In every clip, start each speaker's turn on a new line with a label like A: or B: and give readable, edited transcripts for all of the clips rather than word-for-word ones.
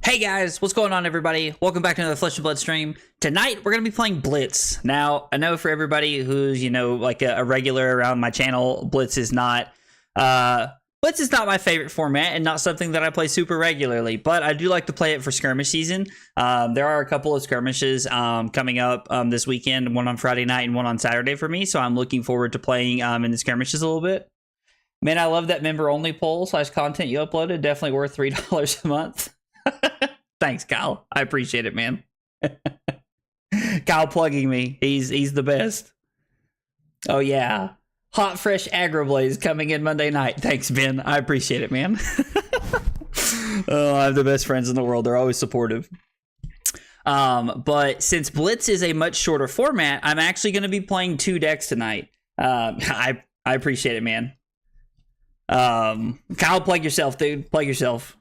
A: Hey guys, what's going on everybody? Welcome back to another Flesh and Blood stream. Tonight, we're going to be playing Blitz. Now, I know for everybody who's, like a regular around my channel, Blitz is not my favorite format and not something that I play super regularly, but I do like to play it for Skirmish season. There are a couple of skirmishes coming up this weekend, one on Friday night and one on Saturday for me, so I'm looking forward to playing in the skirmishes a little bit. Man, I love that member-only poll/content you uploaded. Definitely worth $3 a month. Thanks, Kyle. I appreciate it, man. Kyle plugging me. He's the best. Oh, yeah. Hot, fresh Agroblaze coming in Monday night. Thanks, Ben. I appreciate it, man. Oh, I have the best friends in the world. They're always supportive. But since Blitz is a much shorter format, I'm actually going to be playing 2 decks tonight. I appreciate it, man. Kyle, plug yourself, dude. Plug yourself.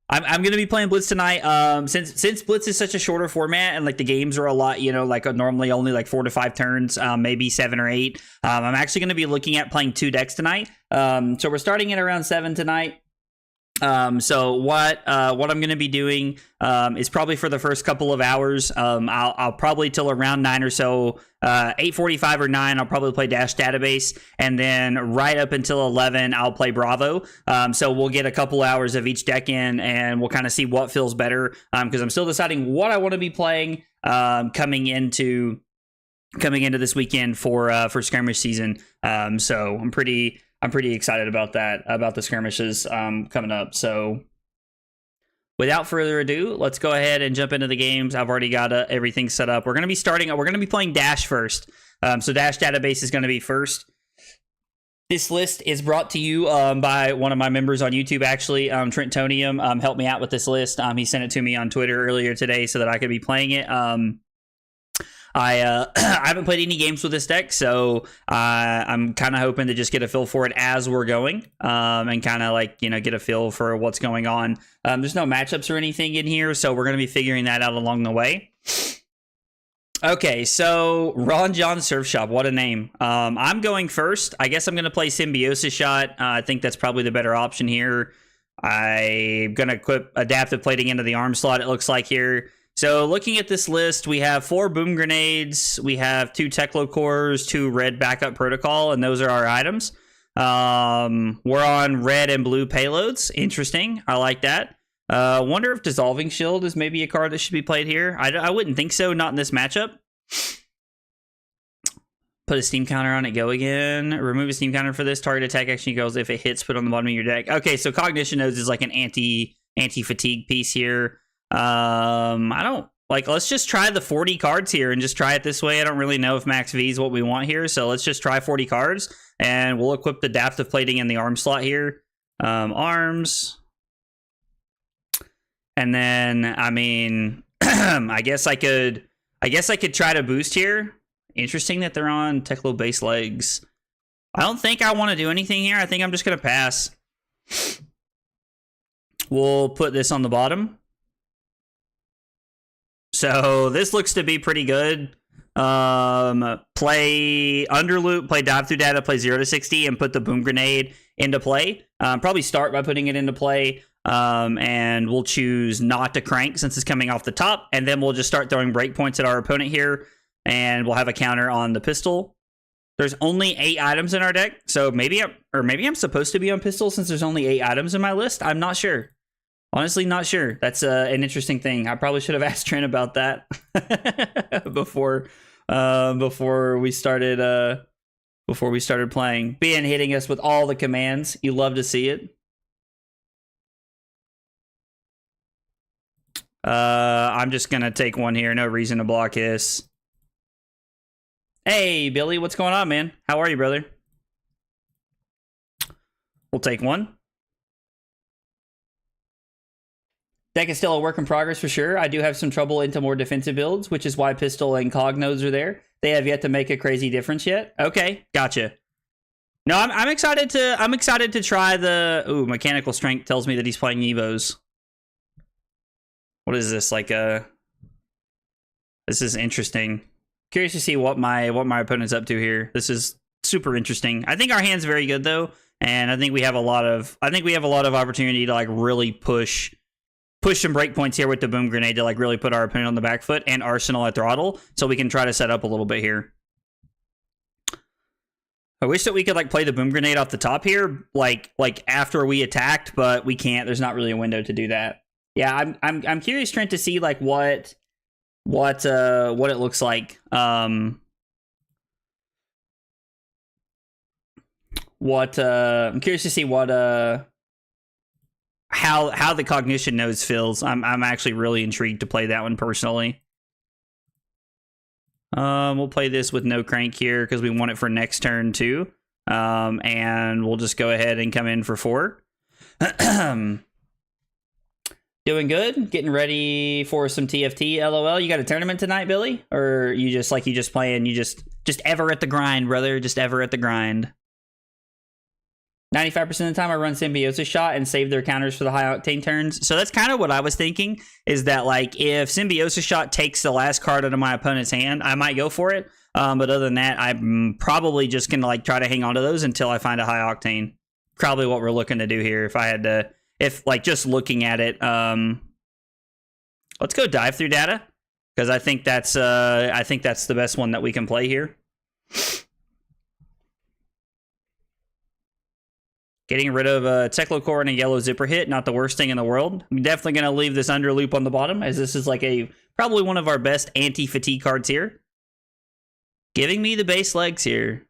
A: I'm going to be playing Blitz tonight. Since Blitz is such a shorter format and like the games are a lot, like normally only like 4 to 5 turns, maybe 7 or 8. I'm actually going to be looking at playing 2 decks tonight. So we're starting at around 7 tonight. So what I'm going to be doing is probably for the first couple of hours. I'll probably till around 9 or so, 8:45 or 9. I'll probably play Dash Database, and then right up until 11, I'll play Bravo. So we'll get a couple hours of each deck in, and we'll kind of see what feels better. Because I'm still deciding what I want to be playing coming into this weekend for skirmish season. So I'm pretty excited about that, about the skirmishes coming up. So without further ado, let's go ahead and jump into the games. I've already got everything set up. We're going to be playing Dash first. So Dash Database is going to be first. This list is brought to you by one of my members on YouTube, actually. Trentonium helped me out with this list. He sent it to me on Twitter earlier today so that I could be playing it. I haven't played any games with this deck, so I'm kind of hoping to just get a feel for it as we're going, and kind of like, get a feel for what's going on. There's no matchups or anything in here, so we're going to be figuring that out along the way. Okay, so Ron John Surf Shop, what a name. I'm going first. I guess I'm going to play Symbiosis Shot. I think that's probably the better option here. I'm going to equip Adaptive Plating into the arm slot, it looks like here. So looking at this list, we have 4 Boom Grenades, we have 2 Teklo Cores, 2 Red Backup Protocol, and those are our items. We're on red and blue payloads. Interesting. I like that. Wonder if Dissolving Shield is maybe a card that should be played here. I wouldn't think so, not in this matchup. Put a Steam Counter on it, go again. Remove a Steam Counter for this. Target attack action goes if it hits, put on the bottom of your deck. Okay, so Cognition Nodes is like an anti-fatigue piece here. Let's just try the 40 cards here and just try it this way. I don't really know if max V is what we want here, so let's just try 40 cards and we'll equip the Adaptive Plating in the arm slot here. Arms. And then, I mean, I guess I could try to boost here. Interesting that they're on Teklo base legs. I don't think I want to do anything here. I think I'm just going to pass. We'll put this on the bottom. So this looks to be pretty good. Play Underloop, play Dive Through Data, play 0 to 60, and put the Boom Grenade into play. Probably start by putting it into play. And we'll choose not to crank since it's coming off the top. And then we'll just start throwing breakpoints at our opponent here. And we'll have a counter on the pistol. There's only 8 items in our deck. So maybe I'm supposed to be on pistol since there's only 8 items in my list. I'm not sure. Honestly, not sure. That's an interesting thing. I probably should have asked Trent about that before we started playing. Ben hitting us with all the commands. You love to see it. I'm just gonna take one here. No reason to block this. Hey, Billy, what's going on, man? How are you, brother? We'll take one. Deck is still a work in progress for sure. I do have some trouble into more defensive builds, which is why Pistol and Cog nodes are there. They have yet to make a crazy difference yet. Okay, gotcha. No, I'm excited to try the... Ooh, Mechanical Strength tells me that he's playing Evos. What is this? This is interesting. Curious to see what my opponent's up to here. This is super interesting. I think our hand's very good though, and I think we have a lot of opportunity to like really push push some breakpoints here with the boom grenade to like really put our opponent on the back foot, and Arsenal at throttle, so we can try to set up a little bit here. I wish that we could like play the boom grenade off the top here, like after we attacked, but we can't. There's not really a window to do that. Yeah, I'm curious, Trent, to see like what it looks like. I'm curious to see what how the cognition nose feels. I'm actually really intrigued to play that one personally. We'll play this with no crank here because we want it for next turn too. And we'll just go ahead and come in for 4. Doing good. Getting ready for some TFT. LOL. You got a tournament tonight, Billy? Or you just playing? You just ever at the grind, brother. Just ever at the grind. 95% of the time I run Symbiosis Shot and save their counters for the high octane turns. So that's kind of what I was thinking, is that like if Symbiosis Shot takes the last card out of my opponent's hand, I might go for it. But other than that, I'm probably just going to like try to hang on to those until I find a high octane. Probably what we're looking to do here. If like just looking at it, let's go dive through data, because I think that's the best one that we can play here. Getting rid of a Teklo-Core and a yellow zipper hit, not the worst thing in the world. I'm definitely going to leave this under loop on the bottom, as this is like probably one of our best anti-fatigue cards here. Giving me the base legs here.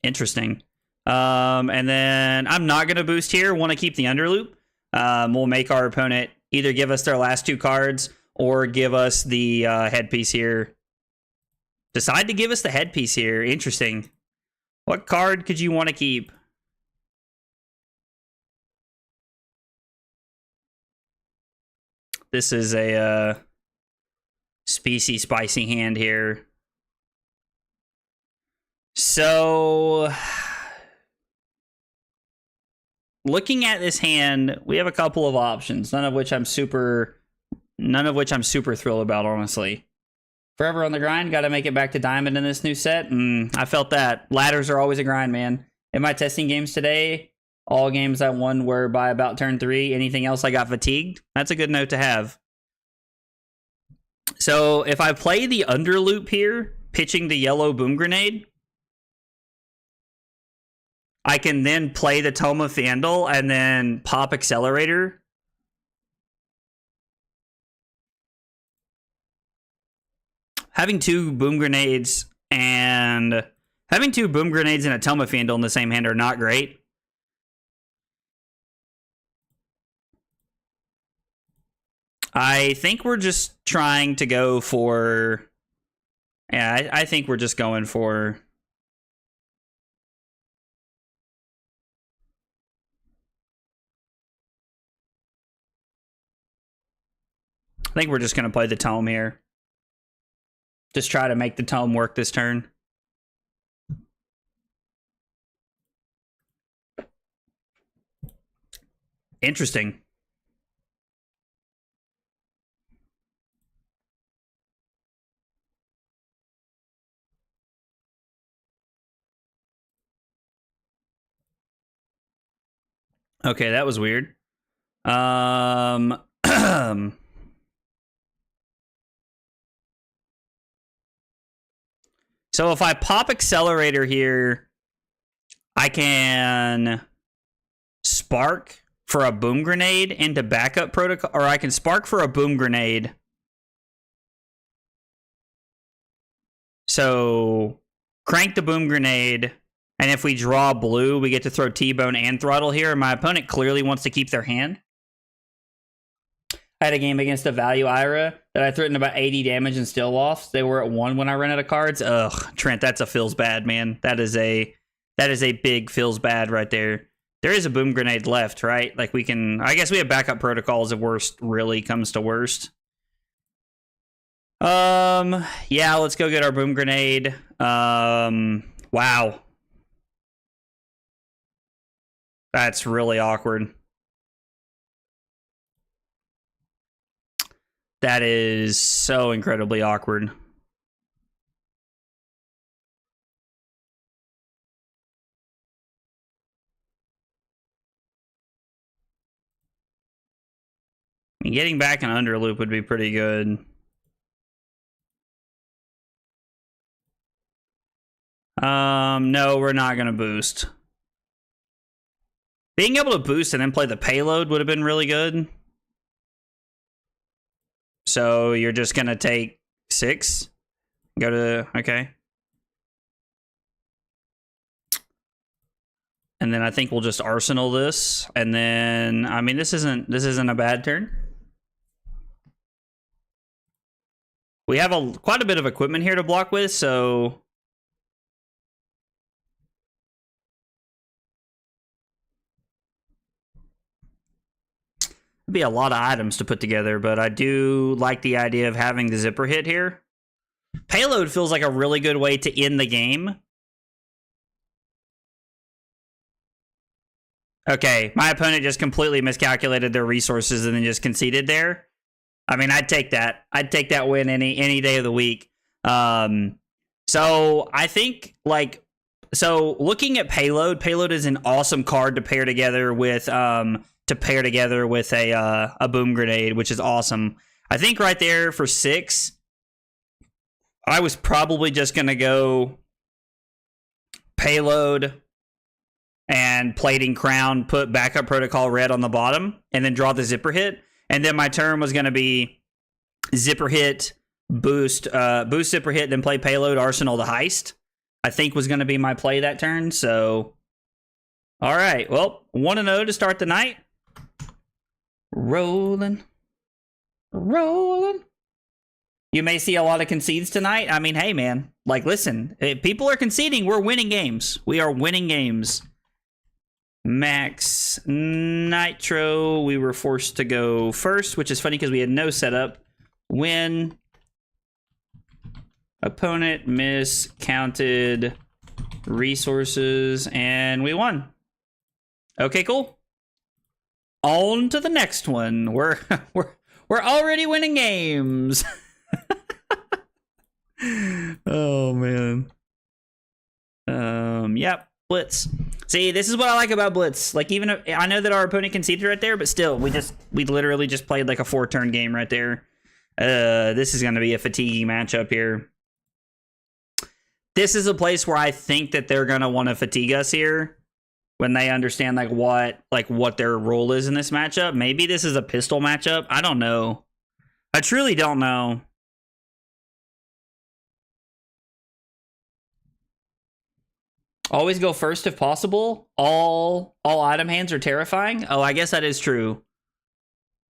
A: Interesting. And then I'm not going to boost here. Want to keep the under loop. We'll make our opponent either give us their last 2 cards or give us the headpiece here. Decide to give us the headpiece here. Interesting. What card could you want to keep? This is a species spicy hand here. So, looking at this hand, we have a couple of options, none of which I'm super thrilled about, honestly. Forever on the grind, got to make it back to diamond in this new set. I felt that. Ladders are always a grind, man. In my testing games today, all games I won were by about turn 3. Anything else, I got fatigued. That's a good note to have. So if I play the under loop here, pitching the yellow boom grenade, I can then play the Tome of Fandle and then pop Accelerator. Having 2 boom grenades and a Tome of Fandle in the same hand are not great. I think we're just trying to go for... Yeah, I think we're just going for... I think we're just going to play the Tome here. Just try to make the Tome work this turn. Interesting. Okay, that was weird. So if I pop Accelerator here, I can Spark for a boom grenade into backup protocol, or I can Spark for a boom grenade. So crank the boom grenade, and if we draw blue, we get to throw T-Bone and Throttle here, and my opponent clearly wants to keep their hand. I had a game against a Value Ira that I threatened about 80 damage and still lost. They were at 1 when I ran out of cards. Ugh, Trent, that's a feels bad, man. That is a big feels bad right there. There is a boom grenade left, right? Like we can, I guess we have backup protocols if worst really comes to worst. Yeah, let's go get our boom grenade. Wow. That's really awkward. That is so incredibly awkward. mean, getting back an underloop would be pretty good. No, we're not going to boost. Being able to boost and then play the payload would have been really good. So you're just going to take 6. Go to, okay. And then I think we'll just arsenal this. And then, I mean, this isn't a bad turn. We have quite a bit of equipment here to block with, so it'd be a lot of items to put together, but I do like the idea of having the zipper hit here. Payload feels like a really good way to end the game. Okay, my opponent just completely miscalculated their resources and then just conceded there. I mean, I'd take that. I'd take that win any day of the week. So I think, like, so looking at payload is an awesome card to pair together with a boom grenade, which is awesome. I think right there for 6, I was probably just gonna go payload and plating crown, put backup protocol red on the bottom, and then draw the zipper hit. And then my turn was going to be zipper hit, boost zipper hit, then play payload, arsenal the heist. I think was going to be my play that turn. So, all right. Well, 1-0 to start the night. Rolling. You may see a lot of concedes tonight. I mean, hey, man. Like, listen. If people are conceding, we're winning games. We are winning games. Max Nitro, we were forced to go first, which is funny because we had no setup. Win. Opponent miscounted resources, and we won. Okay, cool. On to the next one. We're already winning games. Oh man. Yep. Blitz. See, this is what I like about Blitz. Like, even if, I know that our opponent conceded right there, but still, we literally just played like a 4-turn game right there. This is going to be a fatiguing matchup here. This is a place where I think that they're going to want to fatigue us here when they understand what their role is in this matchup. Maybe this is a pistol matchup. I don't know. I truly don't know. Always go first if possible. All item hands are terrifying. Oh, I guess that is true.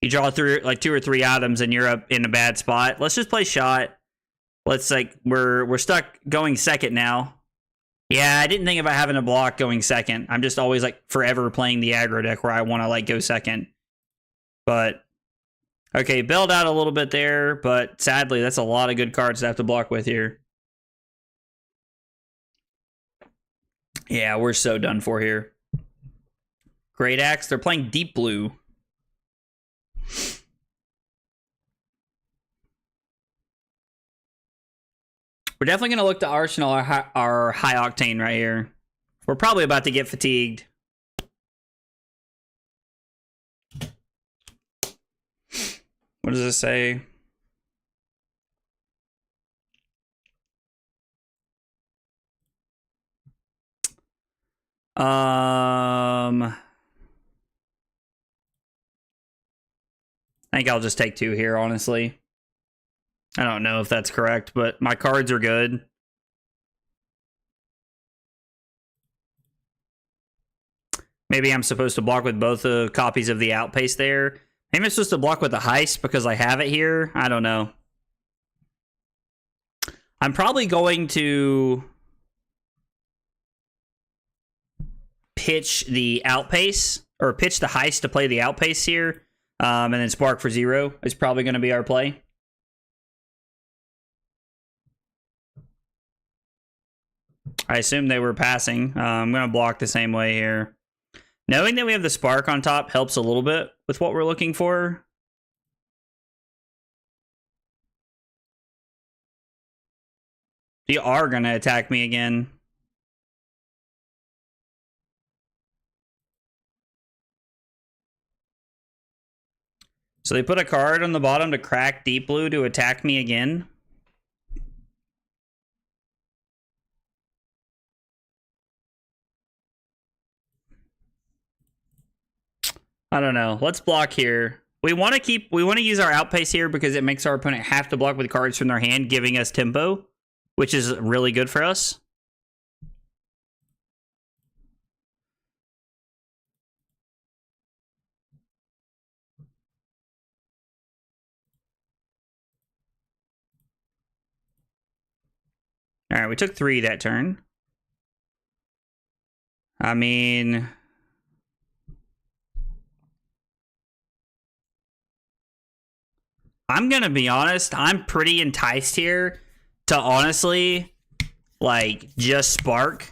A: You draw through like 2 or 3 items and you're up in a bad spot. Let's just play shot. Let's we're stuck going second now. Yeah, I didn't think about having a block going second. I'm just always like forever playing the aggro deck where I want to like go second. But okay, bailed out a little bit there, but sadly that's a lot of good cards to have to block with here. Yeah, we're so done for here. Great Axe. They're playing Deep Blue. We're definitely going to look to arsenal our high octane right here. We're probably about to get fatigued. What does this say? I think I'll just take 2 here, honestly. I don't know if that's correct, but my cards are good. Maybe I'm supposed to block with both the copies of the Outpace there. Maybe I'm supposed to block with the Heist because I have it here. I don't know. I'm probably going to pitch the Outpace, or pitch the Heist to play the Outpace here, and then Spark for 0 is probably going to be our play. I assume they were passing. I'm going to block the same way here. Knowing that we have the Spark on top helps a little bit with what we're looking for. You are going to attack me again. So they put a card on the bottom to crack Deep Blue to attack me again. I don't know. Let's block here. We want to use our outpace here because it makes our opponent have to block with cards from their hand, giving us tempo, which is really good for us. All right, we took 3 that turn. I mean, I'm going to be honest. I'm pretty enticed here to honestly, like, just spark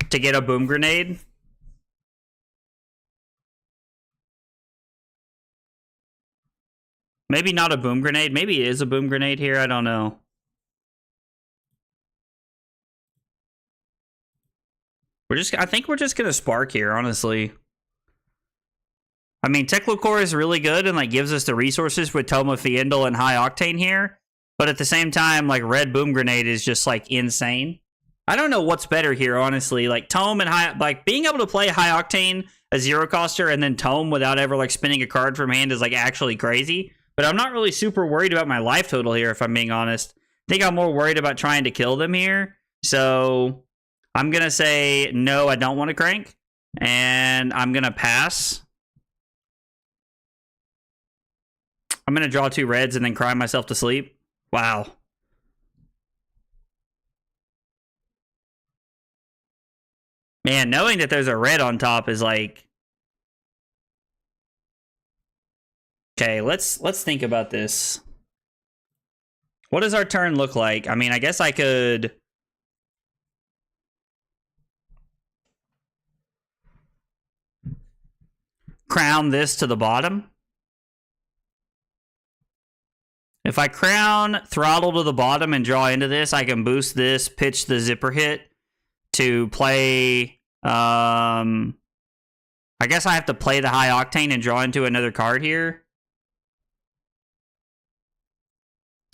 A: to get a boom grenade. Maybe not a boom grenade. Maybe it is a boom grenade here. I don't know. I think we're just going to spark here, honestly. I mean, Teklo is really good and like gives us the resources with Tome of Fiendel and High Octane here. But at the same time, like Red Boom Grenade is just like insane. I don't know what's better here, honestly. Like Tome and High, like being able to play High Octane, a 0-coster, and then Tome without ever like spinning a card from hand is like actually crazy. But I'm not really super worried about my life total here, if I'm being honest. I think I'm more worried about trying to kill them here. So I'm going to say, no, I don't want to crank. And I'm going to pass. I'm going to draw 2 reds and then cry myself to sleep. Wow. Man, knowing that there's a red on top is like... Okay, let's think about this. What does our turn look like? I mean, I guess I could... crown this to the bottom. If I crown Throttle to the bottom and draw into this, I can boost this, pitch the Zipper Hit to play... I guess I have to play the High Octane and draw into another card here.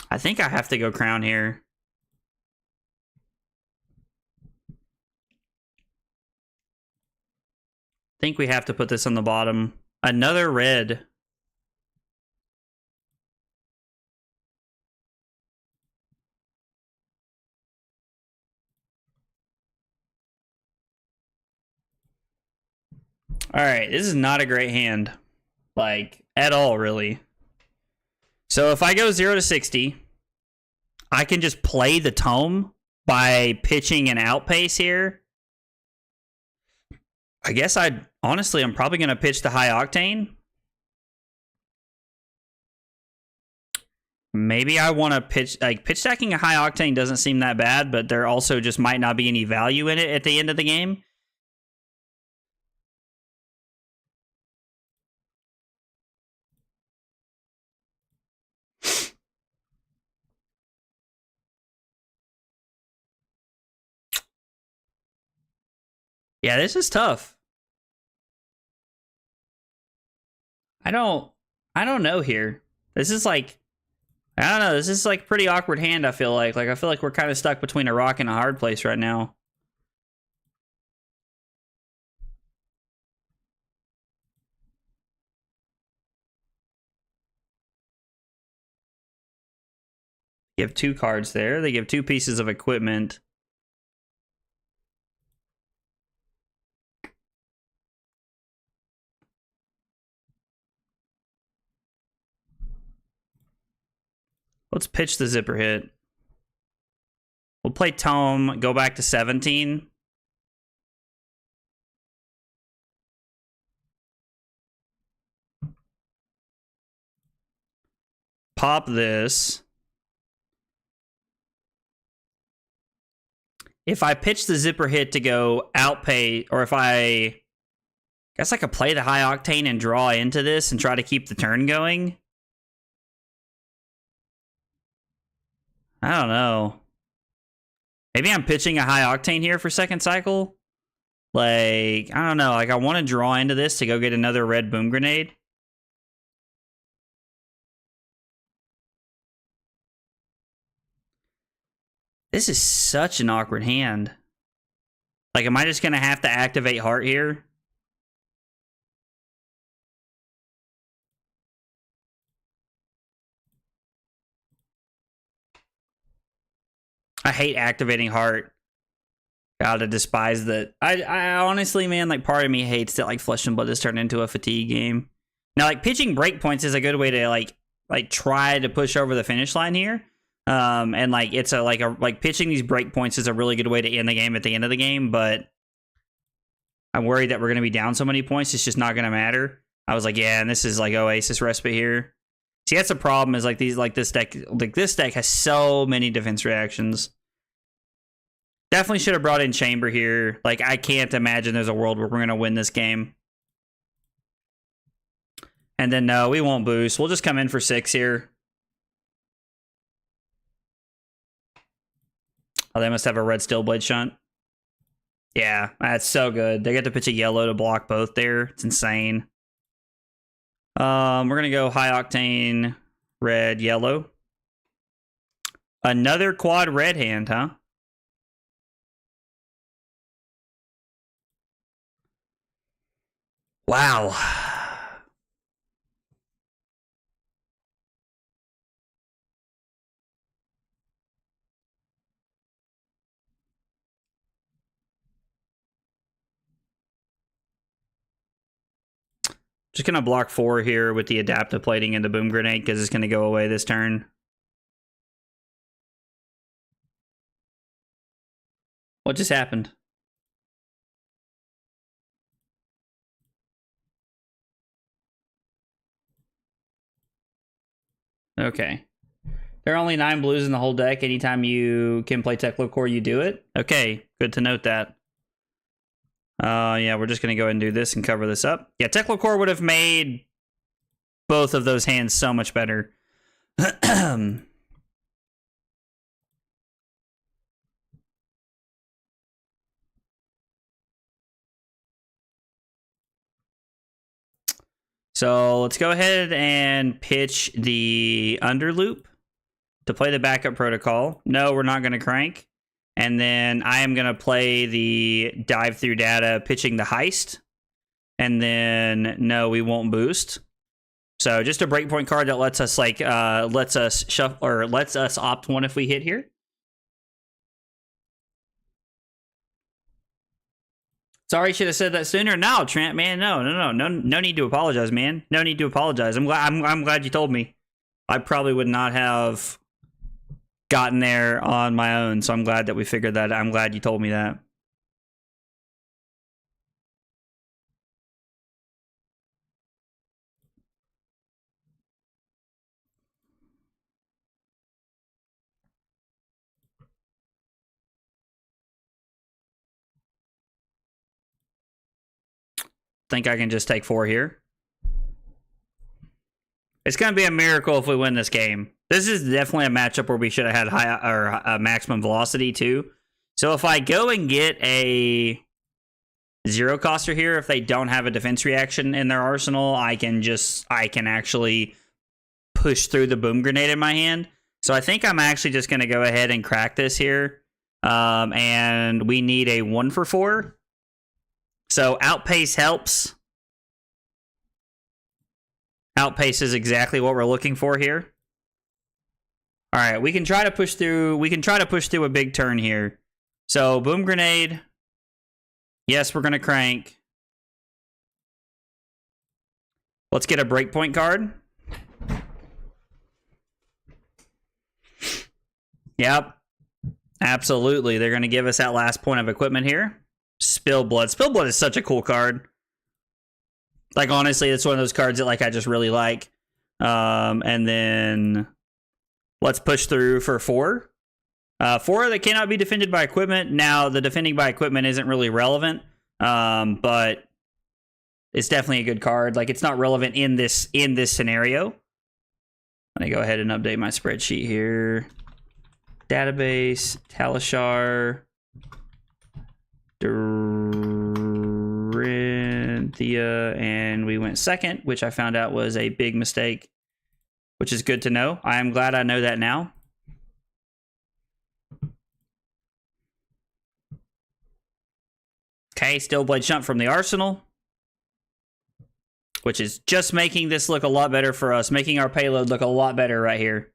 A: I think I have to go crown here. I think we have to put this on the bottom. Another red. All right, this is not a great hand. Like, at all, really. So if I go 0 to 60, I can just play the Tome by pitching an outpace here. I guess honestly, I'm probably going to pitch the High Octane. Maybe I want to pitch stacking a High Octane doesn't seem that bad, but there also just might not be any value in it at the end of the game. Yeah, this is tough. I don't know here. This is like, I don't know. This is like pretty awkward hand, I feel like. Like, I feel like we're kind of stuck between a rock and a hard place right now. You have 2 cards there. They give 2 pieces of equipment. Let's pitch the Zipper Hit. We'll play Tome, go back to 17. Pop this. If I pitch the Zipper Hit to go outpay, or if I guess I could play the High Octane and draw into this and try to keep the turn going. I don't know. Maybe I'm pitching a High Octane here for second cycle. Like, I don't know. Like, I want to draw into this to go get another red Boom Grenade. This is such an awkward hand. Like, am I just going to have to activate Heart here? I hate activating Heart. God, I despise that. I honestly, man, like, part of me hates that, like, Flesh and Blood has turned into a fatigue game. Now, like, pitching breakpoints is a good way to, like try to push over the finish line here. And, like, it's like pitching these breakpoints is a really good way to end the game at the end of the game, but I'm worried that we're going to be down so many points, it's just not going to matter. I was like, yeah, and this is, like, Oasis Respite here. See, that's the problem, is, like, this deck has so many defense reactions. Definitely should have brought in Chamber here. Like, I can't imagine there's a world where we're going to win this game. And then, no, we won't boost. We'll just come in for 6 here. Oh, they must have a red Steel Blade Shunt. Yeah, that's so good. They get to pitch a yellow to block both there. It's insane. We're going to go High Octane, red, yellow. Another quad red hand, huh? Wow. Just going to block 4 here with the Adaptive Plating and the Boom Grenade because it's going to go away this turn. What just happened? Okay. There are only 9 blues in the whole deck. Anytime you can play Techlocore, you do it. Okay, good to note that. Yeah, we're just going to go ahead and do this and cover this up. Yeah, Techlocore would have made both of those hands so much better. So let's go ahead and pitch the Underloop to play the backup protocol. No, we're not going to crank. And then I am going to play the Dive Through Data, pitching the Heist. And then, no, we won't boost. So just a breakpoint card that lets us, like, lets us shuffle, or lets us opt 1 if we hit here. Sorry, should have said that sooner. No, Trent, man, no need to apologize, man. No need to apologize. I'm glad you told me. I probably would not have gotten there on my own, so I'm glad that we figured that. I'm glad you told me that. Think I can just take 4 here. It's going to be a miracle if we win this game. This is definitely a matchup where we should have had high or maximum velocity too. So if I go and get a 0-coster here, if they don't have a defense reaction in their arsenal, I can actually push through the Boom Grenade in my hand. So I think I'm actually just going to go ahead and crack this here. And we need a 1 for 4. So Outpace helps. Outpace is exactly what we're looking for here. All right, we can try to push through. We can try to push through a big turn here. So Boom Grenade. Yes, we're going to crank. Let's get a breakpoint card. Yep. Absolutely. They're going to give us that last point of equipment here. Spill Blood. Spill Blood is such a cool card. Like, honestly, it's one of those cards that, like, I just really like. And then let's push through for 4. 4 that cannot be defended by equipment. Now, the defending by equipment isn't really relevant, but it's definitely a good card. Like, it's not relevant in this scenario. Let me go ahead and update my spreadsheet here. Database, Talishar, Dorinthia, and we went second, which I found out was a big mistake, which is good to know. I am glad I know that now. Okay, Steel Blade Shunt from the arsenal, which is just making this look a lot better for us, making our payload look a lot better right here.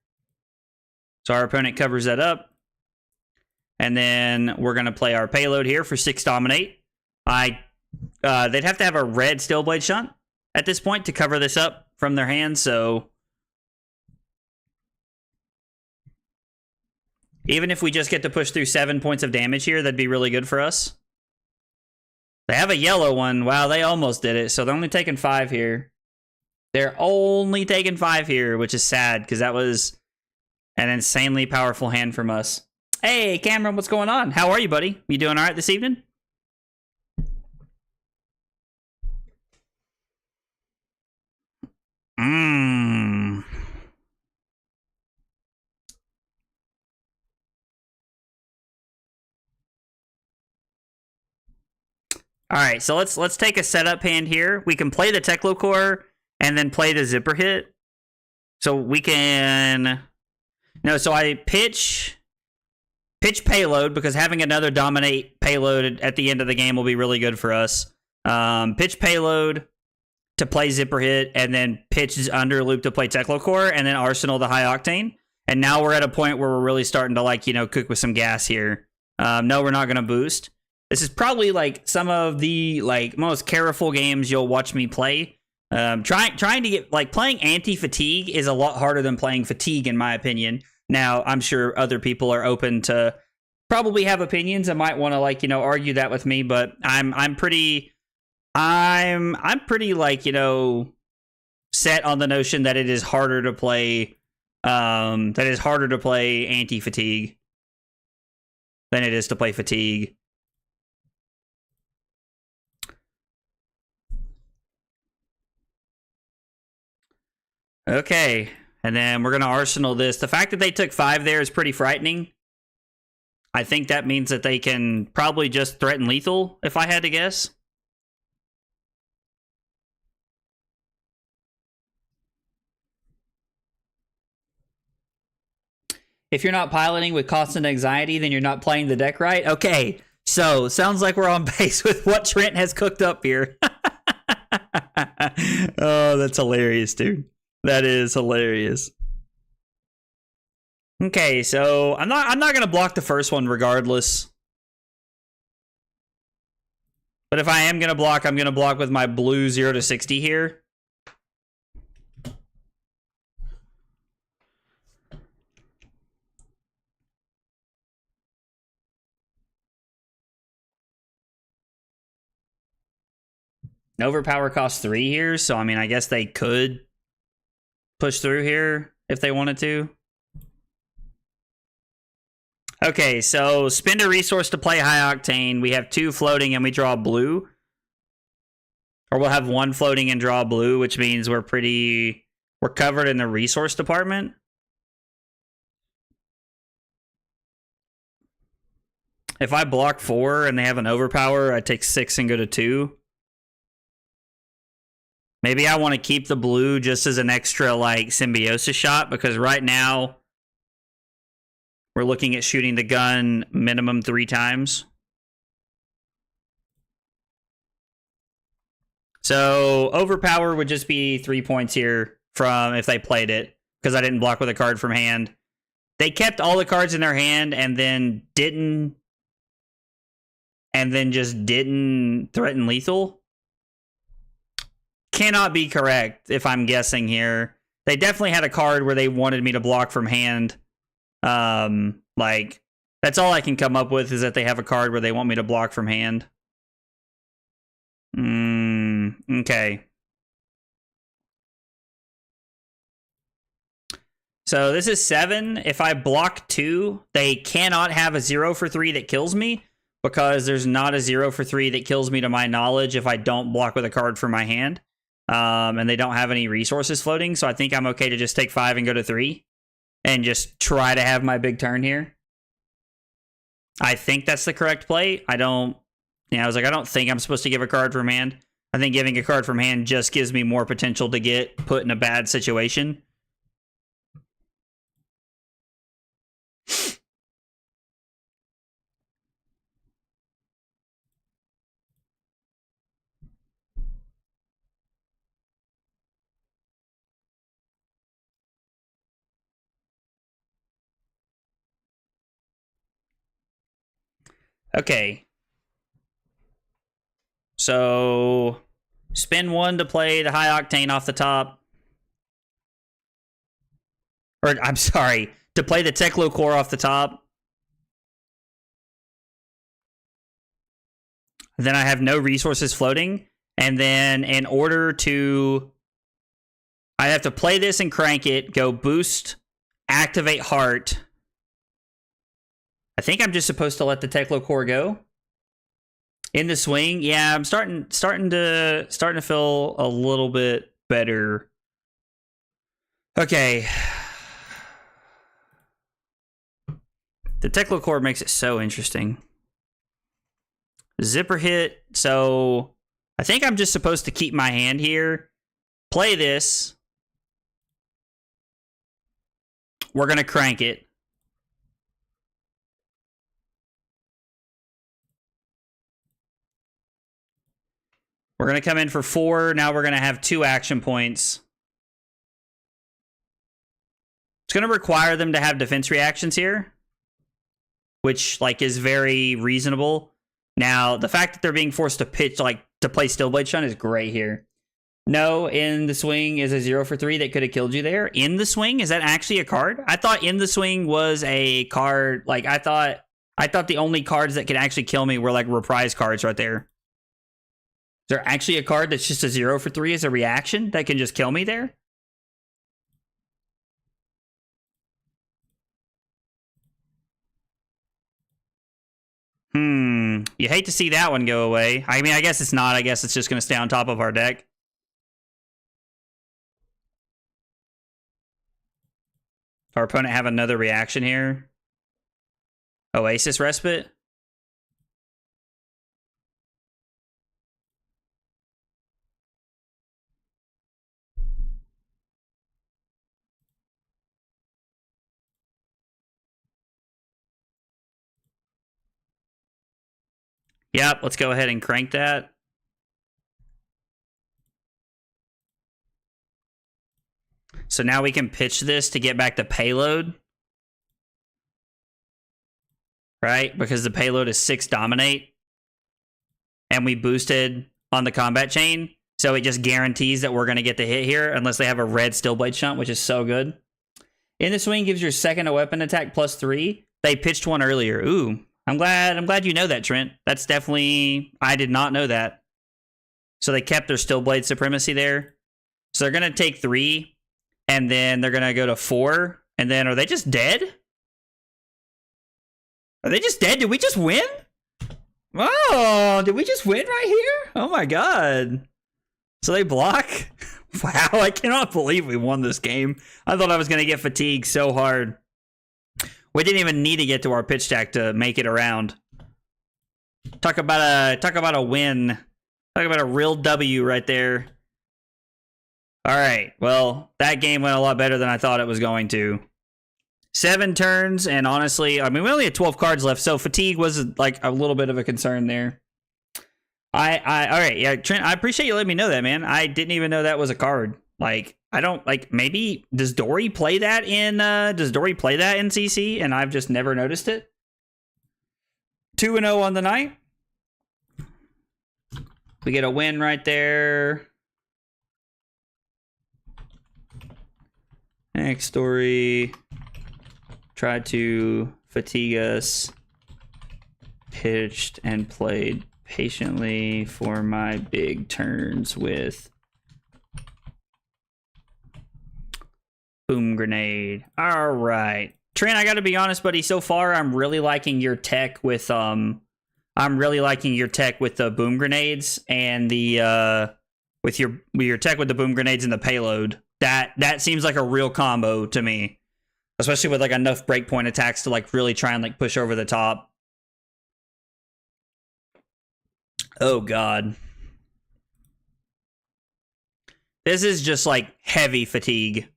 A: So our opponent covers that up. And then we're going to play our payload here for 6 Dominate. They'd have to have a red Steel Blade Shunt at this point to cover this up from their hand, so even if we just get to push through 7 points of damage here, that'd be really good for us. They have a yellow one. Wow, they almost did it. So they're only taking 5 here. They're only taking 5 here, which is sad because that was an insanely powerful hand from us. Hey, Cameron, what's going on? How are you, buddy? You doing all right this evening? All right, so let's take a setup hand here. We can play the Teklo-Core and then play the Zipper Hit. So we can... No, so I pitch payload because having another dominate payload at the end of the game will be really good for us. Pitch payload to play Zipper Hit, and then pitch Underloop to play Teklo-Core, and then Arsenal the High Octane. And now we're at a point where we're really starting to, like, you know, cook with some gas here. No, we're not going to boost. This is probably, like, some of the, like, most careful games you'll watch me play. Trying to get, like, playing anti-fatigue is a lot harder than playing fatigue, in my opinion. Now, I'm sure other people are open to probably have opinions and might want to, like, you know, argue that with me, but I'm pretty, like, you know, set on the notion that it is harder to play, anti-fatigue than it is to play fatigue. Okay, and then we're going to Arsenal this. The fact that they took 5 there is pretty frightening. I think that means that they can probably just threaten lethal, if I had to guess. If you're not piloting with constant anxiety, then you're not playing the deck right. Okay, so sounds like we're on base with what Trent has cooked up here. Oh, that's hilarious, dude. That is hilarious. Okay, so I'm not gonna block the first one regardless. But if I am gonna block, I'm gonna block with my blue 0 to 60 here. Overpower costs 3 here, so I mean, I guess they could push through here if they wanted to. Okay, so spend a resource to play High Octane. We have 2 floating and we draw blue. Or we'll have 1 floating and draw blue, which means we're covered in the resource department. If I block 4 and they have an overpower, I take 6 and go to 2. Maybe I want to keep the blue just as an extra, like, symbiosis shot, because right now we're looking at shooting the gun minimum 3 times. So overpower would just be 3 points here from if they played it, because I didn't block with a card from hand. They kept all the cards in their hand and then just didn't threaten lethal. Cannot be correct if I'm guessing here. They definitely had a card where they wanted me to block from hand. Like, that's all I can come up with is that they have a card where they want me to block from hand. Okay. So this is 7. If I block 2, they cannot have a 0 for 3 that kills me, because there's not a 0 for 3 that kills me to my knowledge if I don't block with a card from my hand. And they don't have any resources floating, so I think I'm okay to just take 5 and go to 3 and just try to have my big turn here. I think that's the correct play. I don't think I'm supposed to give a card from hand. I think giving a card from hand just gives me more potential to get put in a bad situation. Okay. So spin 1 to play the high octane off the top. Or I'm sorry, to play the Teklo core off the top. Then I have no resources floating. And then in order to... I have to play this and crank it, go boost, activate heart. I think I'm just supposed to let the Teklo core go. In the swing, yeah, I'm starting to feel a little bit better. Okay. The Teklo core makes it so interesting. Zipper hit, so I think I'm just supposed to keep my hand here, play this. We're going to crank it. We're going to come in for 4. Now we're going to have 2 action points. It's going to require them to have defense reactions here, which like is very reasonable. Now, the fact that they're being forced to pitch, like to play Stillblade Shun is great here. No, in the swing is a 0 for 3 that could have killed you there. In the swing, is that actually a card? I thought in the swing was a card. Like I thought the only cards that could actually kill me were like reprise cards right there. Is there actually a card that's just a 0 for 3 as a reaction that can just kill me there? You hate to see that one go away. I mean, I guess it's not. I guess it's just going to stay on top of our deck. Our opponent have another reaction here. Oasis Respite. Yep, let's go ahead and crank that. So now we can pitch this to get back the payload. Right? Because the payload is 6 dominate. And we boosted on the combat chain. So it just guarantees that we're going to get the hit here unless they have a red Stillblade Shunt, which is so good. In the swing gives your second a weapon attack +3. They pitched one earlier. Ooh, I'm glad you know that, Trent. That's definitely... I did not know that. So they kept their Stillblade supremacy there. So they're going to take 3. And then they're going to go to 4. And then are they just dead? Are they just dead? Did we just win? Oh, did we just win right here? Oh my god. So they block? Wow, I cannot believe we won this game. I thought I was going to get fatigued so hard. We didn't even need to get to our pitch stack to make it around. Talk about a win. Talk about a real W right there. All right, well, that game went a lot better than I thought it was going to. 7 turns, and honestly, I mean, we only had 12 cards left, so fatigue was like a little bit of a concern there. All right, yeah, Trent, I appreciate you letting me know that, man. I didn't even know that was a card. Like, I don't, like, maybe, does Dory play that in CC, and I've just never noticed it? 2-0 on the night. We get a win right there. Next story. Tried to fatigue us. Pitched and played patiently for my big turns with boom grenade. All right, Trent, I gotta be honest, buddy. So far, I'm really liking your tech with the boom grenades and the with your tech with the boom grenades and the payload. That seems like a real combo to me, especially with like enough breakpoint attacks to like really try and like push over the top. Oh god, this is just like heavy fatigue.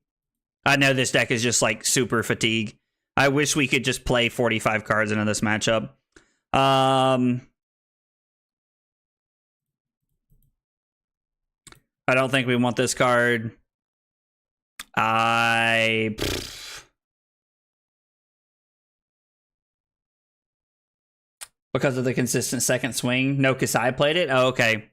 A: I know this deck is just like super fatigue. I wish we could just play 45 cards into this matchup. I don't think we want this card. Because of the consistent second swing? No, Kasai played it? Oh, okay.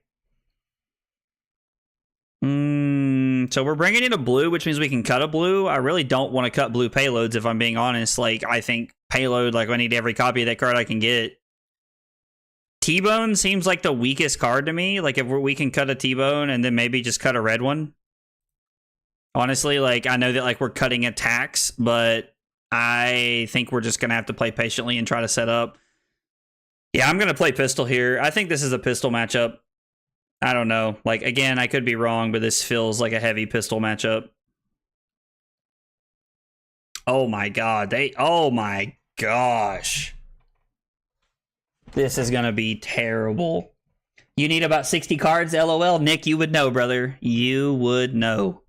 A: So we're bringing in a blue, which means we can cut a blue. I really don't want to cut blue payloads, if I'm being honest. Like, I think payload, like, I need every copy of that card I can get. T-Bone seems like the weakest card to me. Like, if we can cut a T-Bone and then maybe just cut a red one. Honestly, like, I know that, like, we're cutting attacks, but I think we're just going to have to play patiently and try to set up. Yeah, I'm going to play pistol here. I think this is a pistol matchup. I don't know. Like, again, I could be wrong, but this feels like a heavy pistol matchup. Oh my god. Oh my gosh. This is going to be terrible. You need about 60 cards, LOL. Nick, you would know, brother. You would know.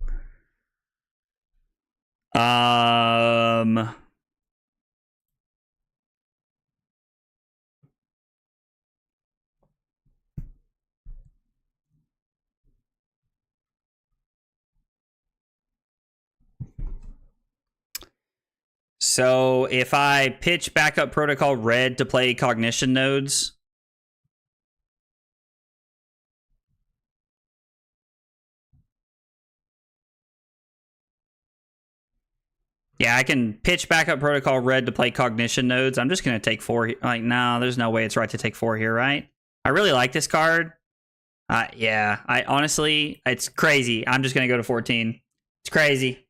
A: So if I pitch backup protocol red to play cognition nodes, yeah, I can pitch backup protocol red to play cognition nodes. I'm just going to take 4. Like, no, there's no way it's right to take 4 here, right? I really like this card. Yeah, I honestly, it's crazy. I'm just going to go to 14. It's crazy.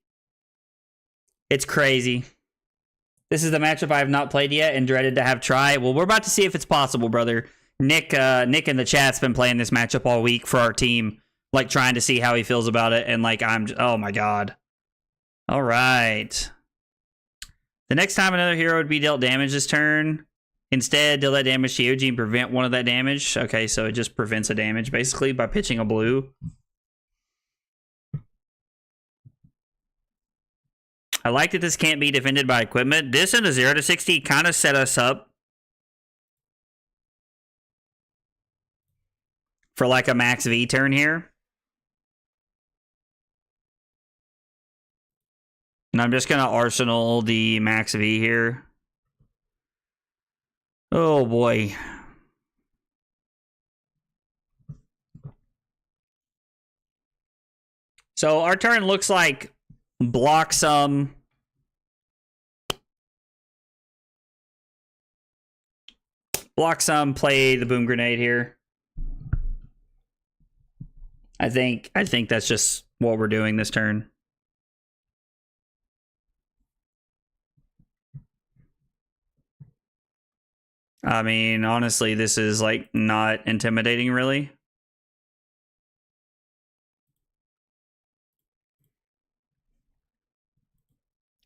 A: It's crazy. This is the matchup I have not played yet and dreaded to have try. Well, we're about to see if it's possible, brother. Nick in the chat's been playing this matchup all week for our team, like trying to see how he feels about it. And like, oh my god. All right. The next time another hero would be dealt damage this turn, instead, deal that damage to Yoji and prevent one of that damage. Okay, so it just prevents a damage, basically, by pitching a blue. I like that this can't be defended by equipment. This and a 0 to 60 kind of set us up for like a max V turn here. And I'm just going to arsenal the max V here. Oh boy. So our turn looks like block some. Block some, play the boom grenade here. I think that's just what we're doing this turn. I mean, honestly, this is like not intimidating really.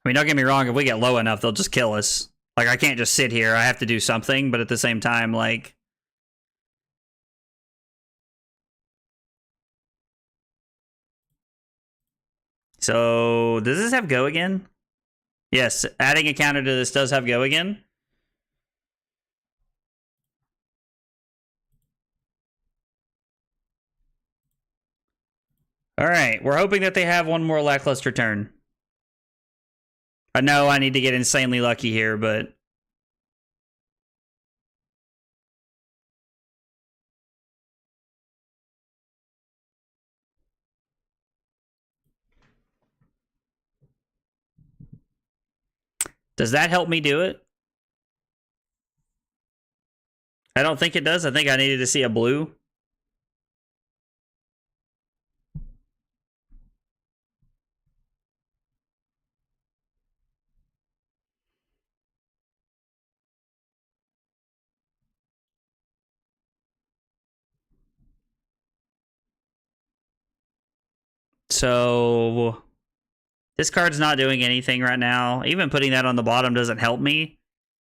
A: I mean, don't get me wrong, if we get low enough, they'll just kill us. Like, I can't just sit here. I have to do something, but at the same time, like... So, does this have go again? Yes, adding a counter to this does have go again. Alright, we're hoping that they have one more lackluster turn. I know I need to get insanely lucky here, but... Does that help me do it? I don't think it does. I think I needed to see a blue. So... This card's not doing anything right now. Even putting that on the bottom doesn't help me.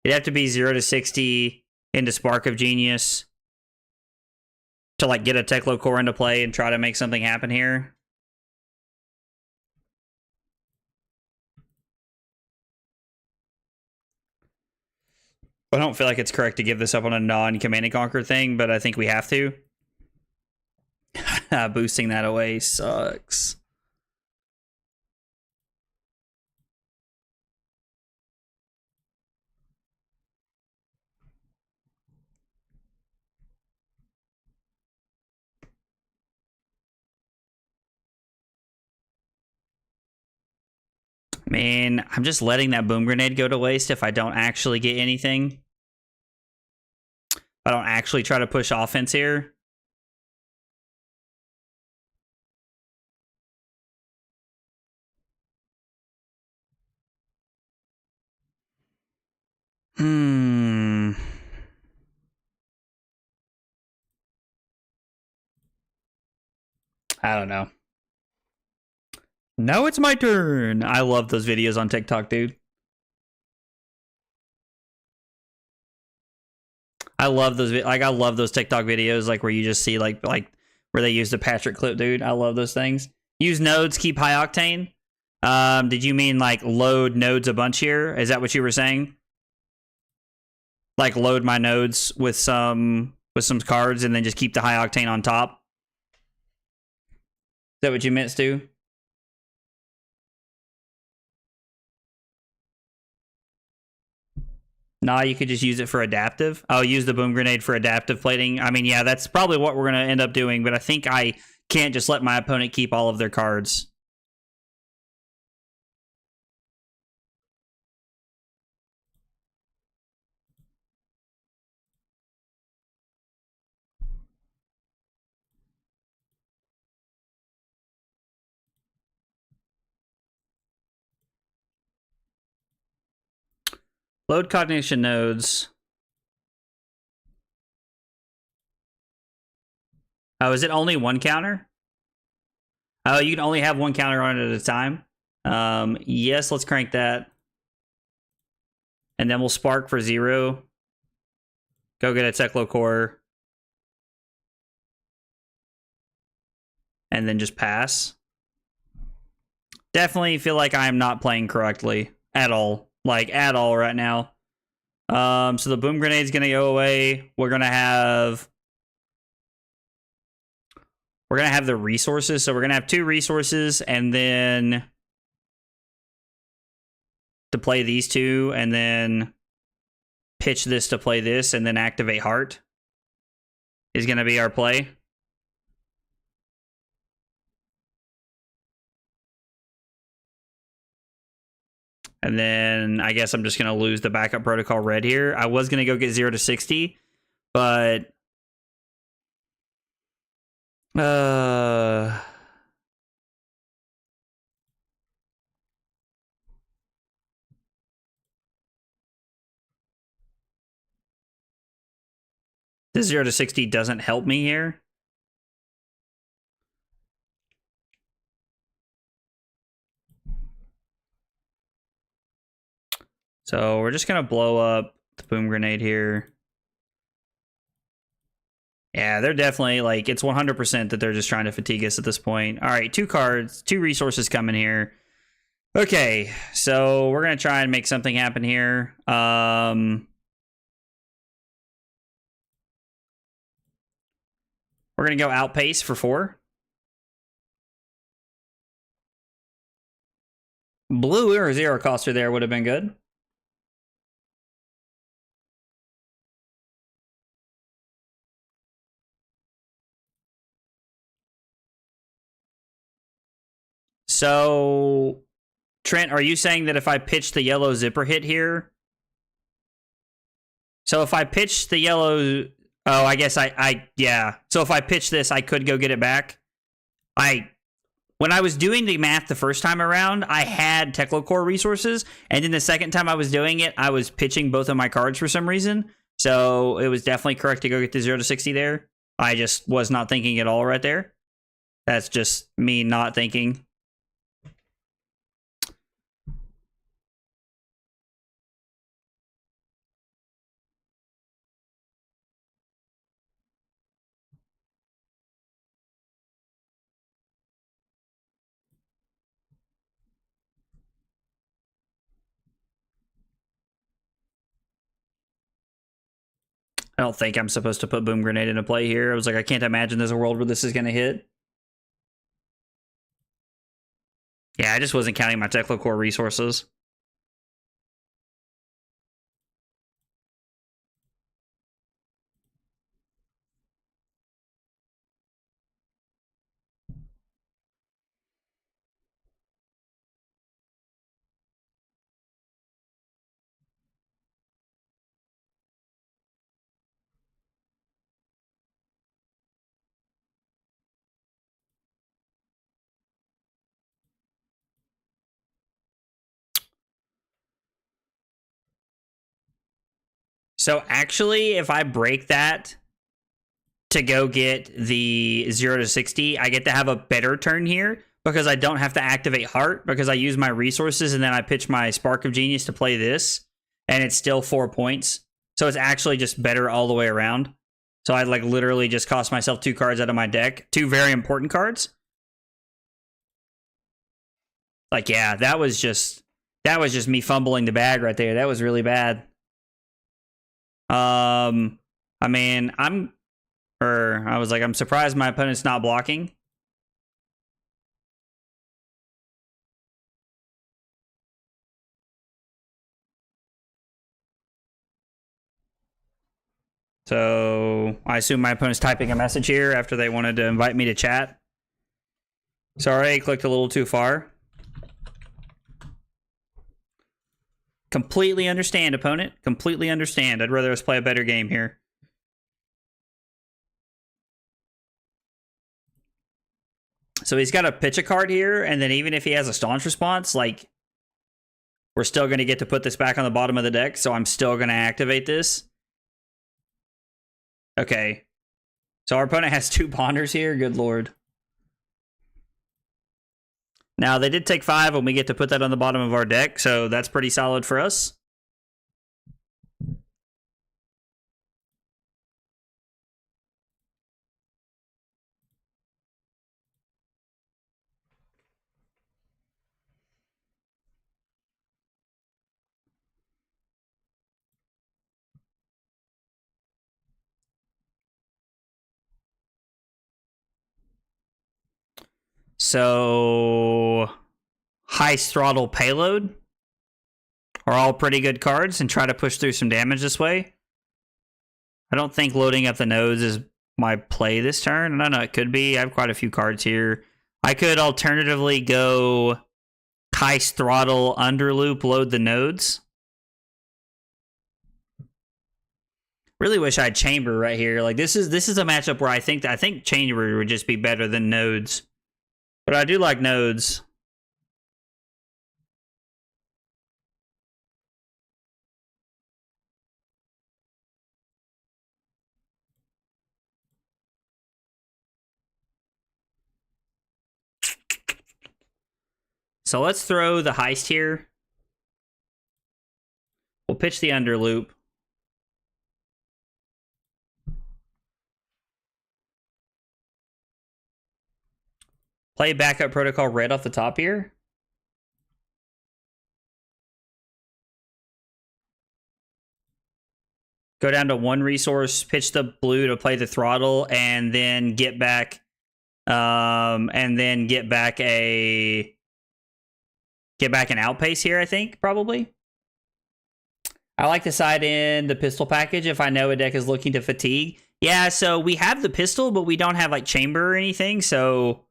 A: It'd have to be 0 to 60 into Spark of Genius to like get a Teklo core into play and try to make something happen here. I don't feel like it's correct to give this up on a non-Command and Conquer thing, but I think we have to. Boosting that away sucks. I mean, I'm just letting that boom grenade go to waste if I don't actually get anything. I don't actually try to push offense here. I don't know. Now it's my turn. I love those videos on TikTok, dude. I love those. I love those TikTok videos, like where you just see like where they use the Patrick clip, dude. I love those things. Use nodes, keep high octane. Did you mean like load nodes a bunch here? Is that what you were saying? Like load my nodes with some cards and then just keep the high octane on top? Is that what you meant, Stu? Nah, you could just use it for adaptive. Oh, use the boom grenade for adaptive plating. I mean, yeah, that's probably what we're going to end up doing, but I think I can't just let my opponent keep all of their cards. Load cognition nodes. Oh, is it only one counter? Oh, you can only have one counter on it at a time. Yes, let's crank that. And then we'll spark for 0. Go get a Teklo core. And then just pass. Definitely feel like I am not playing correctly at all. Like, at all right now. So the boom grenade's going to go away. We're going to have the resources. So we're going to have 2 resources and then to play these 2 and then pitch this to play this and then activate heart is going to be our play. And then I guess I'm just going to lose the backup protocol red here. I was going to go get 0 to 60, but the 0 to 60 doesn't help me here. So we're just going to blow up the boom grenade here. Yeah, they're definitely, like, it's 100% that they're just trying to fatigue us at this point. All right, 2 cards, 2 resources coming here. Okay, so we're going to try and make something happen here. We're going to go outpace for 4. Blue or 0 coster there would have been good. So, Trent, are you saying that if I pitch the yellow zipper hit here? So if I pitch the yellow... Oh, I guess yeah. So if I pitch this, I could go get it back. When I was doing the math the first time around, I had Teklo core resources, and then the second time I was doing it, I was pitching both of my cards for some reason. So it was definitely correct to go get the 0 to 60 there. I just was not thinking at all right there. That's just me not thinking. I don't think I'm supposed to put boom grenade into play here. I was like, I can't imagine there's a world where this is going to hit. Yeah, I just wasn't counting my Teklo core resources. So actually, if I break that to go get the 0 to 60, I get to have a better turn here because I don't have to activate Heart because I use my resources and then I pitch my Spark of Genius to play this, and it's still 4 points. So it's actually just better all the way around. So I'd like literally just cost myself 2 cards out of my deck. 2 very important cards. Like, yeah, that was just me fumbling the bag right there. That was really bad. I mean, I'm surprised my opponent's not blocking. So I assume my opponent's typing a message here after they wanted to invite me to chat. Sorry, I clicked a little too far. Completely understand, opponent. Completely understand. I'd rather us play a better game here. So he's got to pitch a card here, and then even if he has a staunch response, like, we're still going to get to put this back on the bottom of the deck, so I'm still going to activate this. Okay. So our opponent has 2 ponders here. Good lord. Now, they did take 5, and we get to put that on the bottom of our deck, so that's pretty solid for us. So, High Throttle Payload are all pretty good cards and try to push through some damage this way. I don't think loading up the nodes is my play this turn. I don't know, it could be. I have quite a few cards here. I could alternatively go High Throttle Underloop, load the nodes. Really wish I had Chamber right here. Like this is a matchup where I think Chamber would just be better than nodes. But I do like nodes. So let's throw the Heist here. We'll pitch the Underloop. Play Backup Protocol red off the top here. Go down to 1 resource, pitch the blue to play the throttle, and then get back an outpace here, I think, probably. I like to side in the pistol package if I know a deck is looking to fatigue. Yeah, so we have the pistol, but we don't have like chamber or anything, so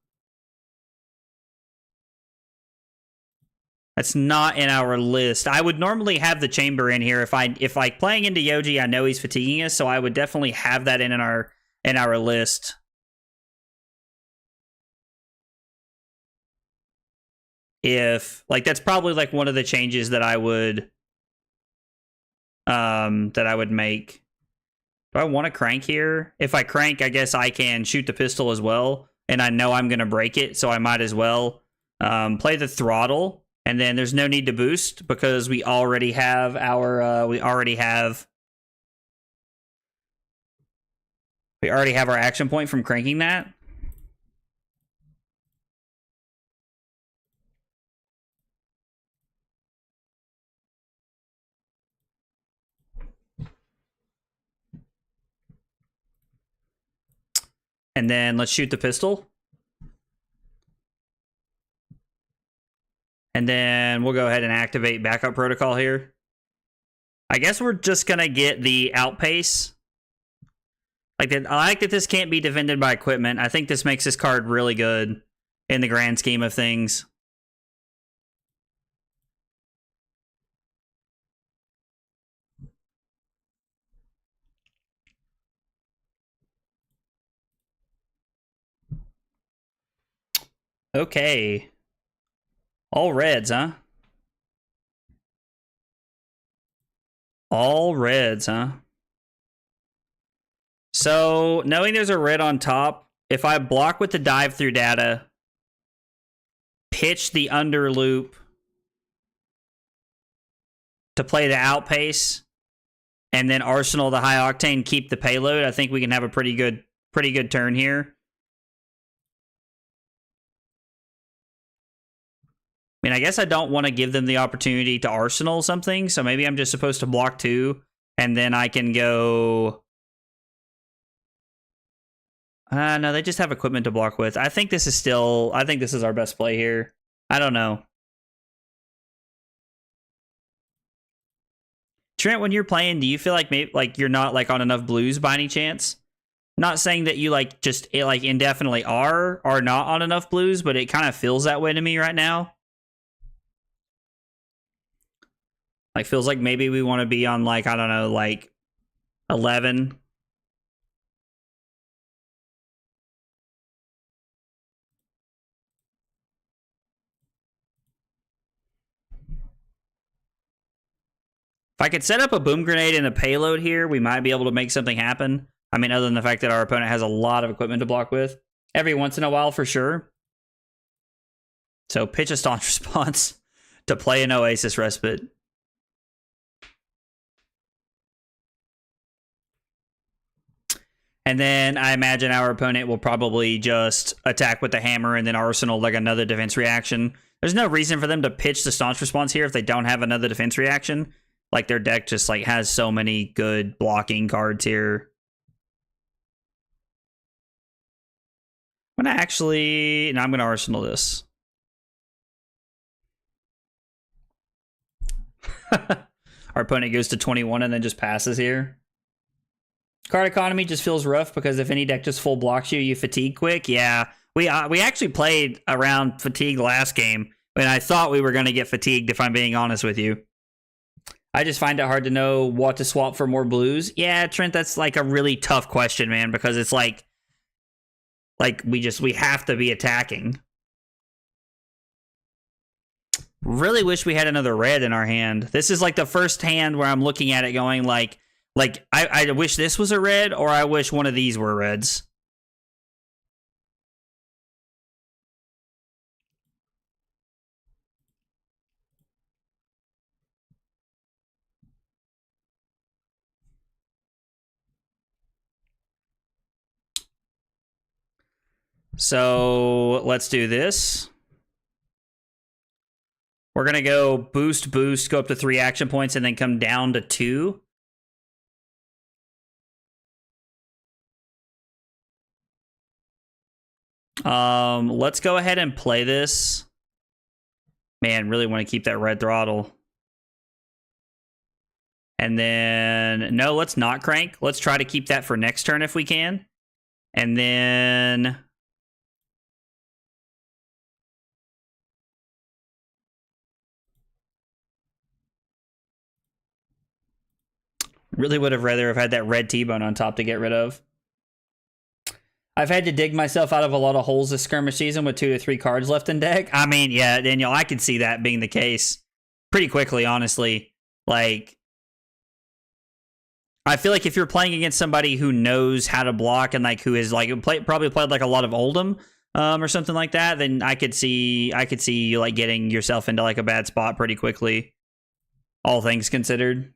A: that's not in our list. I would normally have the chamber in here if like playing into Yoji, I know he's fatiguing us, so I would definitely have that in our list. If like that's probably like one of the changes that I would make. Do I want to crank here? If I crank, I guess I can shoot the pistol as well, and I know I'm going to break it, so I might as well play the throttle, and then there's no need to boost because we already have our our action point from cranking that. And then let's shoot the pistol. And then we'll go ahead and activate backup protocol here. I guess we're just going to get the outpace. I like that this can't be defended by equipment. I think this makes this card really good in the grand scheme of things. Okay. All reds, huh? All reds, huh? So, knowing there's a red on top, if I block with the dive through data, pitch the under loop to play the outpace, and then arsenal the high octane, keep the payload, I think we can have a pretty good turn here. I mean, I guess I don't want to give them the opportunity to arsenal something, so maybe I'm just supposed to block 2, and then I can go... no, they just have equipment to block with. I think this is our best play here. I don't know. Trent, when you're playing, do you feel like maybe you're not on enough blues by any chance? Not saying that you just indefinitely are not on enough blues, but it kind of feels that way to me right now. Feels like maybe we want to be on I don't know, 11. If I could set up a boom grenade and a payload here, we might be able to make something happen. I mean, other than the fact that our opponent has a lot of equipment to block with. Every once in a while, for sure. So pitch a staunch response to play an Oasis Respite. And then I imagine our opponent will probably just attack with the hammer and then arsenal another defense reaction. There's no reason for them to pitch the staunch response here if they don't have another defense reaction. Their deck just has so many good blocking cards here. I'm gonna I'm gonna arsenal this. Our opponent goes to 21 and then just passes here. Card economy just feels rough because if any deck just full blocks you, you fatigue quick. Yeah, we actually played around fatigue last game, and I thought we were going to get fatigued, if I'm being honest with you. I just find it hard to know what to swap for more blues. Yeah, Trent, that's a really tough question, man, because it's we have to be attacking. Really wish we had another red in our hand. This is the first hand where I'm looking at it going I wish this was a red, or I wish one of these were reds. So let's do this. We're going to go boost, go up to 3 action points, and then come down to 2. Let's go ahead and play this. Man, really want to keep that red throttle. And then, no, let's not crank. Let's try to keep that for next turn if we can. And then... really would have rather have had that red T-bone on top to get rid of. I've had to dig myself out of a lot of holes this skirmish season with 2 to 3 cards left in deck. I mean, yeah, Daniel, I could see that being the case pretty quickly, honestly. I feel like if you're playing against somebody who knows how to block and who is probably played a lot of Oldhim or something like that, then I could see you getting yourself into a bad spot pretty quickly, all things considered.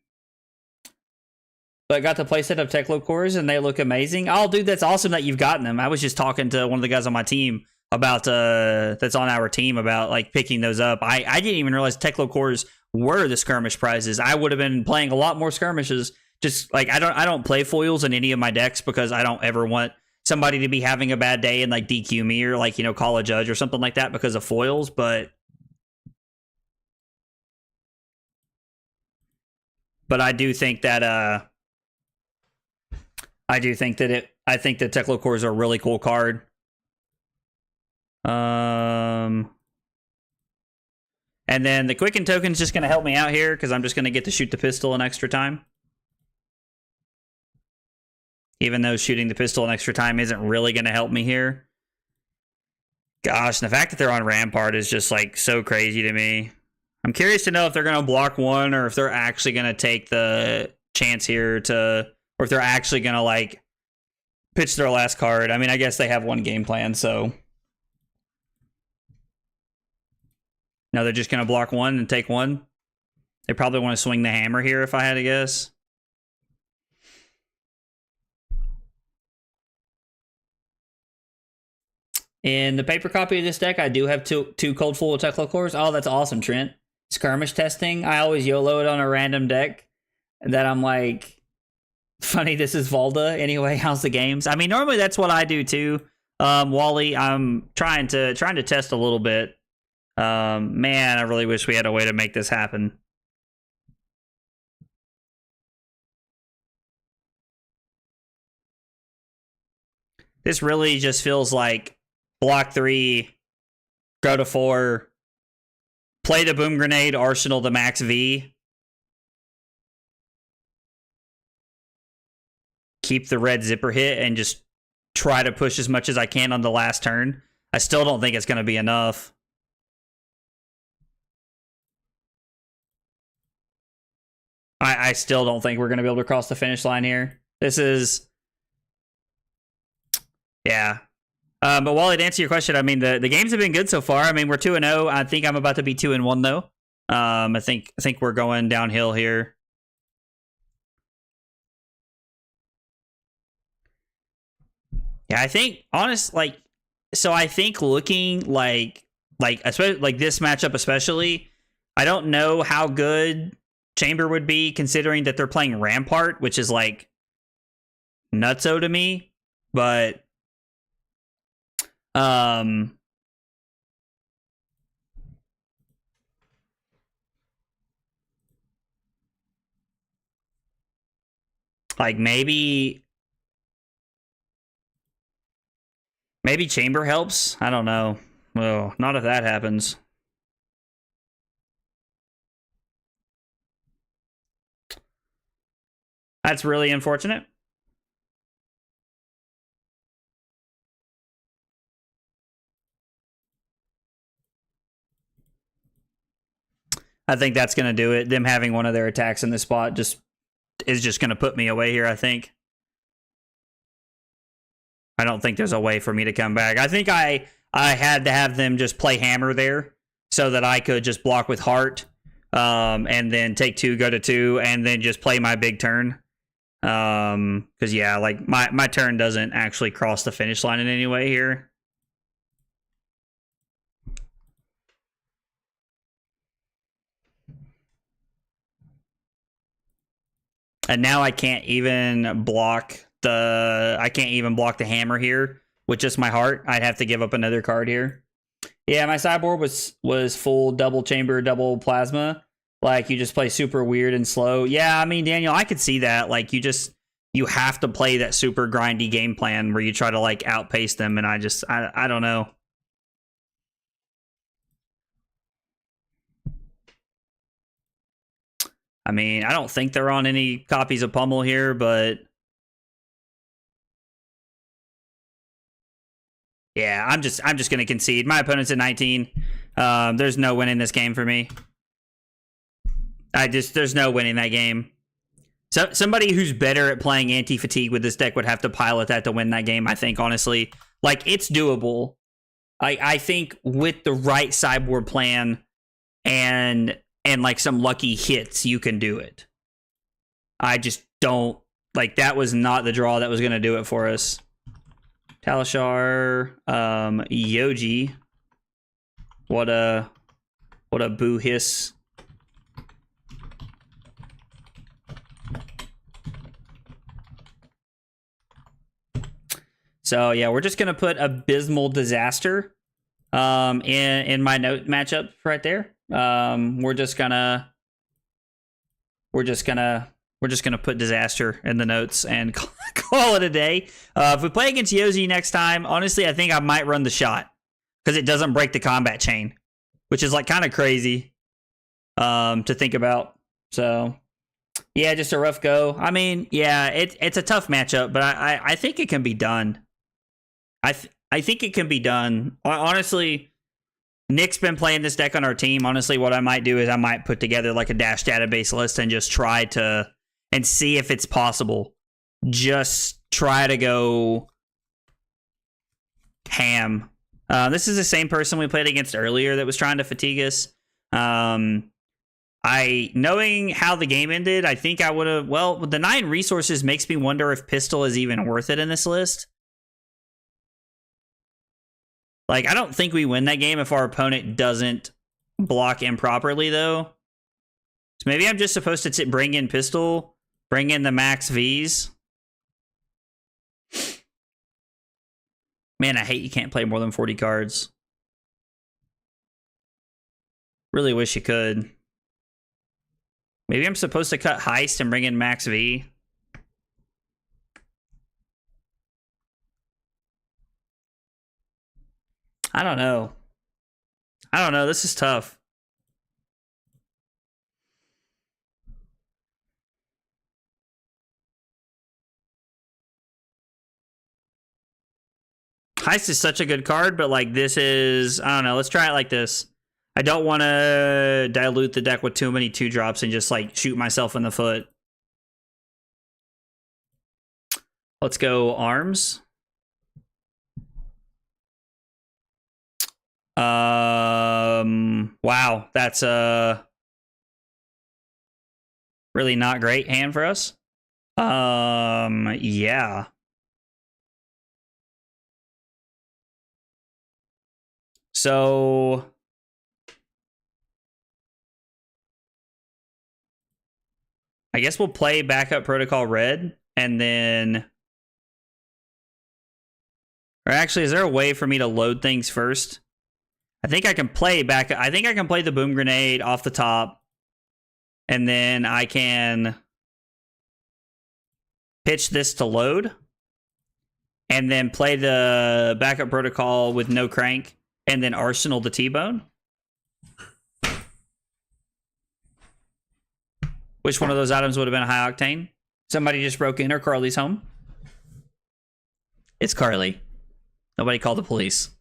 A: But I got the playset of Teklo cores, and they look amazing. Oh, dude, that's awesome that you've gotten them. I was just talking to one of the guys on my team about, that's on our team, about, picking those up. I didn't even realize Teklo cores were the skirmish prizes. I would have been playing a lot more skirmishes. Just, I don't play foils in any of my decks because I don't ever want somebody to be having a bad day and, DQ me or, call a judge or something like that because of foils, but I do think that, I think that Teklo cores are a really cool card. And then the Quicken token is just going to help me out here because I'm just going to get to shoot the pistol an extra time. Even though shooting the pistol an extra time isn't really going to help me here. Gosh, and the fact that they're on Rampart is just so crazy to me. I'm curious to know if they're going to block one or if they're actually going to take the chance here to, or if they're actually going to like pitch their last card. I mean, I guess they have one game plan, so. No, they're just going to block one and take one. They probably want to swing the hammer here if I had to guess. In the paper copy of this deck, I do have two Cold Full Techlo Cores. Oh, that's awesome, Trent. Skirmish testing. I always YOLO it on a random deck that I'm like, funny, this is Volda. Anyway, how's the games? I mean, normally that's what I do too. Wally, I'm trying to test a little bit. Man, I really wish we had a way to make this happen. This really just feels like block 3, go to 4, play the Boom Grenade, Arsenal the max V. Keep the red zipper hit and just try to push as much as I can on the last turn. I still don't think it's going to be enough. I still don't think we're going to be able to cross the finish line here. This is... Yeah. But Wally, to answer your question, I mean, the games have been good so far. I mean, we're 2-0. I think I'm about to be 2-1, though. I think we're going downhill here. Yeah, I think, so I think looking like especially like this matchup especially, I don't know how good Chamber would be considering that they're playing Rampart, which is like nutso to me, but like maybe Chamber helps. I don't know. Well, not if that happens. That's really unfortunate. I think that's going to do it. Them having one of their attacks in this spot is just going to put me away here, I think. I don't think there's a way for me to come back. I think I had to have them just play hammer there so that I could just block with heart and then take 2, go to 2, and then just play my big turn. Because, yeah, like my turn doesn't actually cross the finish line in any way here. And now I can't even block the hammer here with just my heart. I'd have to give up another card here. Yeah, my sideboard was full double chamber, double plasma. Like, you just play super weird and slow. Yeah, I mean, Daniel, I could see that. Like, you have to play that super grindy game plan where you try to, like, outpace them, and I don't know. I mean, I don't think they're on any copies of Pummel here, but... Yeah, I'm just going to concede. My opponent's at 19. There's no winning this game for me. There's no winning that game. So somebody who's better at playing anti-fatigue with this deck would have to pilot that to win that game, I think, honestly. Like, it's doable. I think with the right sideboard plan and like some lucky hits, you can do it. I just don't... Like, that was not the draw that was going to do it for us. Talishar, Yoji. What a boo hiss. So yeah, we're just gonna put Abysmal Disaster in my note matchup right there. We're just gonna put Disaster in the notes and call it a day. If we play against Yoji next time, honestly, I think I might run the shot because it doesn't break the combat chain, which is like kind of crazy to think about. So yeah, just a rough go. I mean, yeah, it's a tough matchup, but I think it can be done. I think it can be done. Honestly, Nick's been playing this deck on our team. Honestly, what I might do is I might put together like a dash database list and just try to and see if it's possible. Just try to go ham. This is the same person we played against earlier that was trying to fatigue us. Knowing how the game ended, I think I would have. Well, the 9 resources makes me wonder if pistol is even worth it in this list. Like, I don't think we win that game if our opponent doesn't block improperly, though. So maybe I'm just supposed to bring in pistol, bring in the max Vs. Man, I hate you can't play more than 40 cards. Really wish you could. Maybe I'm supposed to cut Heist and bring in max V. I don't know. This is tough. Heist is such a good card, but like this is, I don't know. Let's try it like this. I don't want to dilute the deck with too many 2-drops and just like shoot myself in the foot. Let's go arms. Wow, that's a really not great hand for us. Yeah. So I guess we'll play backup protocol red and then, or actually, is there a way for me to load things first? I think I can play back. I think I can play the boom grenade off the top, and then I can pitch this to load, and then play the backup protocol with no crank, and then arsenal the T-bone. Which one of those items would have been a high octane? Somebody just broke in, or Carly's home? It's Carly. Nobody called the police.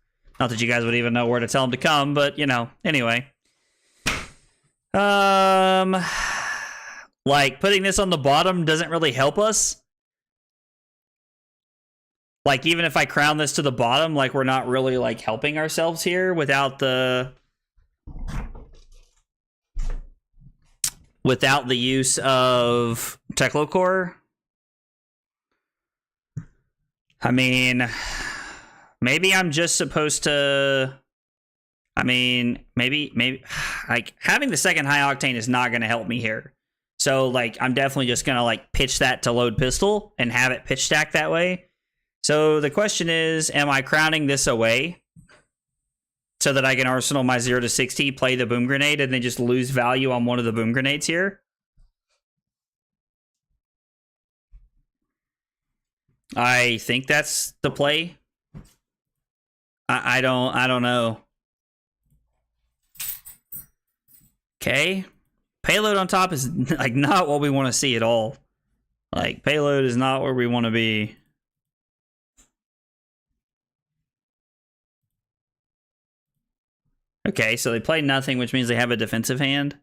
A: Not that you guys would even know where to tell them to come, but, you know, anyway. Like, putting this on the bottom doesn't really help us. Like, even if I crown this to the bottom, like, we're not really, like, helping ourselves here without the use of Techlocore. I mean, maybe I'm just supposed to, maybe, like, having the second high octane is not going to help me here. So, like, I'm definitely just going to, like, pitch that to load pistol and have it pitch stack that way. So the question is, am I crowning this away so that I can arsenal my 0 to 60, play the boom grenade, and then just lose value on one of the boom grenades here? I think that's the play. I don't know. Okay. Payload on top is like not what we want to see at all. Like, payload is not where we want to be. Okay, so they play nothing, which means they have a defensive hand.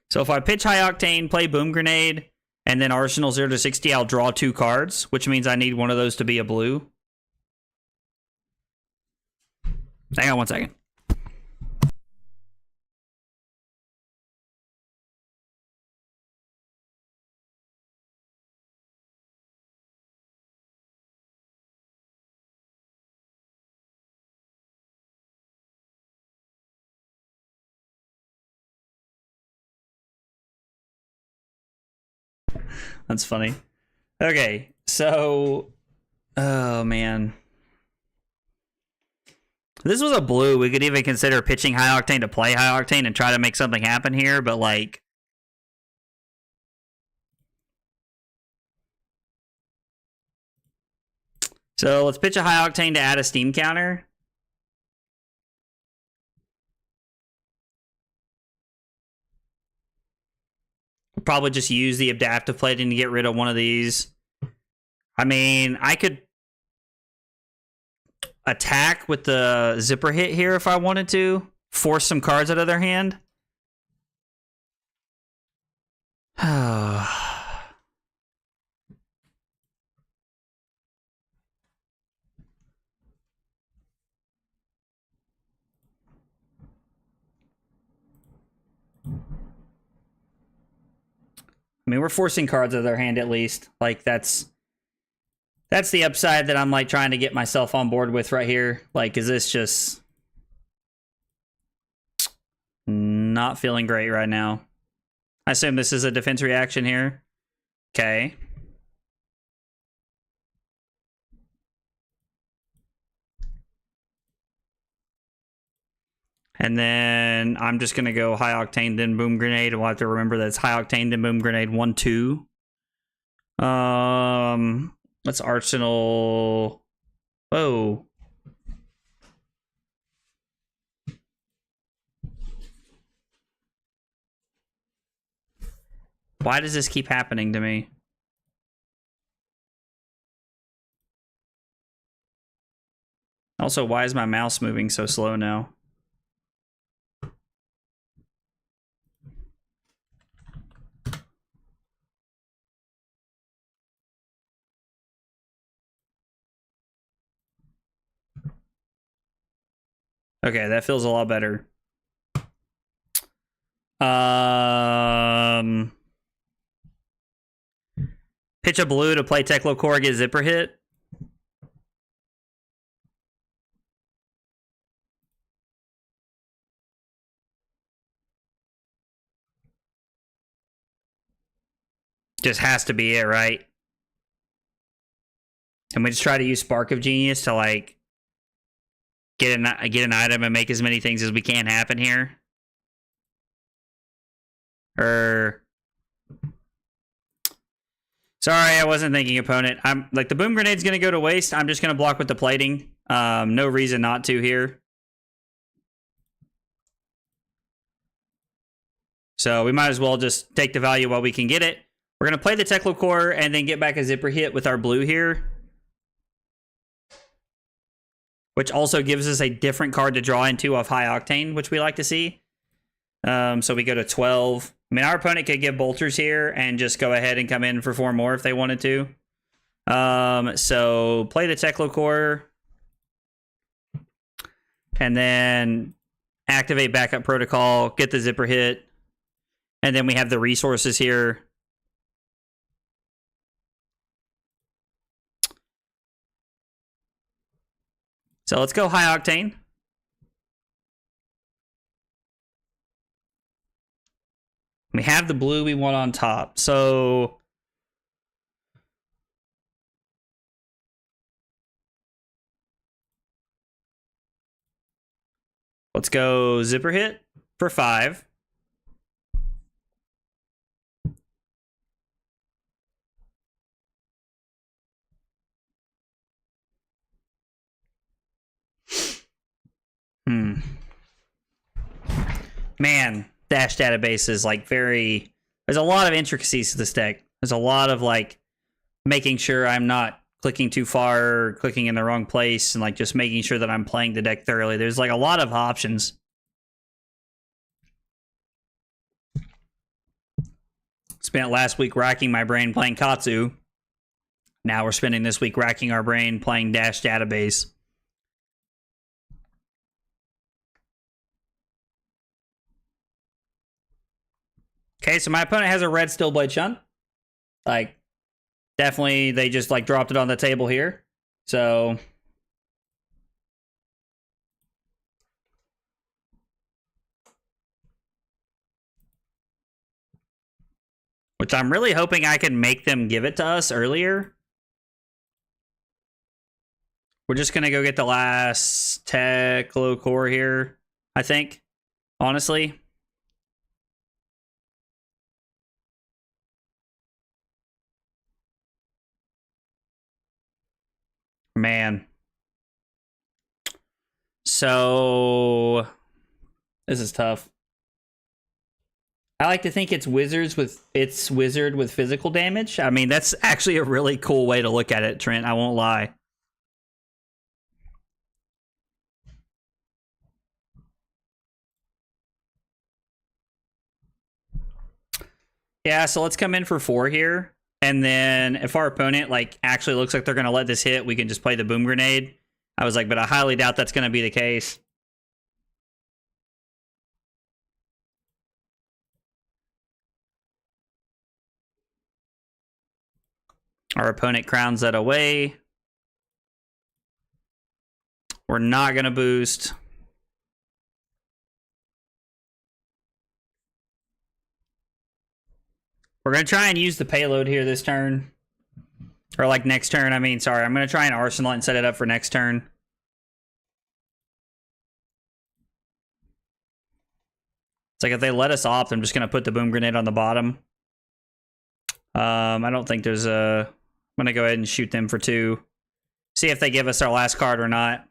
A: So if I pitch high octane, play boom grenade, and then arsenal 0 to 60, I'll draw 2 cards, which means I need one of those to be a blue. Hang on one second. That's funny. Okay, so, oh man. If this was a blue, we could even consider pitching high octane to play high octane and try to make something happen here, but like, so let's pitch a high octane to add a steam counter. We'll probably just use the adaptive plating to get rid of one of these. I mean, I could attack with the zipper hit here if I wanted to. Force some cards out of their hand. I mean, we're forcing cards out of their hand at least. Like, that's the upside that I'm, like, trying to get myself on board with right here. Like, is this just not feeling great right now? I assume this is a defense reaction here. Okay. And then I'm just going to go High Octane, then Boom Grenade. We'll have to remember that it's High Octane, then Boom Grenade, 1-2. Let's Arsenal. Whoa. Why does this keep happening to me? Also, why is my mouse moving so slow now? Okay, that feels a lot better. Pitch a blue to play Teklo Core, get zipper hit. Just has to be it, right? And we just try to use Spark of Genius to, like, get an item and make as many things as we can happen here. Sorry, I wasn't thinking opponent. I'm like, the Boom Grenade's gonna go to waste. I'm just gonna block with the plating. No reason not to here. So we might as well just take the value while we can get it. We're gonna play the Teklo Core and then get back a zipper hit with our blue here, which also gives us a different card to draw into of High Octane, which we like to see. So we go to 12. I mean, our opponent could give bolters here and just go ahead and come in for 4 more if they wanted to. So play the Teklo Core. And then activate Backup Protocol, get the zipper hit. And then we have the resources here. So let's go High Octane. We have the blue we want on top. So let's go zipper hit for 5. Man, Dash database is like very... There's a lot of intricacies to this deck. There's a lot of like making sure I'm not clicking too far, clicking in the wrong place, and like just making sure that I'm playing the deck thoroughly. There's like a lot of options. Spent last week racking my brain playing Katsu. Now we're spending this week racking our brain playing Dash database. Okay, so my opponent has a red Stillblade Shunt. Like, definitely they just like dropped it on the table here. So which I'm really hoping I can make them give it to us earlier. We're just gonna go get the last Teklo Core here, I think. Honestly. Man. So this is tough. I like to think it's wizard with physical damage. I mean, that's actually a really cool way to look at it, Trent. I won't lie. Yeah, so let's come in for 4 here. And then if our opponent like actually looks like they're going to let this hit, we can just play the boom grenade. I was like, but I highly doubt that's going to be the case. Our opponent crowns that away. We're not going to boost. We're going to try and use the payload here this turn. Or like next turn, I mean, sorry. I'm going to try and arsenal it and set it up for next turn. It's like if they let us opt, I'm just going to put the boom grenade on the bottom. I don't think there's a... I'm going to go ahead and shoot them for 2. See if they give us our last card or not.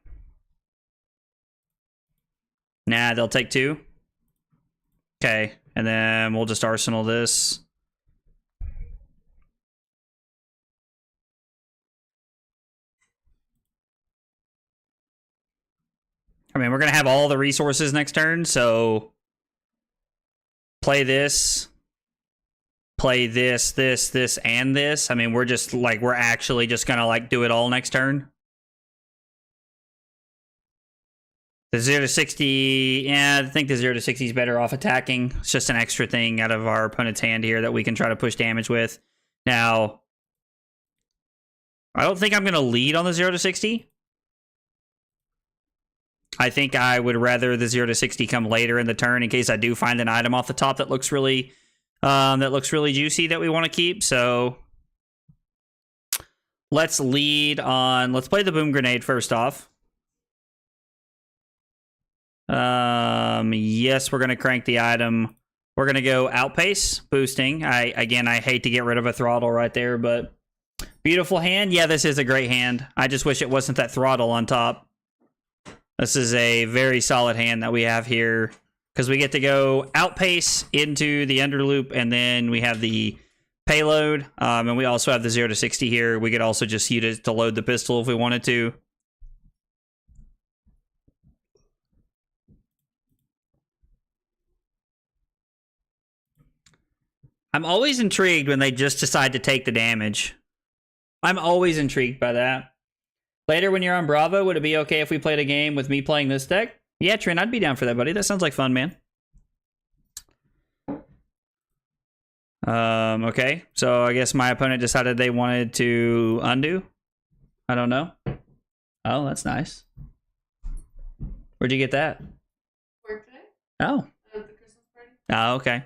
A: Nah, they'll take 2. Okay, and then we'll just arsenal this. I mean, we're going to have all the resources next turn, so... Play this. Play this, this, and this. I mean, we're just, like, we're actually just going to, like, do it all next turn. The 0 to 60, yeah, I think the 0 to 60 is better off attacking. It's just an extra thing out of our opponent's hand here that we can try to push damage with. Now, I don't think I'm going to lead on the 0 to 60. I think I would rather the 0 to 60 come later in the turn in case I do find an item off the top that looks really juicy that we want to keep. So let's lead on. Let's play the boom grenade first off. Yes, we're gonna crank the item. We're gonna go outpace boosting. I hate to get rid of a throttle right there, but beautiful hand. Yeah, this is a great hand. I just wish it wasn't that throttle on top. This is a very solid hand that we have here because we get to go outpace into the underloop, and then we have the payload, and we also have the 0 to 60 here. We could also just use it to load the pistol if we wanted to. I'm always intrigued when they just decide to take the damage. I'm always intrigued by that. Later, when you're on Bravo, would it be okay if we played a game with me playing this deck? Yeah, Trent, I'd be down for that, buddy. That sounds like fun, man. Okay. So I guess my opponent decided they wanted to undo. I don't know. Oh, that's nice. Where'd you get that?
B: Work today?
A: Oh.
B: The Christmas party?
A: Oh, okay.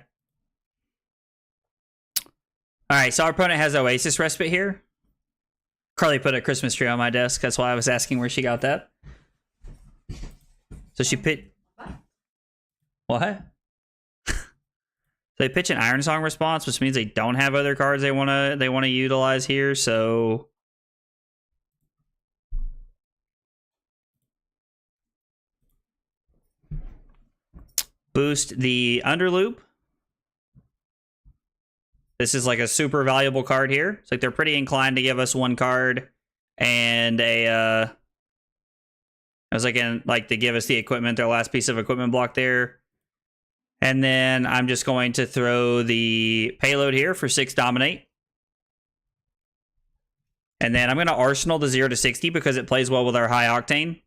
A: All right, so our opponent has Oasis Respite here. Carly put a Christmas tree on my desk. That's why I was asking where she got that. So she picked... What? They pitch an Iron Song response, which means they don't have other cards they wanna utilize here, so... Boost the Underloop. This is like a super valuable card here. It's like they're pretty inclined to give us 1 card and a I was like to give us the equipment, their last piece of equipment block there. And then I'm just going to throw the payload here for 6 dominate. And then I'm going to arsenal the 0 to 60 because it plays well with our high octane.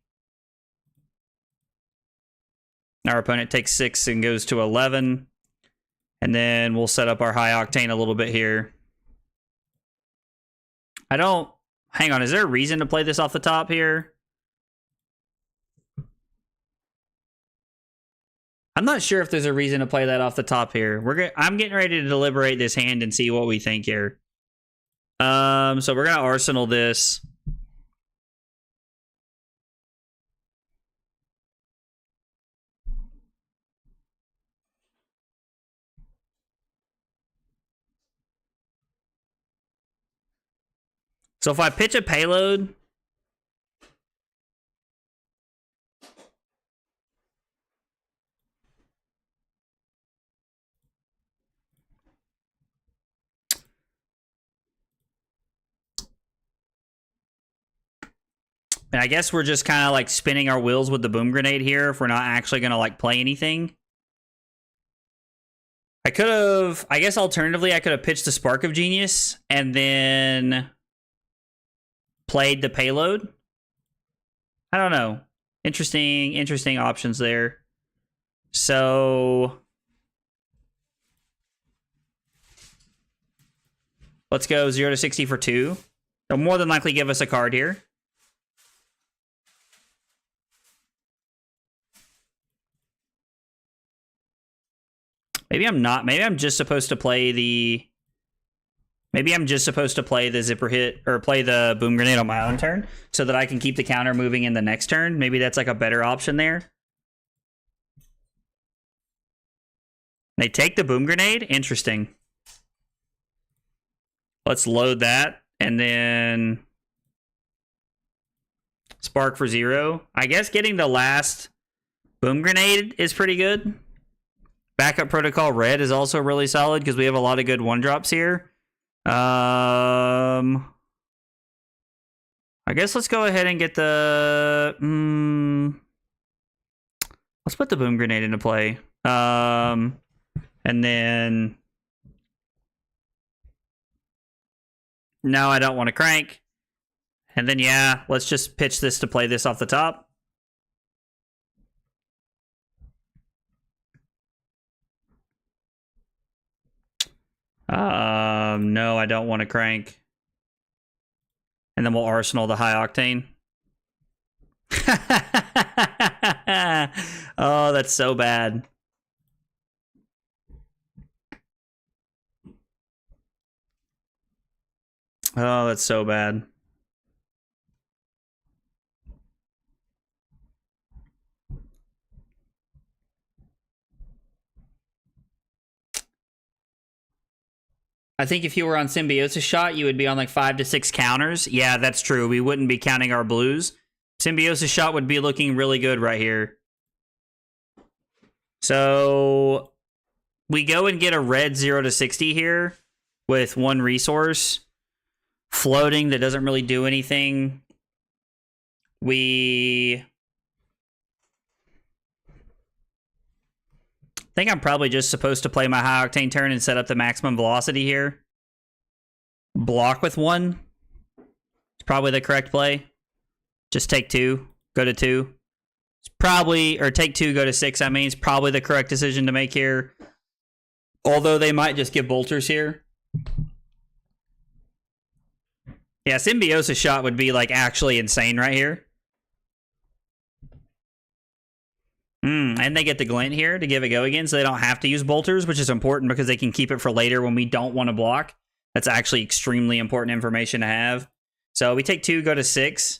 A: Our opponent takes 6 and goes to 11. And then we'll set up our high octane a little bit here. Hang on, is there a reason to play this off the top here? I'm not sure if there's a reason to play that off the top here. I'm getting ready to deliberate this hand and see what we think here. So we're gonna arsenal this. So if I pitch a payload, And I guess we're just kind of like spinning our wheels with the boom grenade here if we're not actually going to like play anything. I could have, I guess alternatively, I could have pitched the Spark of Genius and then played the payload. I don't know. Interesting options there. So let's go 0 to 60 for 2. They'll more than likely give us a card here. Maybe I'm not. Maybe I'm just supposed to play the... Maybe I'm just supposed to play the zipper hit or play the boom grenade on my own turn so that I can keep the counter moving in the next turn. Maybe that's like a better option there. They take the boom grenade? Interesting. Let's load that and then spark for 0. I guess getting the last boom grenade is pretty good. Backup protocol red is also really solid because we have a lot of good 1-drops here. I guess let's go ahead and get the... let's put the boom grenade into play. And then... No, I don't want to crank. And then, yeah, let's just pitch this to play this off the top. No, I don't want to crank. And then we'll arsenal the high octane. Oh, that's so bad. Oh, that's so bad. I think if you were on Symbiosis Shot, you would be on like 5 to 6 counters. Yeah, that's true. We wouldn't be counting our blues. Symbiosis Shot would be looking really good right here. So we go and get a red 0 to 60 here with 1 resource. Floating that doesn't really do anything. I think I'm probably just supposed to play my high octane turn and set up the maximum velocity here. Block with 1. It's probably the correct play. Just take 2, go to 2. It's probably, or take 2, go to 6, I mean, it's probably the correct decision to make here. Although they might just give bolters here. Yeah, Symbiosis Shot would be like actually insane right here. And they get the glint here to give it go again, so they don't have to use bolters, which is important because they can keep it for later when we don't want to block. That's actually extremely important information to have. So we take 2, go to 6.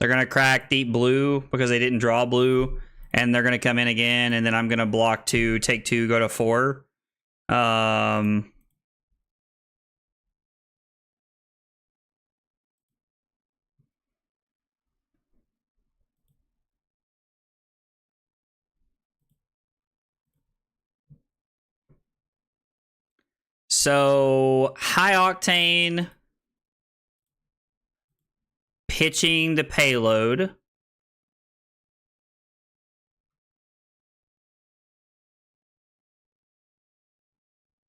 A: They're going to crack deep blue because they didn't draw blue, and they're going to come in again, and then I'm going to block 2, take 2, go to 4. So high octane, pitching the payload. Am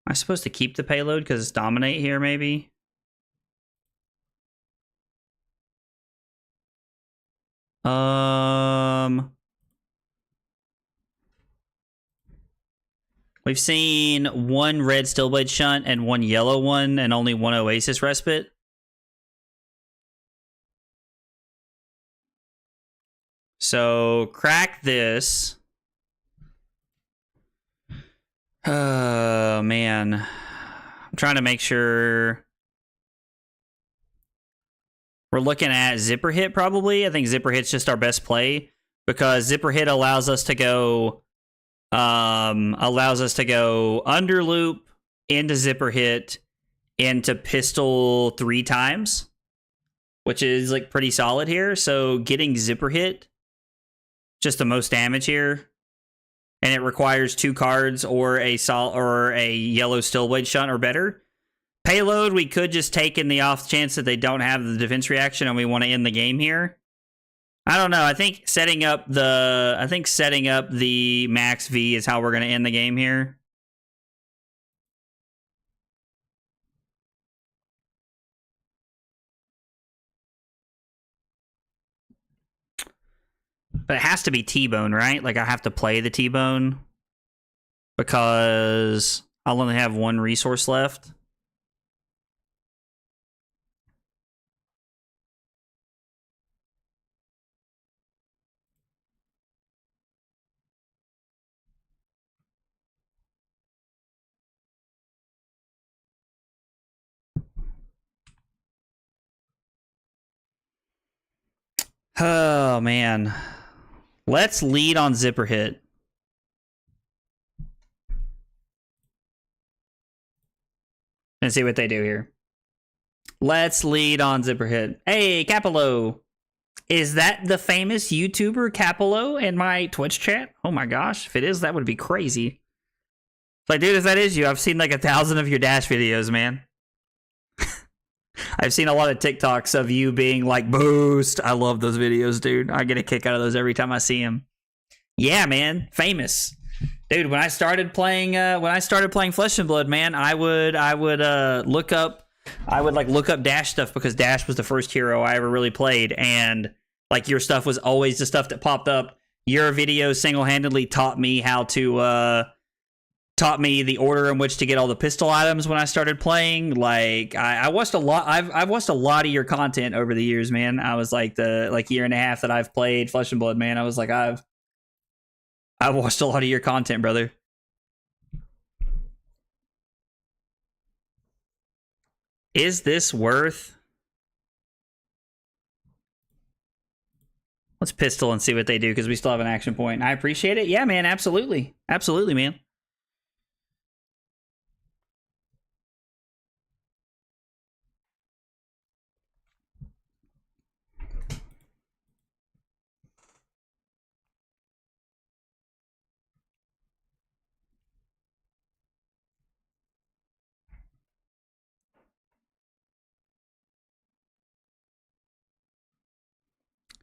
A: I supposed to keep the payload because it's dominate here, maybe? We've seen 1 red Stillblade Shunt and 1 yellow one and only 1 Oasis Respite. So crack this. Oh, man. I'm trying to make sure. We're looking at Zipper Hit, probably. I think Zipper Hit's just our best play because Zipper Hit allows us to go under loop into Zipper Hit into pistol 3 times, which is like pretty solid here. So getting Zipper Hit, just the most damage here, and it requires 2 cards or a yellow Stillblade Shunt or better. Payload, we could just take in the off chance that they don't have the defense reaction and we want to end the game here. I don't know. I think setting up the max V is how we're going to end the game here. But it has to be T-Bone, right? Like, I have to play the T-Bone because I'll only have one resource left. Oh, man. Let's lead on Zipper Hit. And see what they do here. Let's lead on Zipper Hit. Hey, Capello. Is that the famous YouTuber Capello in my Twitch chat? Oh my gosh. If it is, that would be crazy. Like, dude, if that is you, I've seen like 1,000 of your Dash videos, man. I've seen a lot of TikToks of you being like, boost. I love those videos, dude. I get a kick out of those every time I see them. Yeah, man. Famous. Dude, when I started playing Flesh and Blood, man, I would look up Dash stuff because Dash was the first hero I ever really played, and like your stuff was always the stuff that popped up. Your videos single-handedly taught me the order in which to get all the pistol items when I started playing. Like I watched a lot. I've watched a lot of your content over the years, man. I was like the year and a half that I've played Flesh and Blood, man. I was like I've watched a lot of your content, brother. Is this worth? Let's pistol and see what they do because we still have an action point. I appreciate it. Yeah, man. Absolutely. Absolutely, man.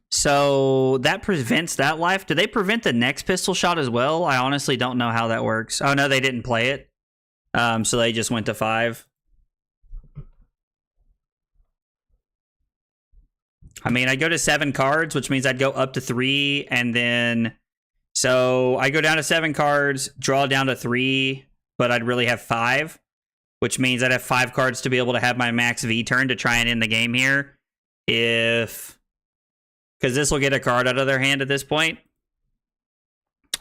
A: So that prevents that life. Do they prevent the next pistol shot as well? I honestly don't know how that works. Oh, no, they didn't play it. So they just went to 5. I mean, I go to 7 cards, which means I'd go up to 3, and then... So I go down to 7 cards, draw down to 3, but I'd really have 5, which means I'd have 5 cards to be able to have my max V turn to try and end the game here. Because this will get a card out of their hand at this point.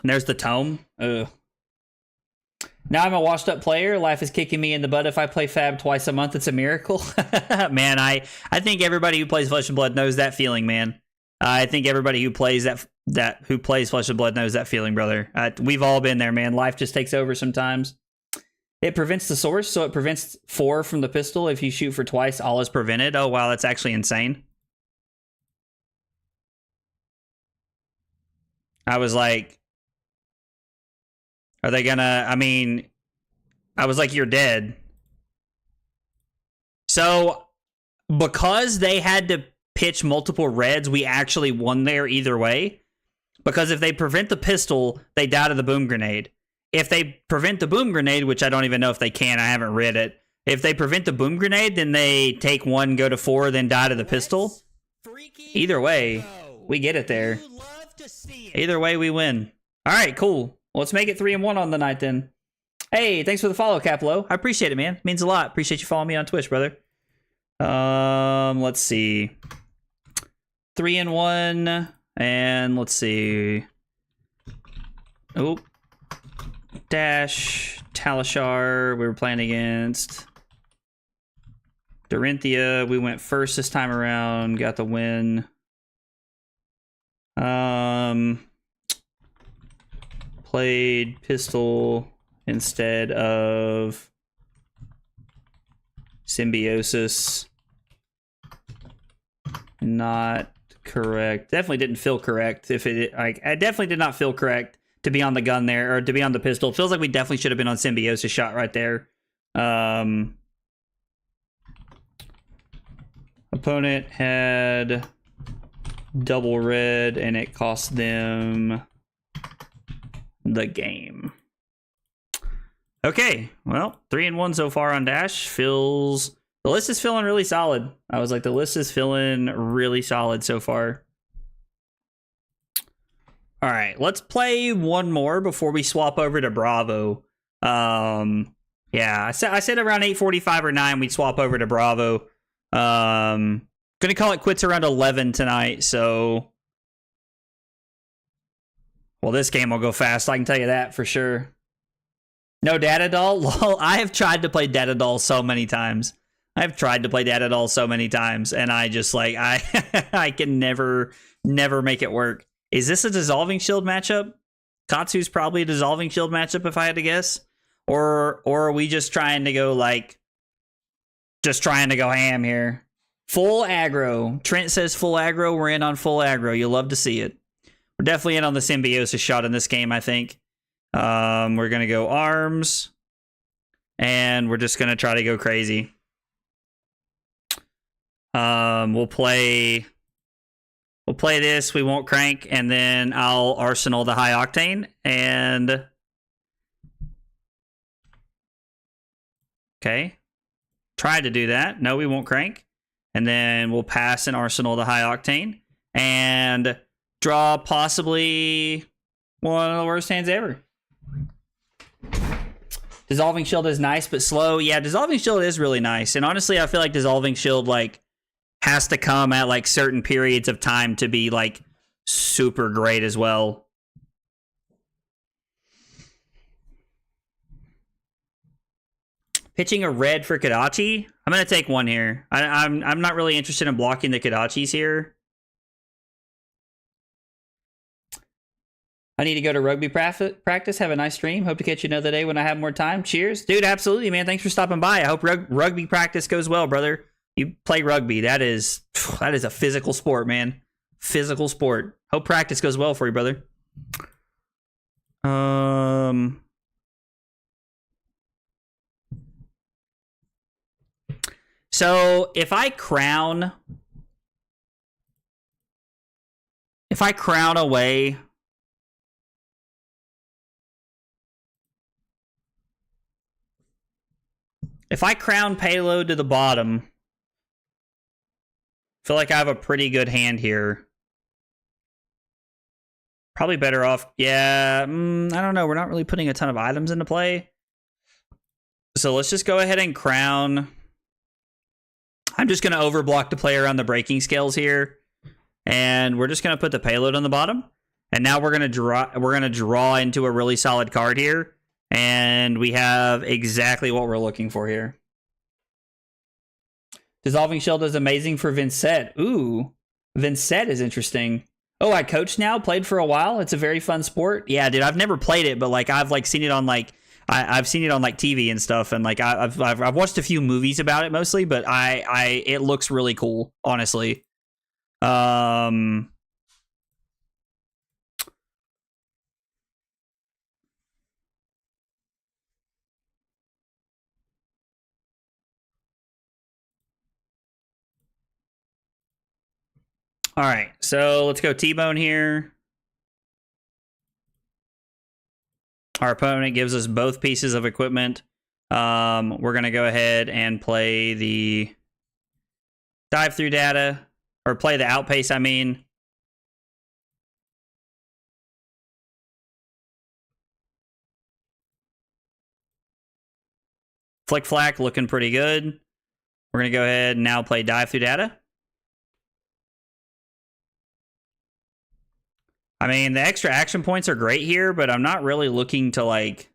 A: And there's the Tome. Ugh. Now I'm a washed up player. Life is kicking me in the butt. If I play Fab twice a month, it's a miracle. Man, I think everybody who plays Flesh and Blood knows that feeling, man. I think everybody who plays who plays Flesh and Blood knows that feeling, brother. We've all been there, man. Life just takes over sometimes. It prevents the source, so it prevents 4 from the pistol. If you shoot for twice, all is prevented. Oh, wow, that's actually insane. I was like, are they gonna, I mean, I was like, you're dead. So, because they had to pitch multiple reds, we actually won there either way. Because if they prevent the pistol, they die to the boom grenade. If they prevent the boom grenade, which I don't even know if they can, I haven't read it. If they prevent the boom grenade, then they take 1, go to 4, then die to the pistol. Either way, we get it there. Either way, we win. All right, cool. Well, let's make it 3-1 on the night then. Hey, thanks for the follow, Caplo. I appreciate it, man. It means a lot. Appreciate you following me on Twitch, brother. Let's see. 3-1, and let's see. Oh, Dash, Talishar. We were playing against Dorinthia. We went first this time around. Got the win. Played pistol instead of symbiosis. Not correct. Definitely didn't feel correct. I definitely did not feel correct to be on the gun there, or to be on the pistol. It feels like we definitely should have been on symbiosis shot right there. Opponent had double red, and it cost them the game. Okay, well, 3-1 so far on Dash. The list is feeling really solid. I was like, the list is feeling really solid so far. All right, let's play one more before we swap over to Bravo. Yeah, I said around 8:45 or 9 we'd swap over to Bravo. Gonna call it quits around 11 tonight, so... Well, this game will go fast, I can tell you that for sure. No Data Doll? Lol, I have tried to play Data Doll so many times. And I just, like, I can never make it work. Is this a Dissolving Shield matchup? Katsu's probably a Dissolving Shield matchup, if I had to guess. Or are we just trying to go, like... Just trying to go ham here. Full aggro. Trent says full aggro. We're in on full aggro. You'll love to see it. We're definitely in on the Symbiosis shot in this game, I think. We're going to go arms. And we're just going to try to go crazy. We'll play this. We won't crank. And then I'll Arsenal the High Octane. And... Okay. Try to do that. No, we won't crank. And then we'll pass and Arsenal the High Octane. And draw possibly one of the worst hands ever. Dissolving Shield is nice, but slow. Yeah, Dissolving Shield is really nice. And honestly, I feel like Dissolving Shield, like, has to come at, like, certain periods of time to be, like, super great as well. Pitching a red for Kodachi. I'm going to take one here. I'm not really interested in blocking the Kodachis here. I need to go to rugby practice. Have a nice stream. Hope to catch you another day when I have more time. Cheers. Dude, absolutely, man. Thanks for stopping by. I hope rugby practice goes well, brother. You play rugby. That is a physical sport, man. Physical sport. Hope practice goes well for you, brother. So if I crown away, if I crown payload to the bottom, I feel like I have a pretty good hand here. Probably better off. Yeah, I don't know. We're not really putting a ton of items into play. So let's just go ahead and crown. I'm just going to overblock the player on the breaking scales here. And we're just going to put the payload on the bottom. And now we're going to draw into a really solid card here. And we have exactly what we're looking for here. Dissolving Shield is amazing for Vincent. Ooh, Vincent is interesting. Oh, I coach now, played for a while. It's a very fun sport. Yeah, dude, I've never played it, but like I've like seen it on like I've seen it on like TV and stuff, and like I've watched a few movies about it mostly, but it looks really cool, honestly. All right, so let's go T-Bone here. Our opponent gives us both pieces of equipment. We're going to go ahead and play the dive through data, or play the outpace, I mean. Flick Flack looking pretty good. We're going to go ahead and now play dive through data. I mean, the extra action points are great here, but I'm not really looking to, like...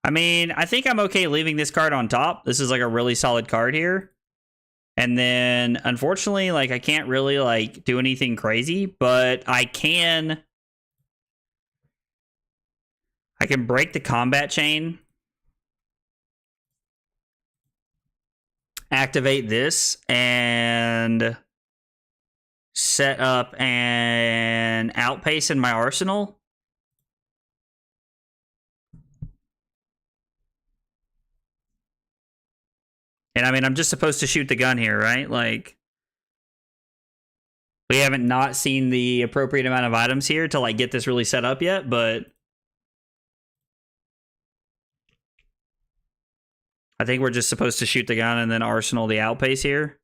A: I mean, I think I'm okay leaving this card on top. This is, like, a really solid card here. And then, unfortunately, like, I can't really, like, do anything crazy, but I can break the combat chain. Activate this, and... set up an outpace in my arsenal. And I mean, I'm just supposed to shoot the gun here, right? Like, we haven't not seen the appropriate amount of items here to like get this really set up yet, but I think we're just supposed to shoot the gun and then arsenal the outpace here.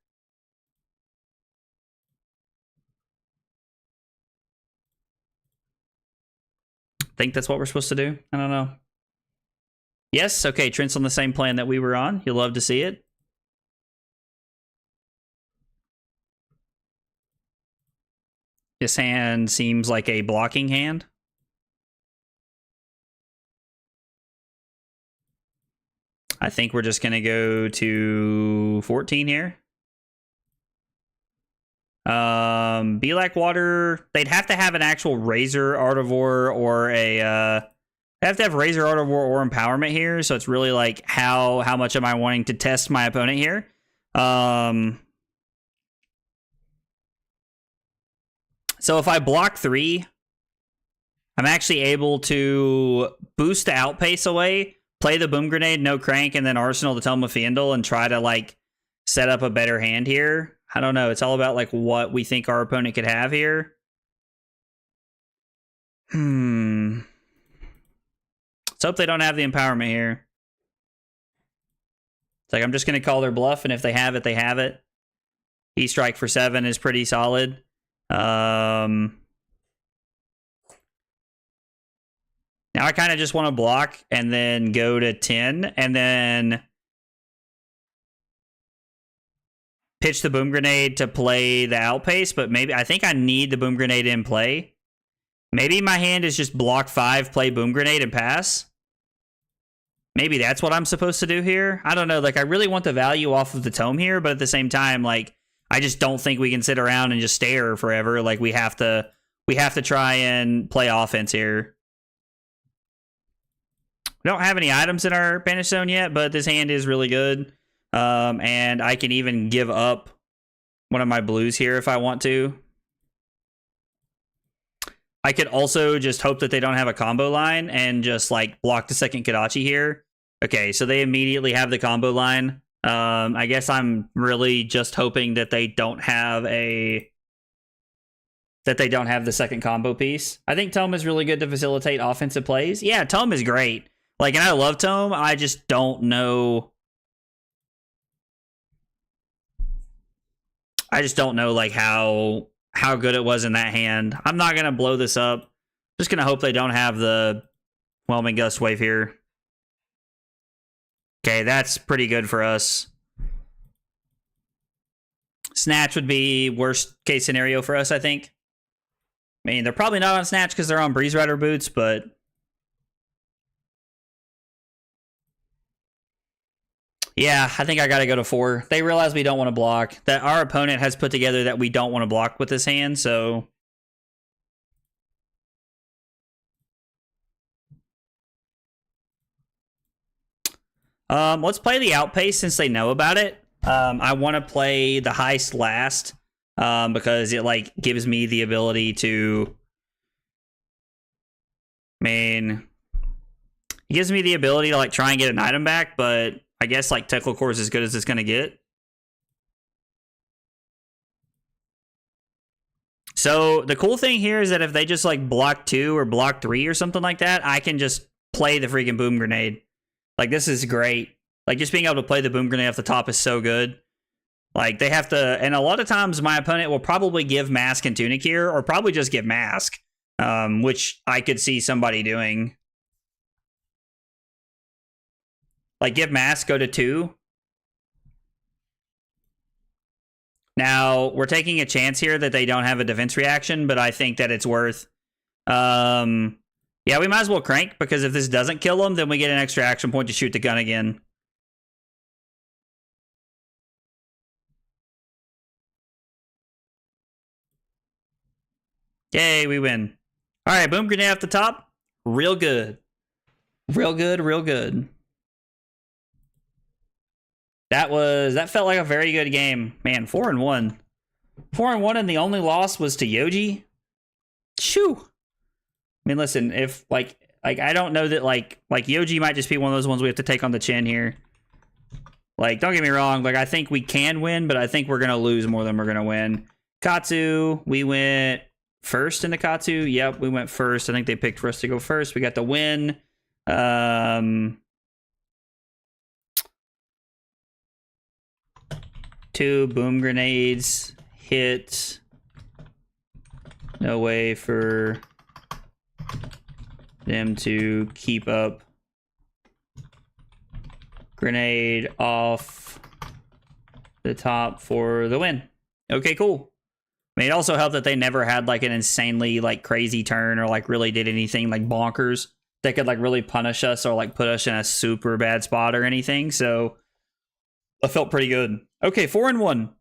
A: I think that's what we're supposed to do. I don't know. Yes, okay, Trent's on the same plan that we were on. You'll love to see it. This hand seems like a blocking hand. I think we're just going to go to 14 here. Blackwater, they'd have to have an actual Razor Artivore or a... they have to have Razor Artivore or Empowerment here, so it's really like how much am I wanting to test my opponent here? So if I block 3, I'm actually able to boost the outpace away, play the Boom Grenade, no crank, and then arsenal the Tome of Fiendel and try to like set up a better hand here. I don't know. It's all about like what we think our opponent could have here. Let's hope they don't have the empowerment here. It's like I'm just going to call their bluff, and if they have it, they have it. E-Strike for 7 is pretty solid. Now I kind of just want to block and then go to 10 and then pitch the Boom Grenade to play the outpace, but maybe I think I need the Boom Grenade in play. Maybe my hand is just block 5, play Boom Grenade, and pass. Maybe that's what I'm supposed to do here. I don't know. Like, I really want the value off of the Tome here, but at the same time, like, I just don't think we can sit around and just stare forever. Like, we have to try and play offense here. We don't have any items in our Banish Zone yet, but this hand is really good. And I can even give up one of my blues here if I want to. I could also just hope that they don't have a combo line and just like block the second Kodachi here. Okay, so they immediately have the combo line. I guess I'm really just hoping that they don't have the second combo piece. I think Tome is really good to facilitate offensive plays. Yeah, Tome is great. Like, and I love Tome. I just don't know. Like how good it was in that hand. I'm not gonna blow this up. Just gonna hope they don't have the Whelming Gust Wave here. Okay, that's pretty good for us. Snatch would be worst case scenario for us, I think. I mean, they're probably not on Snatch because they're on Breeze Rider boots, but yeah, I think I gotta go to 4. They realize we don't want to block. That our opponent has put together that we don't want to block with this hand, so let's play the outpace since they know about it. I want to play the heist last because it like gives me the ability to. I mean, it gives me the ability to like try and get an item back, but I guess like Tickle Core is as good as it's gonna get. So the cool thing here is that if they just like block 2 or block 3 or something like that, I can just play the freaking Boom Grenade. Like, this is great. Like, just being able to play the Boom Grenade off the top is so good. Like, they have to... And a lot of times, my opponent will probably give Mask and Tunic here, or probably just give Mask, which I could see somebody doing. Like, give Mask, go to 2. Now, we're taking a chance here that they don't have a defense reaction, but I think that it's worth... Yeah, we might as well crank, because if this doesn't kill them, then we get an extra action point to shoot the gun again. Yay, we win. All right, Boom Grenade off the top. Real good. Real good, real good. That felt like a very good game. Man, 4-1. 4-1, and the only loss was to Yoji. Shoo. I mean, listen, if like I don't know that like Yoji might just be one of those ones we have to take on the chin here. Like, don't get me wrong. Like, I think we can win, but I think we're going to lose more than we're going to win. Katsu, we went first in the Katsu. Yep, we went first. I think they picked for us to go first. We got the win. 2 boom grenades hit. No way for them to keep up. Grenade off the top for the win. Okay, cool. I mean, it also helped that they never had like an insanely like crazy turn or like really did anything like bonkers that could like really punish us or like put us in a super bad spot or anything. So I felt pretty good. Okay, 4-1.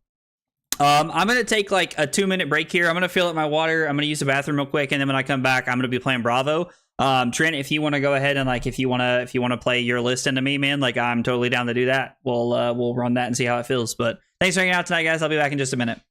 A: I'm gonna take like a 2-minute break here. I'm gonna fill up my water. I'm gonna use the bathroom real quick, and then when I come back, I'm gonna be playing Bravo. Trent, if you want to go ahead and like if you wanna play your list into me, man, like I'm totally down to do that. We'll run that and see how it feels. But thanks for hanging out tonight, guys. I'll be back in just a minute.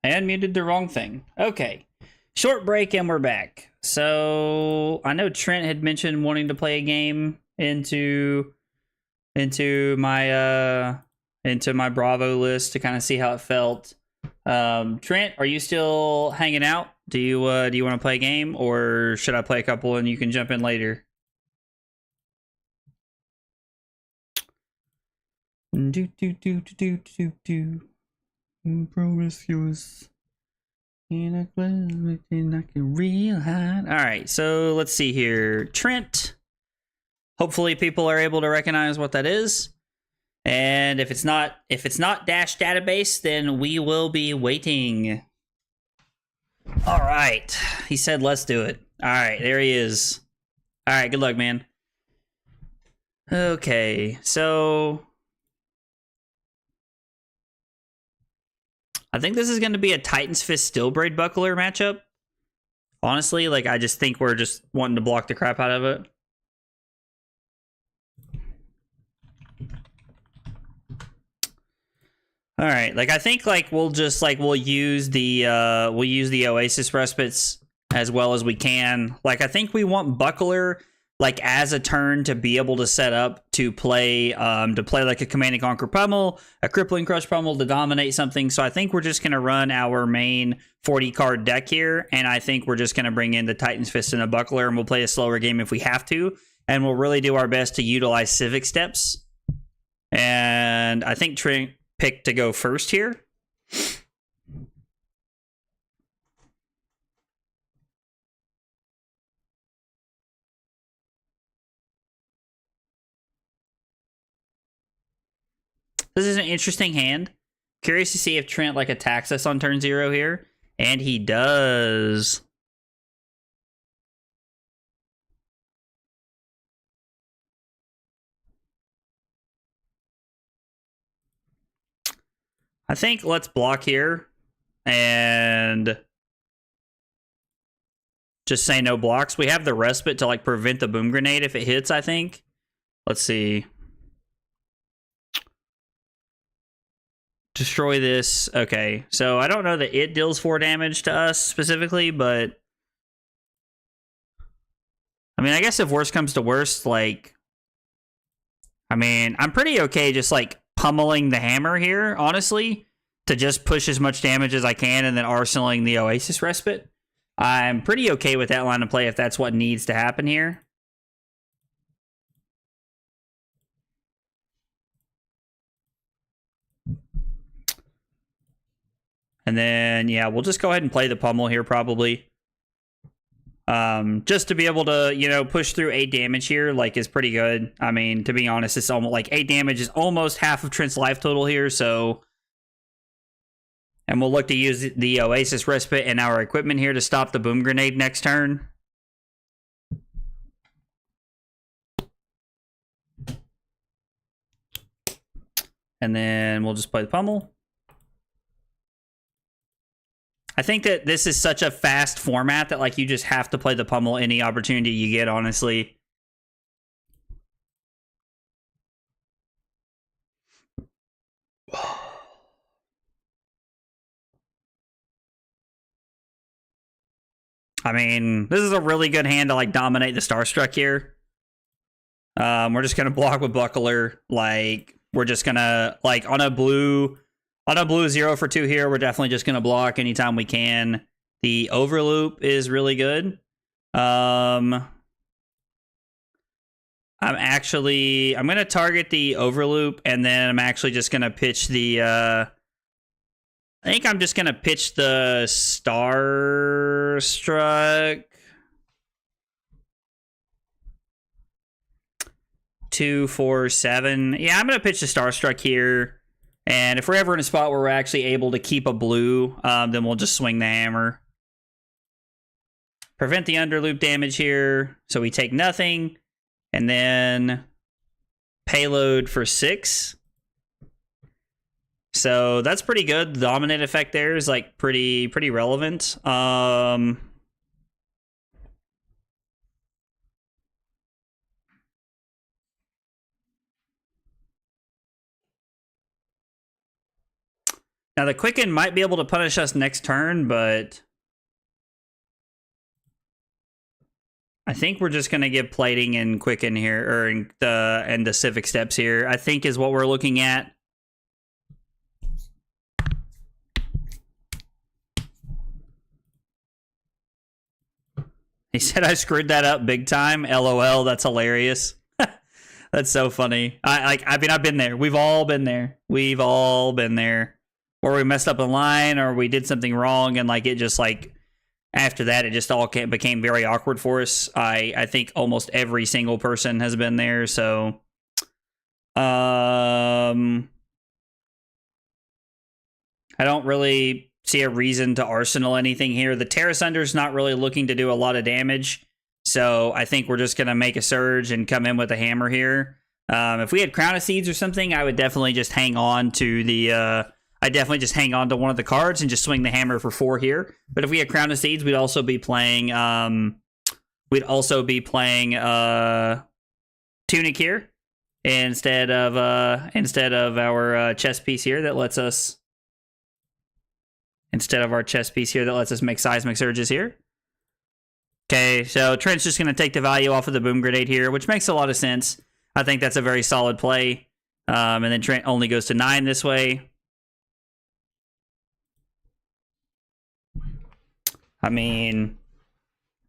A: And muted the wrong thing. Okay. Short break and we're back. So I know Trent had mentioned wanting to play a game into my Bravo list to kind of see how it felt. Trent, are you still hanging out? Do you want to play a game, or should I play a couple and you can jump in later? Promiscuous. Real hot. All right, so let's see here. Trent. Hopefully people are able to recognize what that is. And if it's not dash database, then we will be waiting. All right. He said let's do it. All right, there he is. All right, good luck, man. Okay, so I think this is going to be a Titan's Fist Steelbraid Buckler matchup. Honestly, like, I just think we're just wanting to block the crap out of it. All right, like, I think, like, we'll use the Oasis Respites as well as we can. Like, I think we want Buckler, like, as a turn to be able to set up to play like a Command and Conquer Pummel, a Crippling Crush Pummel to dominate something. So I think we're just going to run our main 40 card deck here, and I think we're just going to bring in the Titan's Fist and a Buckler, and we'll play a slower game if we have to, and we'll really do our best to utilize Civic Steps. And I think Trent picked to go first here. This is an interesting hand. Curious to see if Trent like attacks us on turn 0 here. And he does. I think let's block here and just say no blocks. We have the respite to like prevent the boom grenade if it hits, I think. Let's see. Destroy this. Okay, so I don't know that it deals 4 damage to us specifically, but I mean, I guess if worst comes to worst, like, I mean, I'm pretty okay just like pummeling the hammer here, honestly, to just push as much damage as I can and then arsenaling the Oasis Respite. I'm pretty okay with that line of play if that's what needs to happen here. And then, yeah, we'll just go ahead and play the pummel here probably. Just to be able to, you know, push through 8 damage here, like, is pretty good. I mean, to be honest, it's almost like 8 damage is almost half of Trent's life total here, so. And we'll look to use the Oasis Respite and our equipment here to stop the boom grenade next turn. And then we'll just play the pummel. I think that this is such a fast format that, like, you just have to play the pummel any opportunity you get, honestly. I mean, this is a really good hand to, like, dominate the Starstruck here. We're just gonna block with Buckler. Like, we're just gonna, like, on a blue 0 for 2 here, we're definitely just gonna block anytime we can. The Overloop is really good. I'm gonna target the Overloop, and then I'm actually just gonna pitch the I think I'm just gonna pitch the Starstruck 2, 4, 7. Yeah, I'm gonna pitch the Starstruck here. And if we're ever in a spot where we're actually able to keep a blue, then we'll just swing the hammer. Prevent the underloop damage here, so we take nothing. And then payload for 6. So that's pretty good. The dominate effect there is like pretty relevant. And Now, the Quicken might be able to punish us next turn, but I think we're just going to get Plating and Quicken here, or and the Civic Steps here, I think is what we're looking at. He said I screwed that up big time. LOL, that's hilarious. That's so funny. I mean, I've been there. We've all been there. We've all been there. Or we messed up a line, or we did something wrong, and like it just like after that, it just all became very awkward for us. I think almost every single person has been there. So, I don't really see a reason to arsenal anything here. The Terra Sunder's not really looking to do a lot of damage, so I think we're just going to make a surge and come in with a hammer here. If we had Crown of Seeds or something, I would definitely just hang on to the... I definitely just hang on to one of the cards and just swing the hammer for 4 here. But if we had Crown of Seeds, we'd also be playing... Tunic here instead of our chess piece here that lets us... Instead of our chess piece here that lets us make seismic surges here. Okay, so Trent's just going to take the value off of the Boom Grenade here, which makes a lot of sense. I think that's a very solid play. And then Trent only goes to 9 this way. I mean,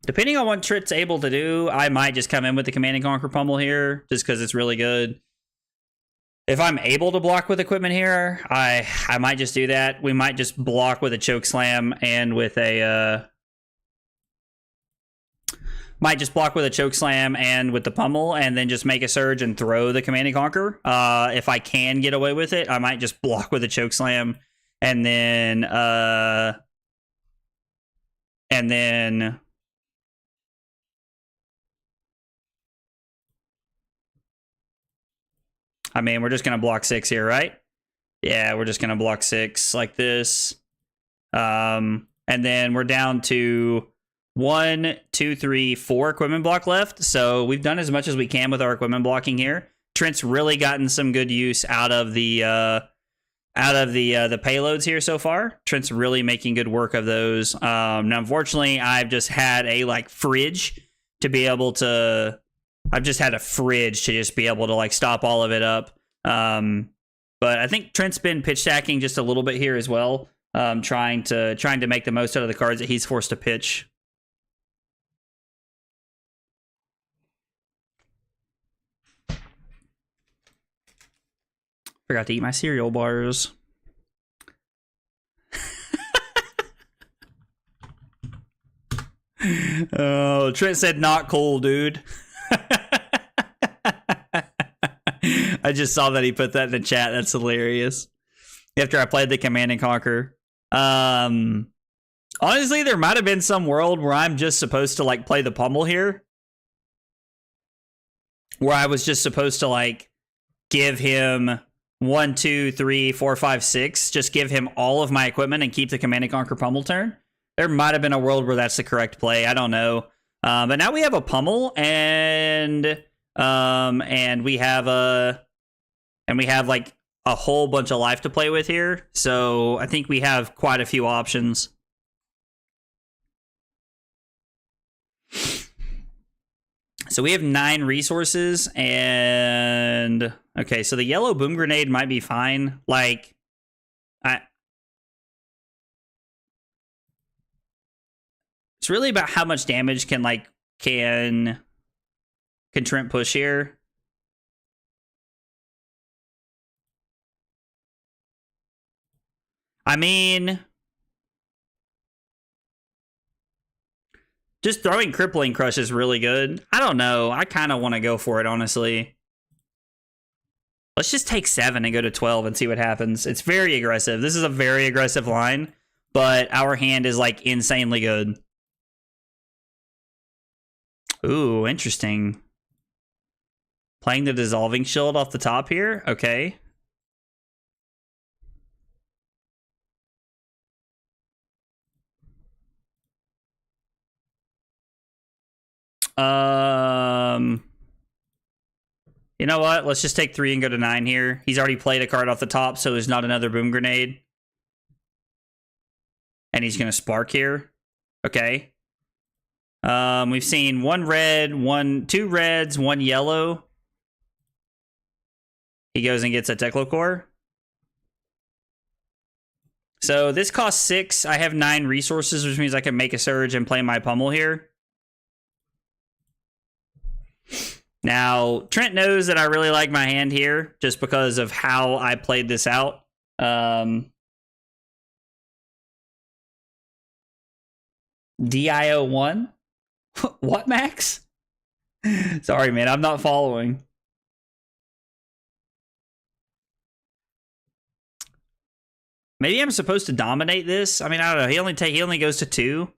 A: depending on what Trent's able to do, I might just come in with the Command and Conquer Pummel here, just because it's really good. If I'm able to block with equipment here, I might just do that. We might just block with a Choke Slam and with a... might just block with a Choke Slam and with the Pummel, and then just make a Surge and throw the Command and Conquer. If I can get away with it, I might just block with a Choke Slam, and then... I mean, we're just going to block 6 here, right? Yeah, we're just going to block 6 like this. And then we're down to 1, 2, 3, 4 equipment block left. So we've done as much as we can with our equipment blocking here. Trent's really gotten some good use out of the payloads here so far. Trent's really making good work of those. Now, unfortunately, I've just had a fridge to be able to... I've just had a fridge to just be able to stop all of it up. But I think Trent's been pitch stacking just a little bit here as well, trying to make the most out of the cards that he's forced to pitch. Forgot to eat my cereal bars. Oh, Trent said not cool, dude. I just saw that he put that in the chat. That's hilarious. After I played the Command and Conquer. Honestly, there might have been some world where I'm just supposed to play the Pummel here. Where I was just supposed to give him 1, 2, 3, 4, 5, 6. Just give him all of my equipment and keep the Command and Conquer Pummel turn. There might have been a world where that's the correct play. I don't know. But now we have a Pummel and we have a whole bunch of life to play with here. So I think we have quite a few options. So we have 9 resources, and okay, so the yellow Boom Grenade might be fine. It's really about how much damage can Trent push here. I mean, just throwing Crippling Crush is really good. I don't know. I kind of want to go for it, honestly. Let's just take 7 and go to 12 and see what happens. It's very aggressive. This is a very aggressive line, but our hand is insanely good. Ooh, interesting. Playing the Dissolving Shield off the top here. Okay. You know what? Let's just take 3 and go to 9 here. He's already played a card off the top, so there's not another Boom Grenade. and he's going to spark here. Okay. We've seen 1 red, 2 reds, 1 yellow. He goes and gets a Teklo-Core. So this costs 6. I have 9 resources, which means I can make a surge and play my pummel here. Now, Trent knows that I really like my hand here just because of how I played this out. DIO1? What, Max? Sorry, man, I'm not following. Maybe I'm supposed to dominate this. I mean, I don't know. He only goes to 2.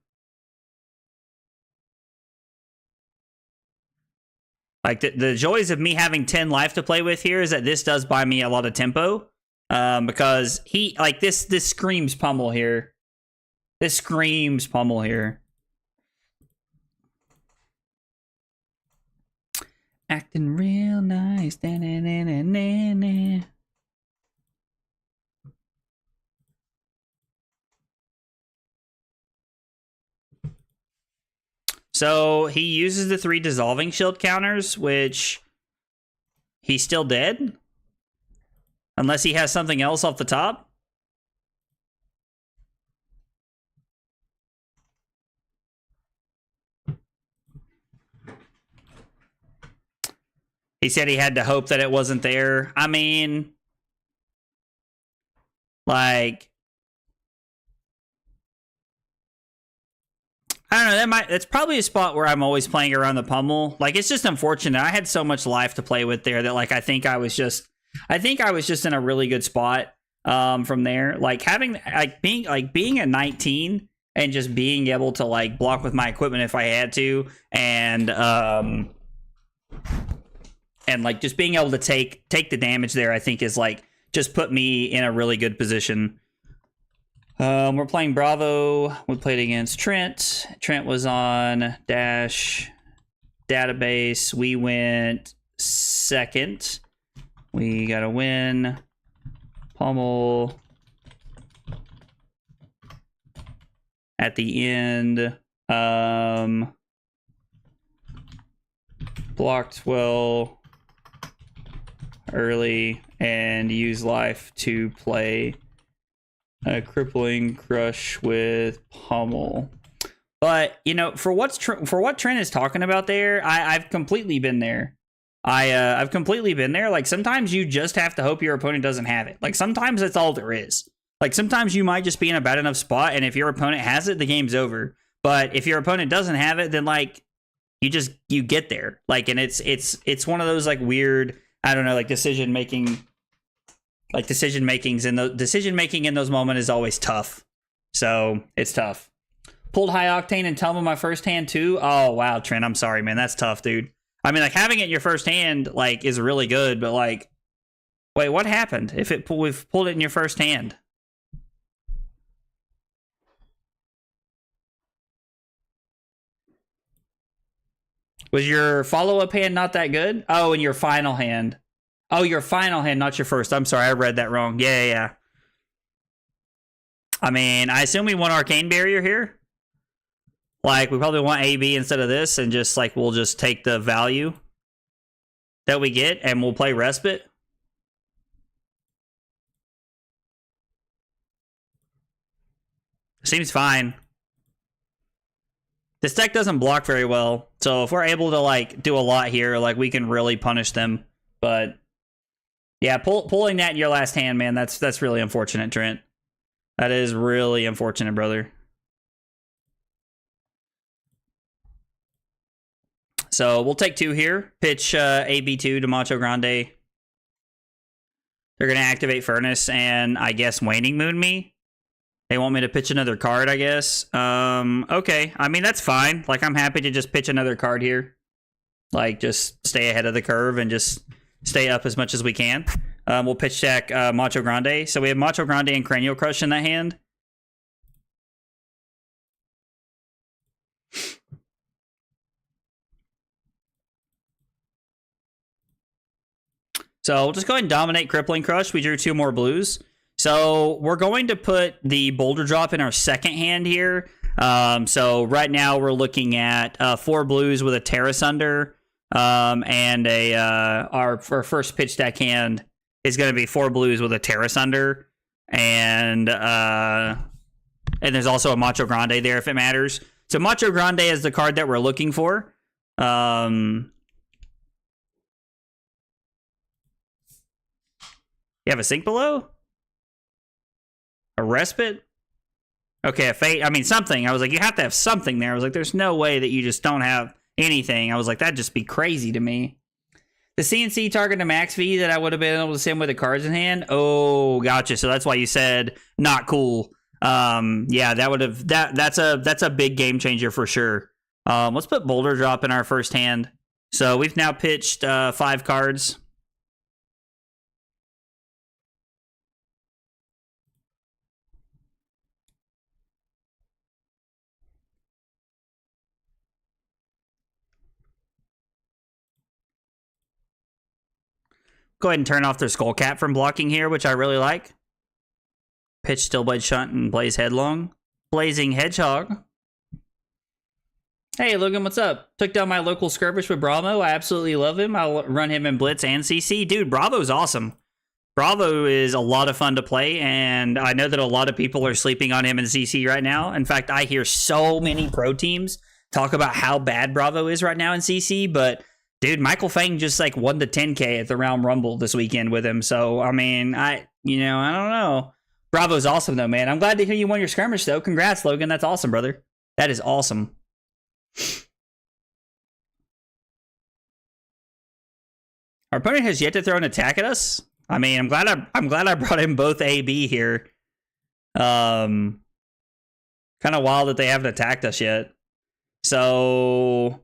A: Like the joys of me having 10 life to play with here is that this does buy me a lot of tempo. Because he like this screams pummel here. This screams pummel here. Acting real nice. Da-na-na-na-na-na. So he uses the 3 dissolving shield counters, which he's still dead. Unless he has something else off the top. He said he had to hope that it wasn't there. I mean, like, I don't know. That's probably a spot where I'm always playing around the pummel. Like, it's just unfortunate. I had so much life to play with there that, like, I think I was just in a really good spot from there. Like being a 19 and just being able to like block with my equipment if I had to, and like just being able to take the damage there, I think is like just put me in a really good position. We're playing Bravo. We played against Trent. Trent was on Dash Database. We went second. We got to win. Pummel. At the end. Blocked well early and use life to play a crippling crush with pummel. But, you know, for what Trent is talking about there, I've completely been there. I've completely been there. Like, sometimes you just have to hope your opponent doesn't have it. Like, sometimes that's all there is. Like, sometimes you might just be in a bad enough spot, and if your opponent has it, the game's over. But if your opponent doesn't have it, then, like, you get there. Like, and it's one of those, like, weird, I don't know, like, decision-making in those moments is always tough. So, it's tough. Pulled high octane and Thelma my first hand, too. Oh, wow, Trent, I'm sorry, man. That's tough, dude. I mean, like, having it in your first hand, like, is really good, but, like, wait, what happened if we've pulled it in your first hand? Was your follow-up hand not that good? Oh, and your final hand. Oh, your final hand, not your first. I'm sorry, I read that wrong. Yeah. I mean, I assume we want Arcane Barrier here. Like, we probably want AB instead of this, and just, like, we'll just take the value that we get, and we'll play Respite. Seems fine. This deck doesn't block very well, so if we're able to, like, do a lot here, like, we can really punish them. But, yeah, pulling that in your last hand, man, that's really unfortunate, Trent. That is really unfortunate, brother. So we'll take 2 here. Pitch AB2 to Macho Grande. They're going to activate Furnace and, I guess, Waning Moon me. They want me to pitch another card, I guess. Okay. I mean, that's fine. Like, I'm happy to just pitch another card here. Like, just stay ahead of the curve and just stay up as much as we can. We'll pitch deck Macho Grande. So we have Macho Grande and Cranial Crush in that hand. So we'll just go ahead and dominate Crippling Crush. We drew 2 more blues. So we're going to put the boulder drop in our second hand here. So right now we're looking at 4 blues with a Terrace under, and our first pitch deck hand is going to be 4 blues with a Terrace under, and there's also a Macho Grande there if it matters. So Macho Grande is the card that we're looking for. You have a sink below? A respite? Okay, a fate. I mean, something. I was like, you have to have something there. I was like, there's no way that you just don't have anything. I was like, that'd just be crazy to me. The CNC target to max V that I would have been able to send with the cards in hand. Oh, gotcha. So that's why you said not cool. Yeah, that would have that's a big game changer for sure. Let's put boulder drop in our first hand. So we've now pitched 5 cards. Go ahead and turn off their skull cap from blocking here, which I really like. Pitch Stillblade Shunt and Blaze Headlong. Blazing Hedgehog. Hey, Logan, what's up? Took down my local Skirmish with Bravo. I absolutely love him. I'll run him in Blitz and CC. Dude, Bravo's awesome. Bravo is a lot of fun to play, and I know that a lot of people are sleeping on him in CC right now. In fact, I hear so many pro teams talk about how bad Bravo is right now in CC, but... dude, Michael Fang just like won the 10K at the Round Rumble this weekend with him. So, I mean, I don't know. Bravo's awesome though, man. I'm glad to hear you won your skirmish though. Congrats, Logan. That's awesome, brother. That is awesome. Our opponent has yet to throw an attack at us. I mean, I'm glad I brought in both AB here. Kind of wild that they haven't attacked us yet. So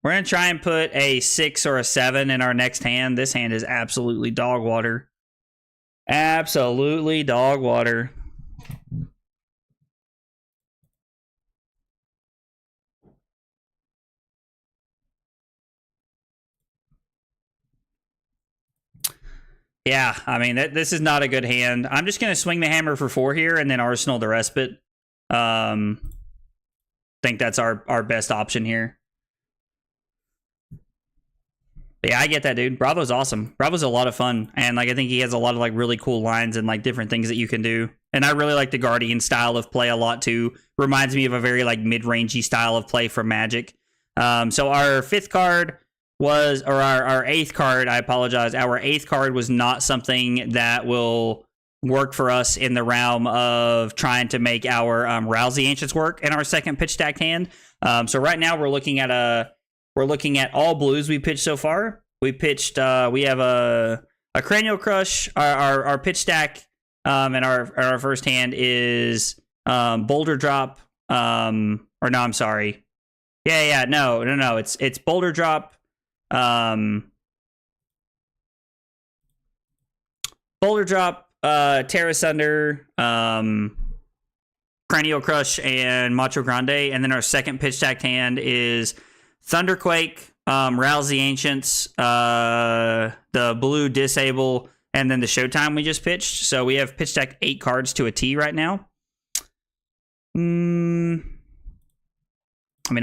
A: we're going to try and put a 6 or a 7 in our next hand. This hand is absolutely dog water. Absolutely dog water. Yeah, I mean, this is not a good hand. I'm just going to swing the hammer for 4 here and then Arsenal the respite. Think that's our best option here. Yeah, I get that, dude. Bravo's awesome. Bravo's a lot of fun. And like I think he has a lot of like really cool lines and like different things that you can do. And I really like the Guardian style of play a lot too. Reminds me of a very like mid-rangey style of play from Magic. So our 5th card was, or our 8th card, I apologize. Our 8th card was not something that will work for us in the realm of trying to make our Rousey Ancients work in our second pitch stacked hand. So right now we're looking at all blues we pitched so far. We pitched, we have a Cranial Crush. Our pitch stack and our first hand is Boulder Drop. Or no, I'm sorry. No. It's Boulder Drop. Boulder Drop, Terrace Under, Cranial Crush, and Macho Grande. And then our second pitch stacked hand is Thunderquake, Rousey Ancients, the blue Disable, and then the Showtime we just pitched. So we have pitch stacked 8 cards to a T right now. I mean,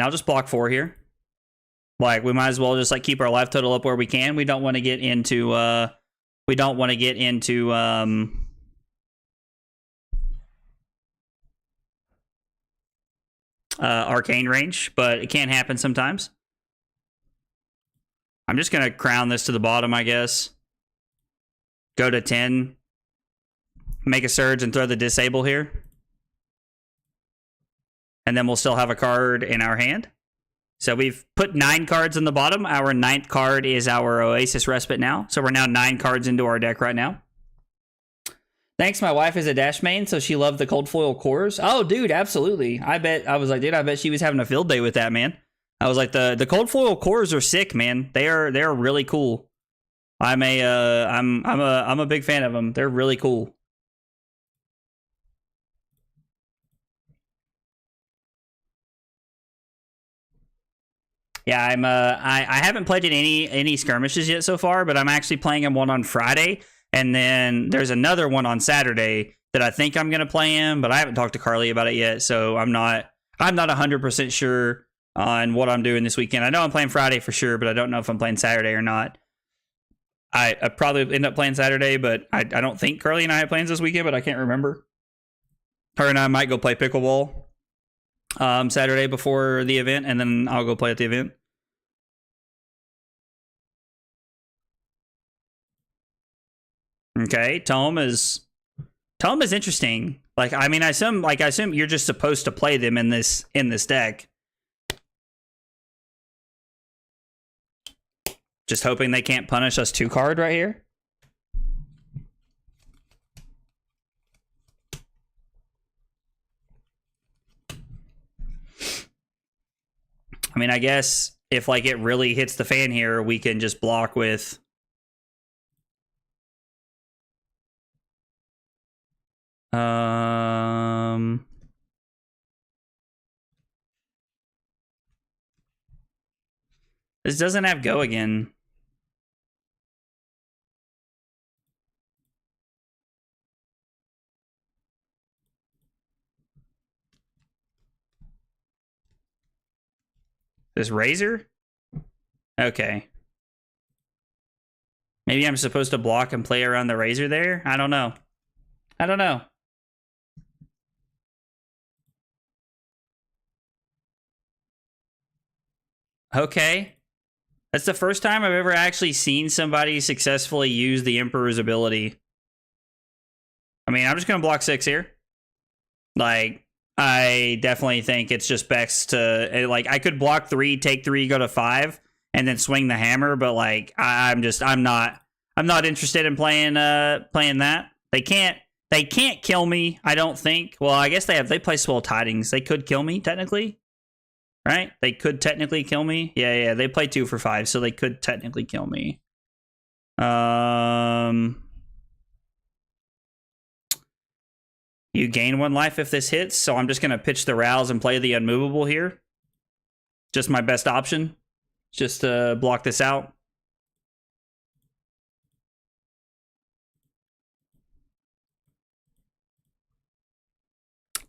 A: I'll just block 4 here. Like, we might as well just like keep our life total up where we can. We don't want to get into arcane range, but it can happen sometimes. I'm just gonna crown this to the bottom, I guess. Go to 10. Make a surge and throw the disable here. And then we'll still have a card in our hand. So we've put 9 cards in the bottom. Our 9th card is our Oasis Respite now. So we're now 9 cards into our deck right now. Thanks, my wife is a Dash main, so she loved the cold foil cores. Oh, dude, absolutely. I bet she was having a field day with that, man. I was like, the cold foil cores are sick, man. They are really cool. I'm a big fan of them. They're really cool. Yeah, I haven't played in any skirmishes yet so far, but I'm actually playing in one on Friday. And then there's another one on Saturday that I think I'm going to play in, but I haven't talked to Carly about it yet, so I'm not 100% sure on what I'm doing this weekend. I know I'm playing Friday for sure, but I don't know if I'm playing Saturday or not. I probably end up playing Saturday, but I don't think Carly and I have plans this weekend, but I can't remember. Her and I might go play pickleball Saturday before the event, and then I'll go play at the event. Okay, Tome is interesting. Like, I mean, I assume you're just supposed to play them in this deck. Just hoping they can't punish us 2-card right here. I mean, I guess if like it really hits the fan here, we can just block with this doesn't have go again. This Razor? Okay. Maybe I'm supposed to block and play around the Razor there? I don't know. Okay. That's the first time I've ever actually seen somebody successfully use the Emperor's ability. I mean, I'm just going to block 6 here. Like, I definitely think it's just best to, like, I could block 3, take 3, go to 5, and then swing the hammer, but like, I'm not interested in playing that. They can't kill me, I don't think. Well, I guess they play Swell Tidings. They could kill me, technically. Right? They could technically kill me. Yeah, they play 2 for 5, so they could technically kill me. You gain 1 life if this hits, so I'm just going to pitch the Rouse and play the Unmovable here. Just my best option. Just to block this out.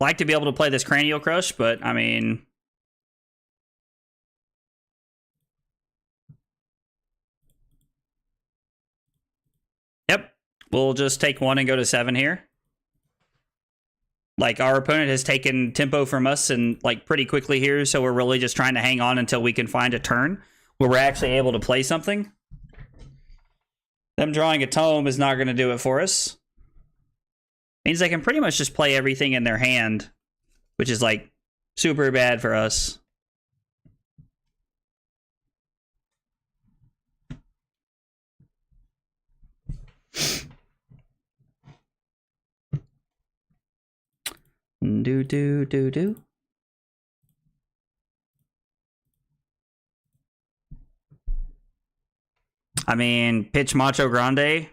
A: Like to be able to play this Cranial Crush, but I mean... Yep. We'll just take 1 and go to 7 here. Like, our opponent has taken tempo from us and like pretty quickly here, so we're really just trying to hang on until we can find a turn where we're actually able to play something. Them drawing a Tome is not going to do it for us. Means they can pretty much just play everything in their hand, which is like super bad for us. Do. I mean, pitch Macho Grande.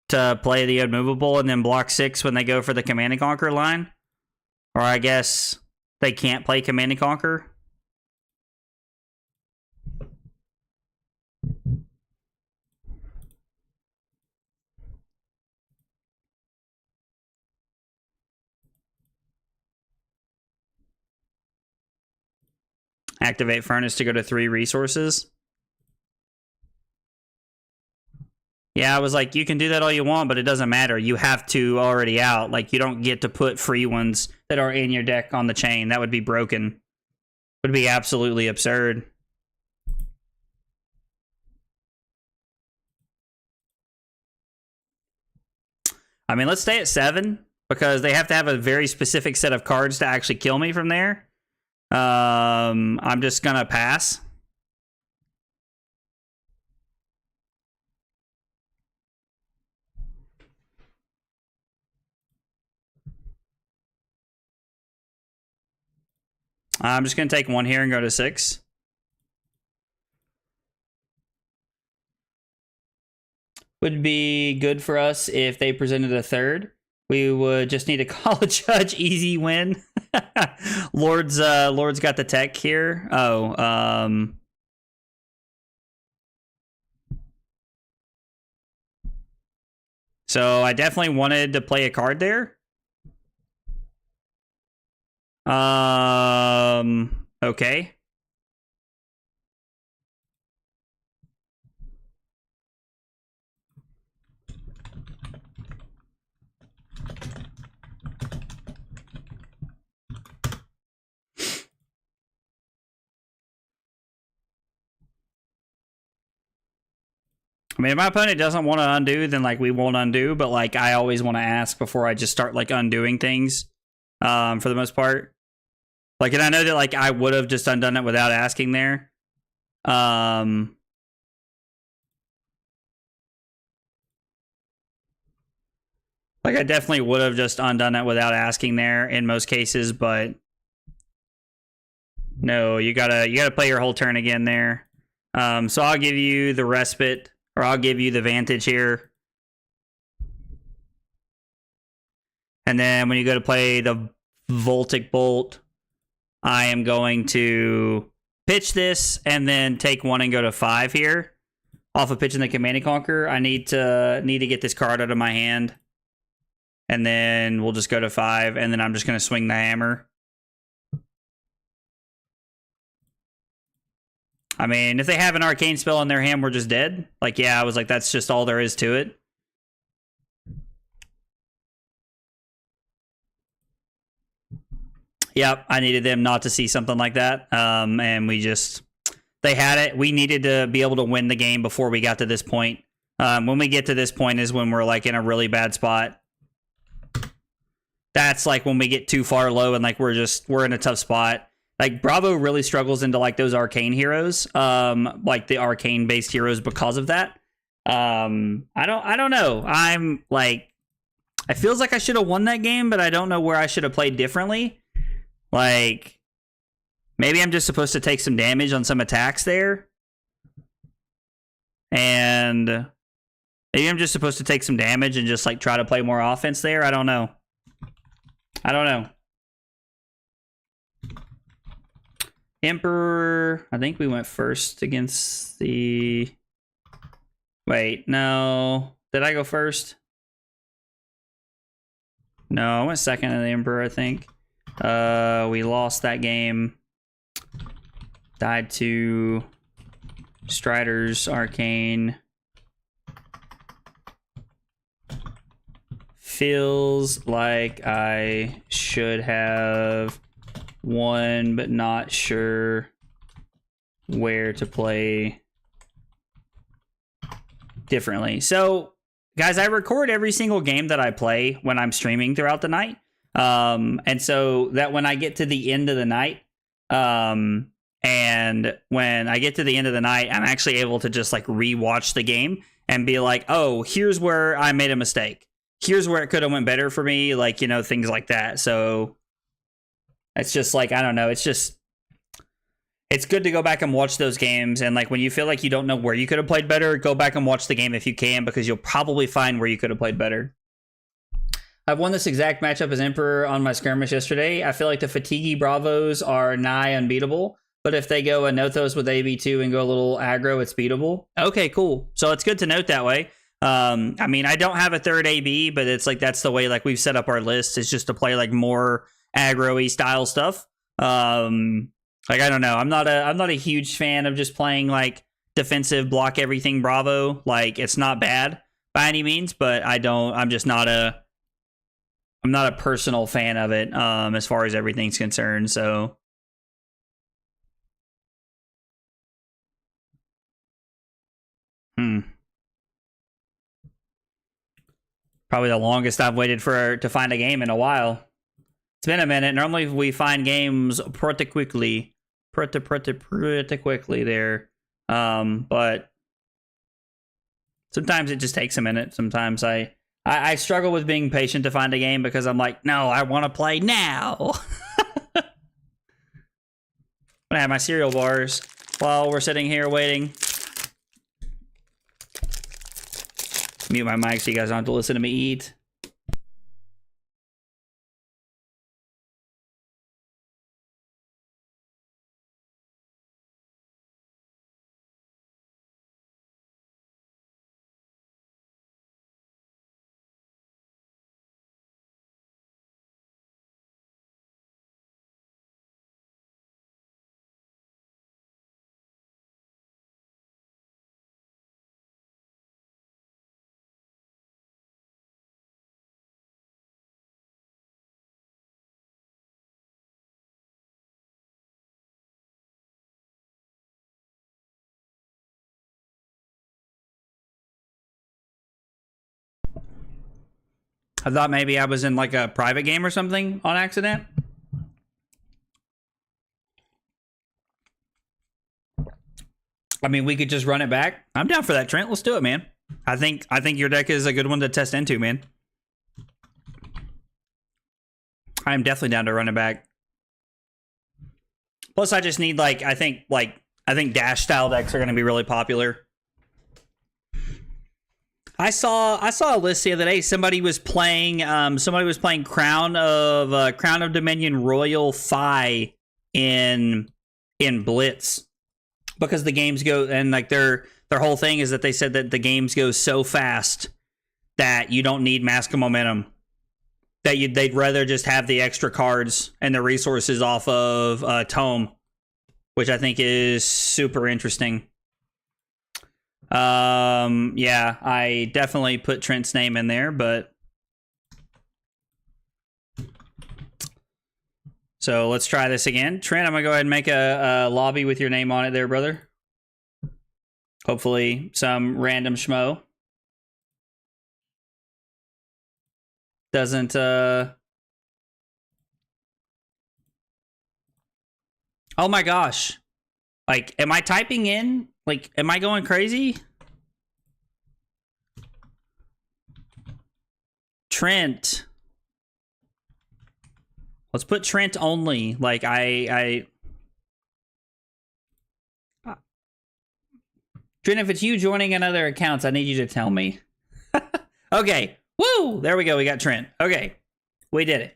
A: To play the Unmovable and then block 6 when they go for the Command and Conquer line. Or I guess they can't play Command and Conquer. Activate Furnace to go to 3 resources. Yeah, I was like, you can do that all you want, but it doesn't matter. You have 2 already out. Like, you don't get to put free ones that are in your deck on the chain. That would be broken. Would be absolutely absurd. I mean, let's stay at 7, because they have to have a very specific set of cards to actually kill me from there. I'm just gonna pass. I'm just gonna take 1 here and go to 6. Would be good for us if they presented a 3rd. We would just need to call a judge, easy win. Lord's got the tech here. Oh, So I definitely wanted to play a card there. Okay. I mean, if my opponent doesn't want to undo, then like we won't undo. But like I always want to ask before I just start like undoing things. For the most part, like, and I know that like I would have just undone it without asking there. Like I definitely would have just undone it without asking there in most cases, but no, you gotta play your whole turn again there. So I'll give you the respite, or I'll give you the vantage here. And then when you go to play the Voltic Bolt, I am going to pitch this and then take 1 and go to 5 here. Off of pitching the Command and Conquer, I need to get this card out of my hand. And then we'll just go to 5, and then I'm just going to swing the hammer. I mean, if they have an arcane spell in their hand, we're just dead. Like, yeah, I was like, that's just all there is to it. Yep, I needed them not to see something like that. And they had it. We needed to be able to win the game before we got to this point. When we get to this point is when we're like in a really bad spot. That's like when we get too far low and like we're in a tough spot. Like Bravo really struggles into like those arcane heroes, like the arcane based heroes because of that. I don't know. I'm like, it feels like I should have won that game, but I don't know where I should have played differently. Like, maybe I'm just supposed to take some damage on some attacks there. And maybe I'm just supposed to take some damage and just like try to play more offense there. I don't know. Emperor, I think we went first against the... Wait, no. Did I go first? No, I went second to the Emperor, I think. We lost that game. Died to Strider's Arcane. Feels like I should have won, but not sure where to play differently. So, guys, I record every single game that I play when I'm streaming throughout the night. And so that when I get to the end of the night, and when I get to the end of the night, I'm actually able to just like rewatch the game and be like, oh, here's where I made a mistake. Here's where it could have went better for me. Like, you know, things like that. So it's just like, I don't know. It's good to go back and watch those games. And like when you feel like you don't know where you could have played better, go back and watch the game if you can, because you'll probably find where you could have played better. I've won this exact matchup as Emperor on my skirmish yesterday. I feel like the Fatiguey Bravos are nigh unbeatable, but if they go a Nothos with AB2 and go a little aggro, it's beatable. Okay, cool. So it's good to note that way. I mean, I don't have a third AB, but it's like that's the way like we've set up our list, is just to play like more aggro-y style stuff. Like I don't know. I'm not a huge fan of just playing like defensive block everything Bravo. Like it's not bad by any means, but I'm not a personal fan of it as far as everything's concerned. So probably the longest I've waited to find a game in a while. It's been a minute. Normally we find games pretty quickly there. But sometimes it just takes a minute. Sometimes I struggle with being patient to find a game because I'm like, no, I want to play now. I'm gonna have my cereal bars while we're sitting here waiting. Mute my mic so you guys don't have to listen to me eat. I thought maybe I was in like a private game or something on accident. I mean, we could just run it back. I'm down for that, Trent. Let's do it, man. I think your deck is a good one to test into, man. I am definitely down to run it back. Plus, I just need I think dash style decks are going to be really popular. I saw a list the other day. Somebody was playing Crown of Dominion Royal Fi in Blitz, because the games go, and like their whole thing is that they said that the games go so fast that you don't need Mask of Momentum. That they'd rather just have the extra cards and the resources off of Tome, which I think is super interesting. Yeah, I definitely put Trent's name in there, but so let's try this again. Trent, I'm gonna go ahead and make a lobby with your name on it there, brother. Hopefully some random schmo doesn't oh my gosh. Like, am I typing in? Like, am I going crazy? Trent. Let's put Trent only. Like, Trent, if it's you joining another accounts, I need you to tell me. Okay. Woo! There we go. We got Trent. Okay. We did it.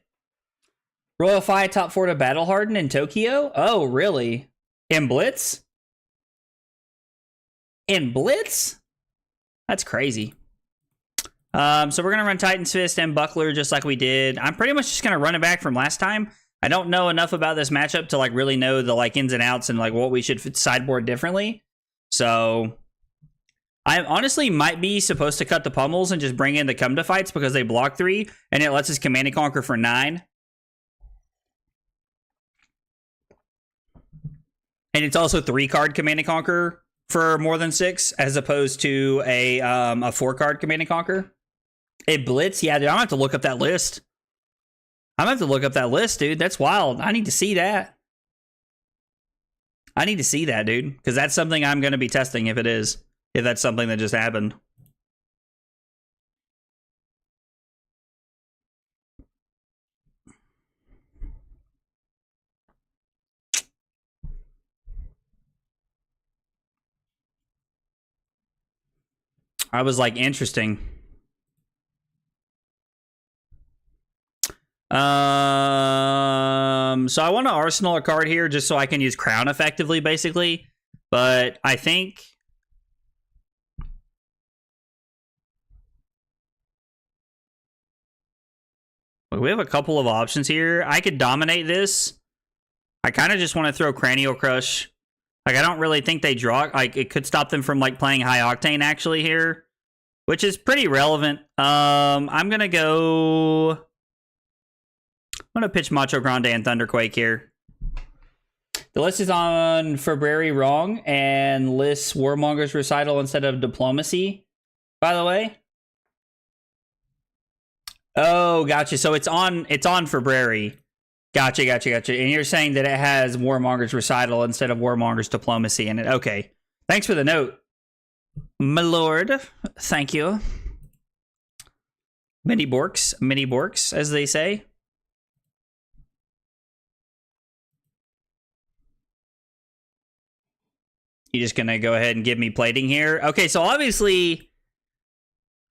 A: Royal Fi top 4 to Battle Harden in Tokyo? Oh, really? In Blitz? In Blitz? That's crazy. So we're going to run Titan's Fist and Buckler just like we did. I'm pretty much just going to run it back from last time. I don't know enough about this matchup to like really know the like ins and outs and like what we should sideboard differently. So I honestly might be supposed to cut the pummels and just bring in the come to fights because they block 3 and it lets us Command and Conquer for 9. And it's also 3-card Command and Conquer for more than 6, as opposed to a 4-card Command and Conquer. A Blitz? Yeah, dude, I'm going to have to look up that list. I'm going to have to look up that list, dude. That's wild. I need to see that. I need to see that, dude. Because that's something I'm going to be testing if it is. If that's something that just happened. I was like, interesting. So I want to arsenal a card here just so I can use Crown effectively, basically. But I think we have a couple of options here. I could dominate this. I kind of just want to throw Cranial Crush. Like, I don't really think they draw. Like, it could stop them from like playing High Octane actually here, which is pretty relevant. I'm gonna pitch Macho Grande and Thunderquake here. The list is on February wrong and lists Warmonger's Recital instead of Diplomacy, by the way. Oh, gotcha. So it's on February. Gotcha. And you're saying that it has Warmonger's Recital instead of Warmonger's Diplomacy in it. Okay. Thanks for the note, my lord. Thank you. Mini Borks, as they say. You just gonna go ahead and give me plating here? Okay, so obviously,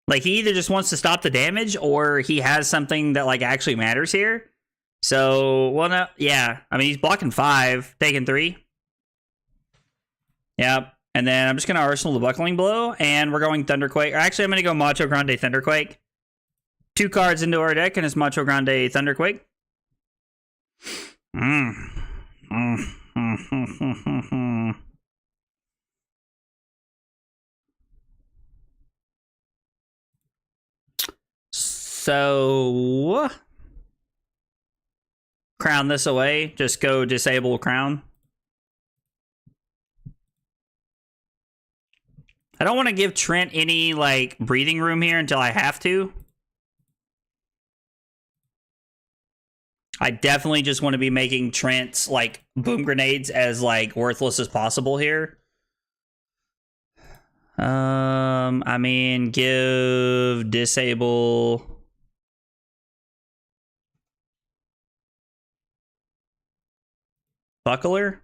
A: like, he either just wants to stop the damage or he has something that like actually matters here. So, well, no, yeah. I mean, he's blocking 5, taking 3. Yep. And then I'm just gonna arsenal the Buckling Blow, and we're going Thunderquake. Or actually, I'm gonna go Macho Grande Thunderquake. 2 cards into our deck, and it's Macho Grande Thunderquake. So, Crown this away. Just go disable Crown. I don't want to give Trent any, like, breathing room here until I have to. I definitely just want to be making Trent's like boom grenades as like worthless as possible here. I mean, give disable. Buckler.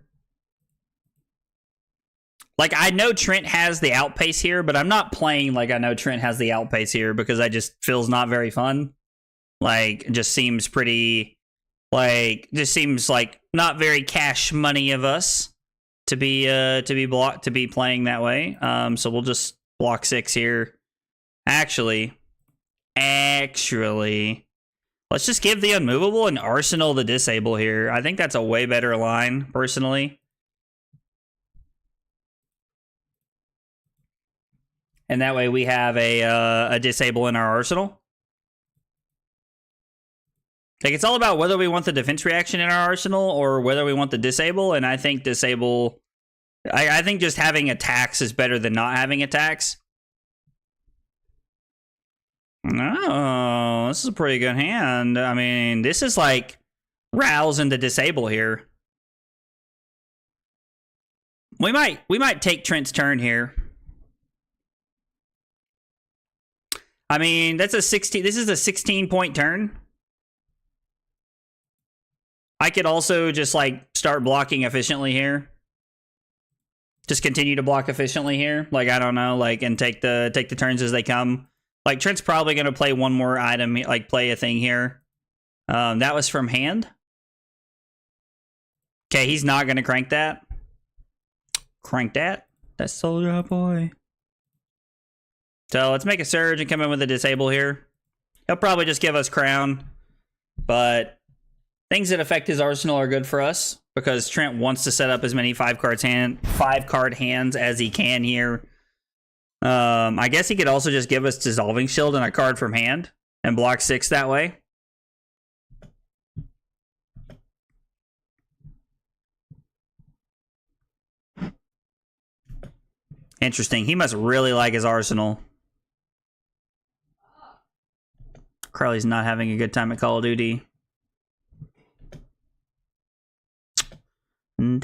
A: Like, I know Trent has the outpace here, but I'm not playing like I know Trent has the outpace here because I just feels not very fun. Like, just seems pretty, like, just seems like not very cash money of us to be playing that way. So we'll just block 6 here. Actually, let's just give the unmovable and Arsenal the disable here. I think that's a way better line, personally. And that way we have a disable in our arsenal. Like, it's all about whether we want the defense reaction in our arsenal or whether we want the disable. And I think disable... I think just having attacks is better than not having attacks. No, this is a pretty good hand. I mean, this is like rouse into disable here. We might take Trent's turn here. I mean, that's a 16. This is a 16-point turn. I could also just like start blocking efficiently here. Just continue to block efficiently here. Like, I don't know, like, and take the turns as they come. Like, Trent's probably gonna play one more item, like play a thing here. That was from hand. Okay, he's not gonna crank that. Crank that. That's Soldier Boy. So let's make a surge and come in with a disable here. He'll probably just give us crown, but things that affect his arsenal are good for us because Trent wants to set up as many 5-card hands as he can here. I guess he could also just give us Dissolving Shield and a card from hand and block 6 that way. Interesting. He must really like his arsenal. Carly's not having a good time at Call of Duty. Oh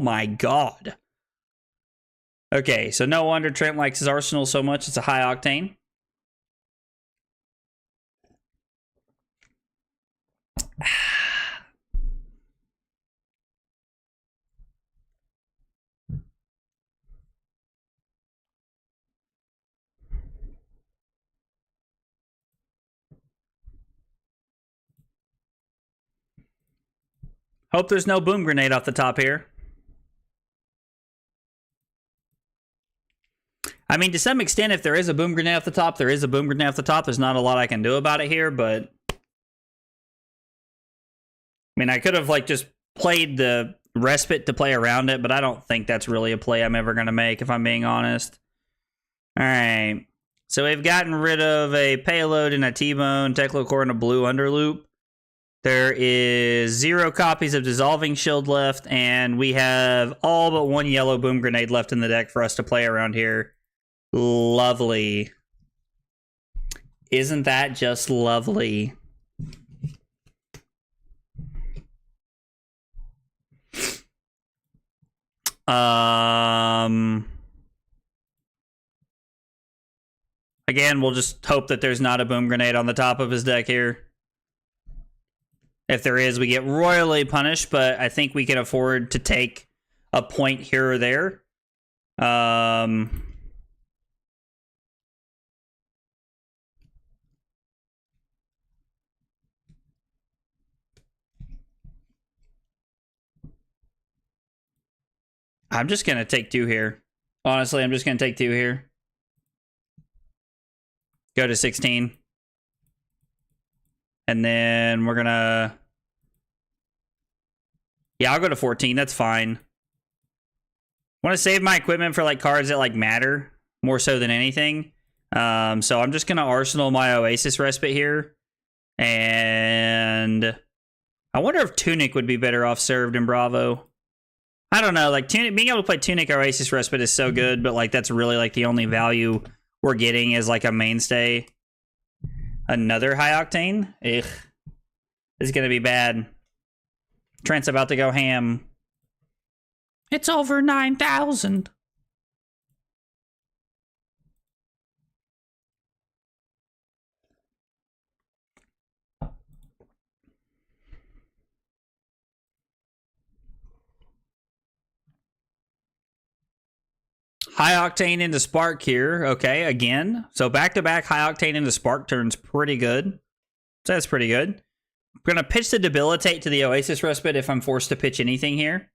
A: my god. Okay, so no wonder Trent likes his arsenal so much. It's a high octane. Hope there's no boom grenade off the top here. I mean, to some extent, if there is a boom grenade off the top, there is a boom grenade off the top. There's not a lot I can do about it here, but... I mean, I could have, like, just played the respite to play around it, but I don't think that's really a play I'm ever going to make, if I'm being honest. Alright. So we've gotten rid of a payload and a T-bone, Techlocore, and a blue underloop. There is 0 copies of Dissolving Shield left, and we have all but 1 yellow boom grenade left in the deck for us to play around here. Lovely. Isn't that just lovely? Again, we'll just hope that there's not a boom grenade on the top of his deck here. If there is, we get royally punished, but I think we can afford to take a point here or there. I'm just going to take 2 here. Honestly, I'm just going to take 2 here. Go to 16. And then we're gonna... Yeah, I'll go to 14. That's fine. I want to save my equipment for like cards that like matter more so than anything. So I'm just gonna arsenal my Oasis Respite here. And I wonder if Tunic would be better off served in Bravo. I don't know. Like Tunic, being able to play Tunic Oasis Respite is so good, but like that's really like the only value we're getting as like a mainstay. Another high octane? Ugh. This is gonna be bad. Trent's about to go ham. It's over 9,000. High octane into spark here. Okay, again. So back-to-back high octane into spark turns pretty good. So that's pretty good. I'm going to pitch the debilitate to the Oasis Respite if I'm forced to pitch anything here.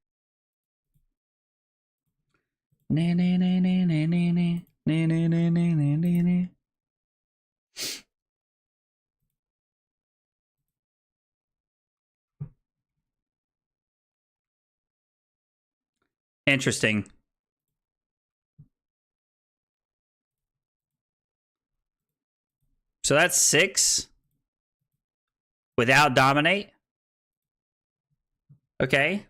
A: Interesting. So that's 6 without dominate. Okay.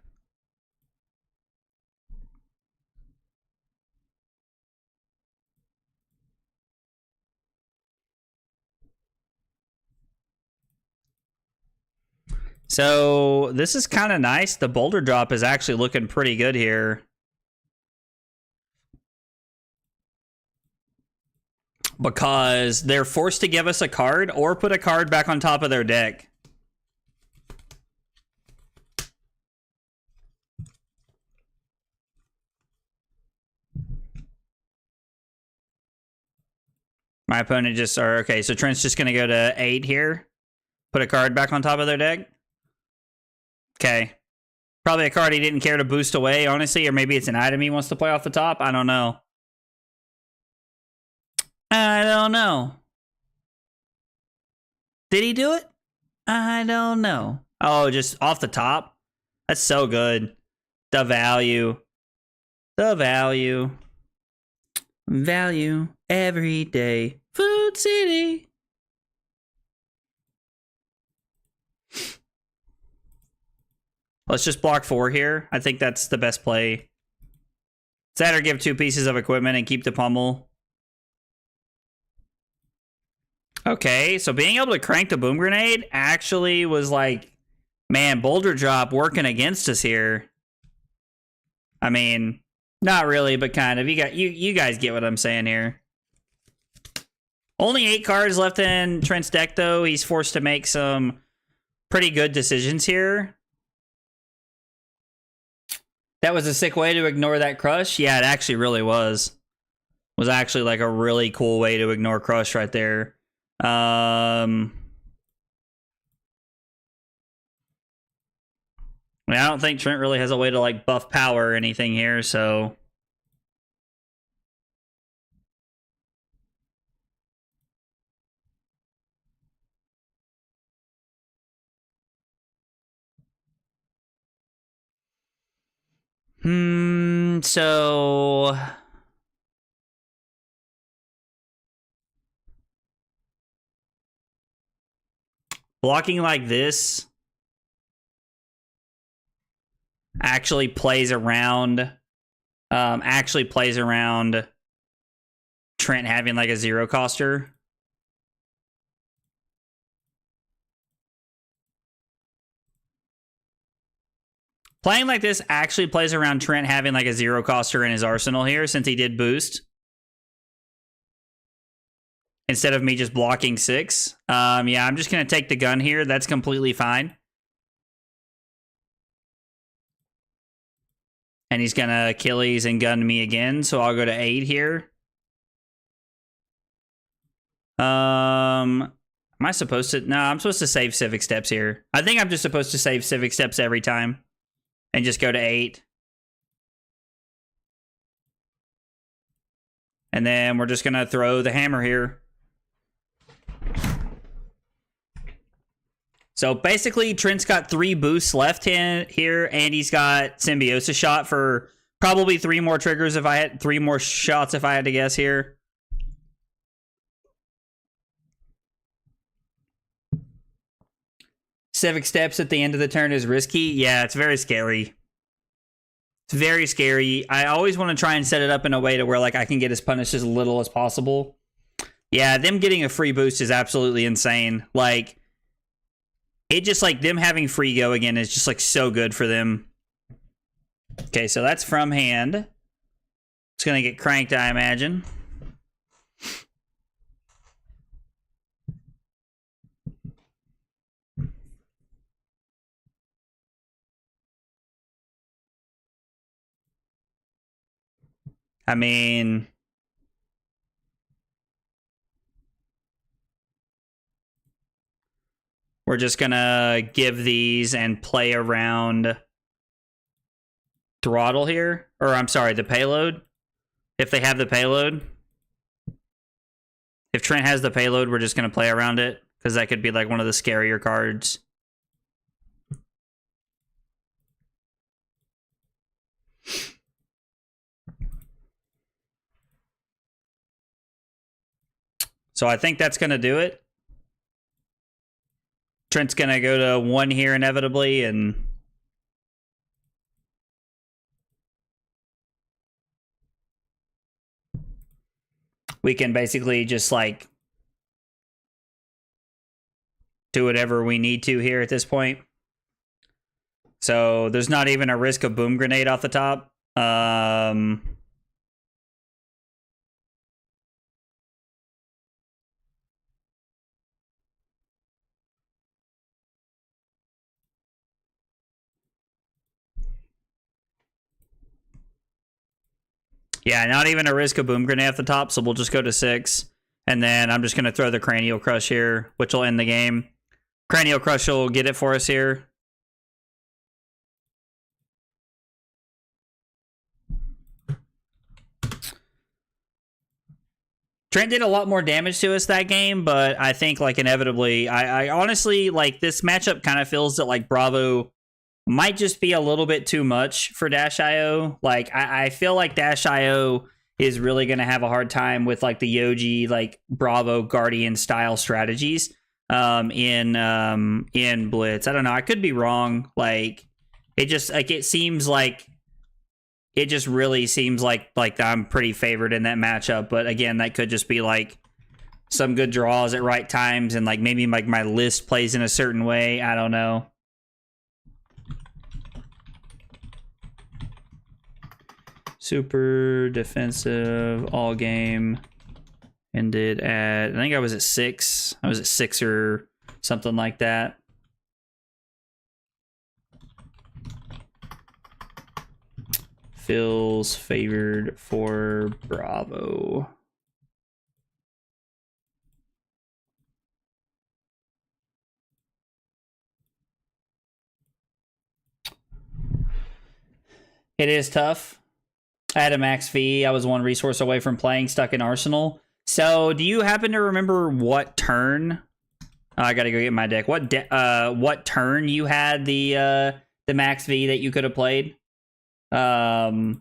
A: So this is kind of nice. The boulder drop is actually looking pretty good here. Because they're forced to give us a card or put a card back on top of their deck. My opponent just... okay, so Trent's just going to go to 8 here. Put a card back on top of their deck. Okay. Probably a card he didn't care to boost away, honestly. Or maybe it's an item he wants to play off the top. I don't know. I don't know. Did he do it? I don't know. Oh, just off the top? That's so good. The value. The value. Value every day. Food City. Let's just block 4 here. I think that's the best play. That or give 2 pieces of equipment and keep the pummel. Okay, so being able to crank the boom grenade actually was like, man, boulder drop working against us here. I mean, not really, but kind of. You guys get what I'm saying here. Only 8 cards left in Trent's deck, though. He's forced to make some pretty good decisions here. That was a sick way to ignore that crush. Yeah, it actually really was. It was actually like a really cool way to ignore crush right there. I mean, I don't think Trent really has a way to like buff power or anything here, so. So blocking like this actually plays around Trent having like a 0 coster. Playing like this actually plays around Trent having like a 0 coster in his arsenal here since he did boost. Instead of me just blocking 6. Yeah, I'm just going to take the gun here. That's completely fine. And he's going to Achilles and gun me again, so I'll go to 8 here. Am I supposed to? No, I'm supposed to save Civic Steps here. I think I'm just supposed to save Civic Steps every time. And just go to 8. And then we're just going to throw the hammer here. So basically, Trent's got 3 boosts left here, and he's got Symbiosis Shot for probably 3 more triggers if I had 3 more shots if I had to guess here. Civic Steps at the end of the turn is risky. Yeah, it's very scary. It's very scary. I always want to try and set it up in a way to where like I can get as punished as little as possible. Yeah, them getting a free boost is absolutely insane. Like, it just, like, them having free go again is just, like, so good for them. Okay, so that's from hand. It's going to get cranked, I imagine. I mean, we're just gonna give these and play around throttle here. Or I'm sorry, the payload. If they have the payload. If Trent has the payload, we're just gonna play around it. Because that could be like one of the scarier cards. So I think that's gonna do it. Trent's gonna go to 1 here inevitably, and we can basically just like do whatever we need to here at this point. So there's not even a risk of boom grenade off the top. Yeah, not even a risk of boom grenade at the top, so we'll just go to 6. And then I'm just going to throw the Cranial Crush here, which will end the game. Cranial Crush will get it for us here. Trent did a lot more damage to us that game, but I think, like, inevitably, I honestly, like, this matchup kind of feels that, like, Bravo might just be a little bit too much for Dash.io. Like, I feel like Dash.io is really going to have a hard time with, like, the Yogi, like, Bravo Guardian style strategies in Blitz. I don't know. I could be wrong. Like, it just, like, it seems like, it just really seems like I'm pretty favored in that matchup. But again, that could just be, like, some good draws at right times, and, like, maybe, like, my list plays in a certain way. I don't know. Super defensive all game ended at, I think I was at 6. I was at 6 or something like that. Feels favored for Bravo. It is tough. I had a max V. I was 1 resource away from playing, stuck in Arsenal. So, do you happen to remember what turn? I gotta go get my deck. What turn you had the max V that you could have played? Because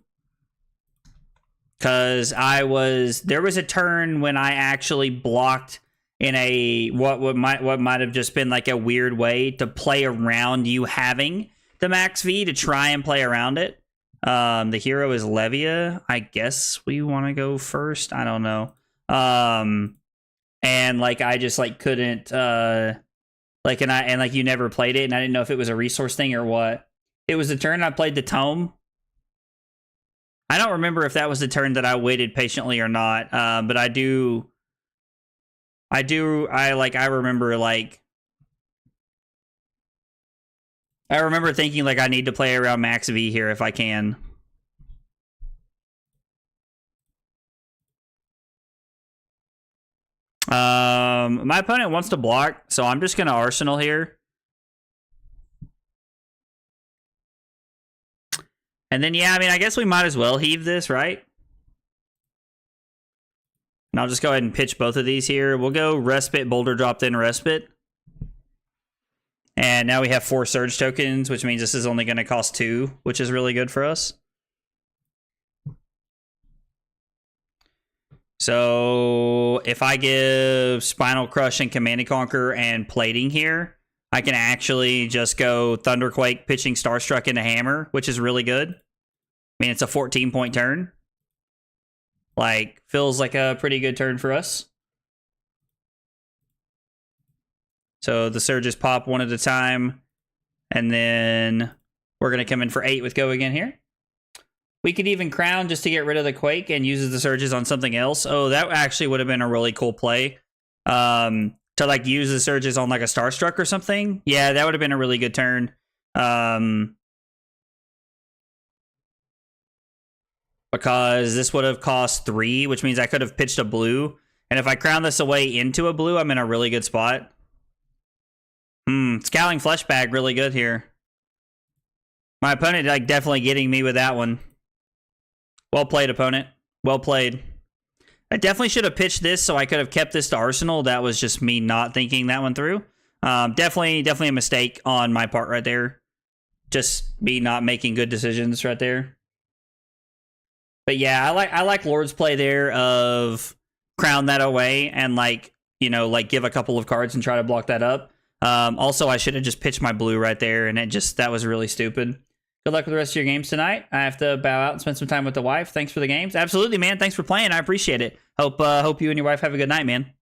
A: there was a turn when I actually blocked in a what might have just been like a weird way to play around you having the max V to try and play around it. The hero is Levia. I guess we want to go first. I don't know. And like I just like couldn't like and like you never played it, and I didn't know if it was a resource thing or what. It was the turn I played the tome. I don't remember if that was the turn that I waited patiently or not. But I remember thinking like I need to play around max V here if I can. My opponent wants to block, so I'm just gonna Arsenal here. And then, yeah, I mean, I guess we might as well heave this, right? And I'll just go ahead and pitch both of these here. We'll go Respite, Boulder Drop, then Respite. And now we have 4 Surge tokens, which means this is only going to cost 2, which is really good for us. So if I give Spinal Crush and Command and Conquer and Plating here, I can actually just go Thunderquake, pitching Starstruck into Hammer, which is really good. I mean, it's a 14-point turn. Like, feels like a pretty good turn for us. So the surges pop one at a time. And then we're going to come in for 8 with go again here. We could even crown just to get rid of the quake and uses the surges on something else. Oh, that actually would have been a really cool play. To like use the surges on like a Starstruck or something. Yeah, that would have been a really good turn. Because this would have cost 3, which means I could have pitched a blue. And if I crown this away into a blue, I'm in a really good spot. Scowling Flesh Bag, really good here. My opponent like definitely getting me with that one. Well played, opponent. Well played. I definitely should have pitched this so I could have kept this to Arsenal. That was just me not thinking that one through. Definitely a mistake on my part right there. Just me not making good decisions right there. But yeah, I like Lord's play there of crown that away and like, you know, like give a couple of cards and try to block that up. Also, I should have just pitched my blue right there, and that was really stupid. Good luck with the rest of your games tonight. I have to bow out and spend some time with the wife. Thanks for the games. Absolutely, man. Thanks for playing. I appreciate it. Hope you and your wife have a good night, man.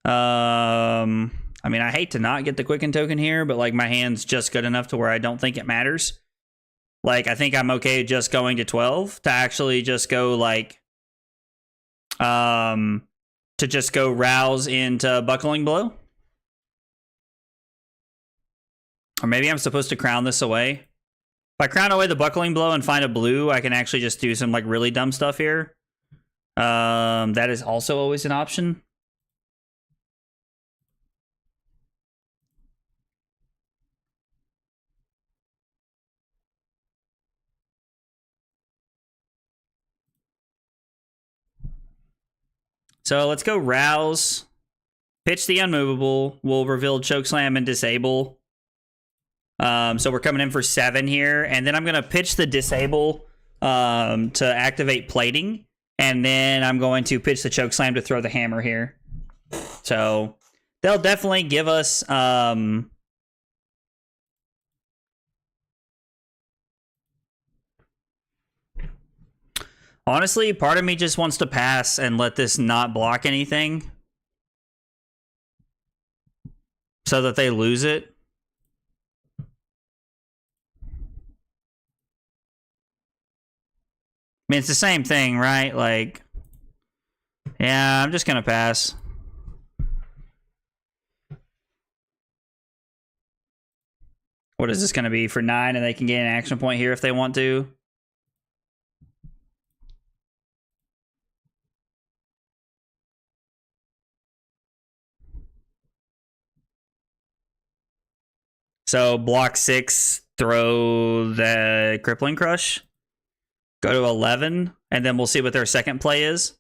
A: I mean, I hate to not get the Quicken token here, but like my hand's just good enough to where I don't think it matters. Like, I think I'm okay just going to 12 to actually just go like, to just go rouse into Buckling Blow. Or maybe I'm supposed to crown this away. If I crown away the Buckling Blow and find a blue, I can actually just do some like really dumb stuff here. That is also always an option. So let's go rouse. Pitch the unmovable. We'll reveal Chokeslam and disable. So we're coming in for 7 here, and then I'm gonna pitch the disable to activate plating, and then I'm going to pitch the Chokeslam to throw the hammer here. So they'll definitely give us honestly, part of me just wants to pass and let this not block anything so that they lose it. I mean, it's the same thing, right? Like, yeah, I'm just going to pass. What is this going to be for 9? And they can gain an action point here if they want to. So, block 6, throw the Crippling Crush. Go to 11, and then we'll see what their second play is.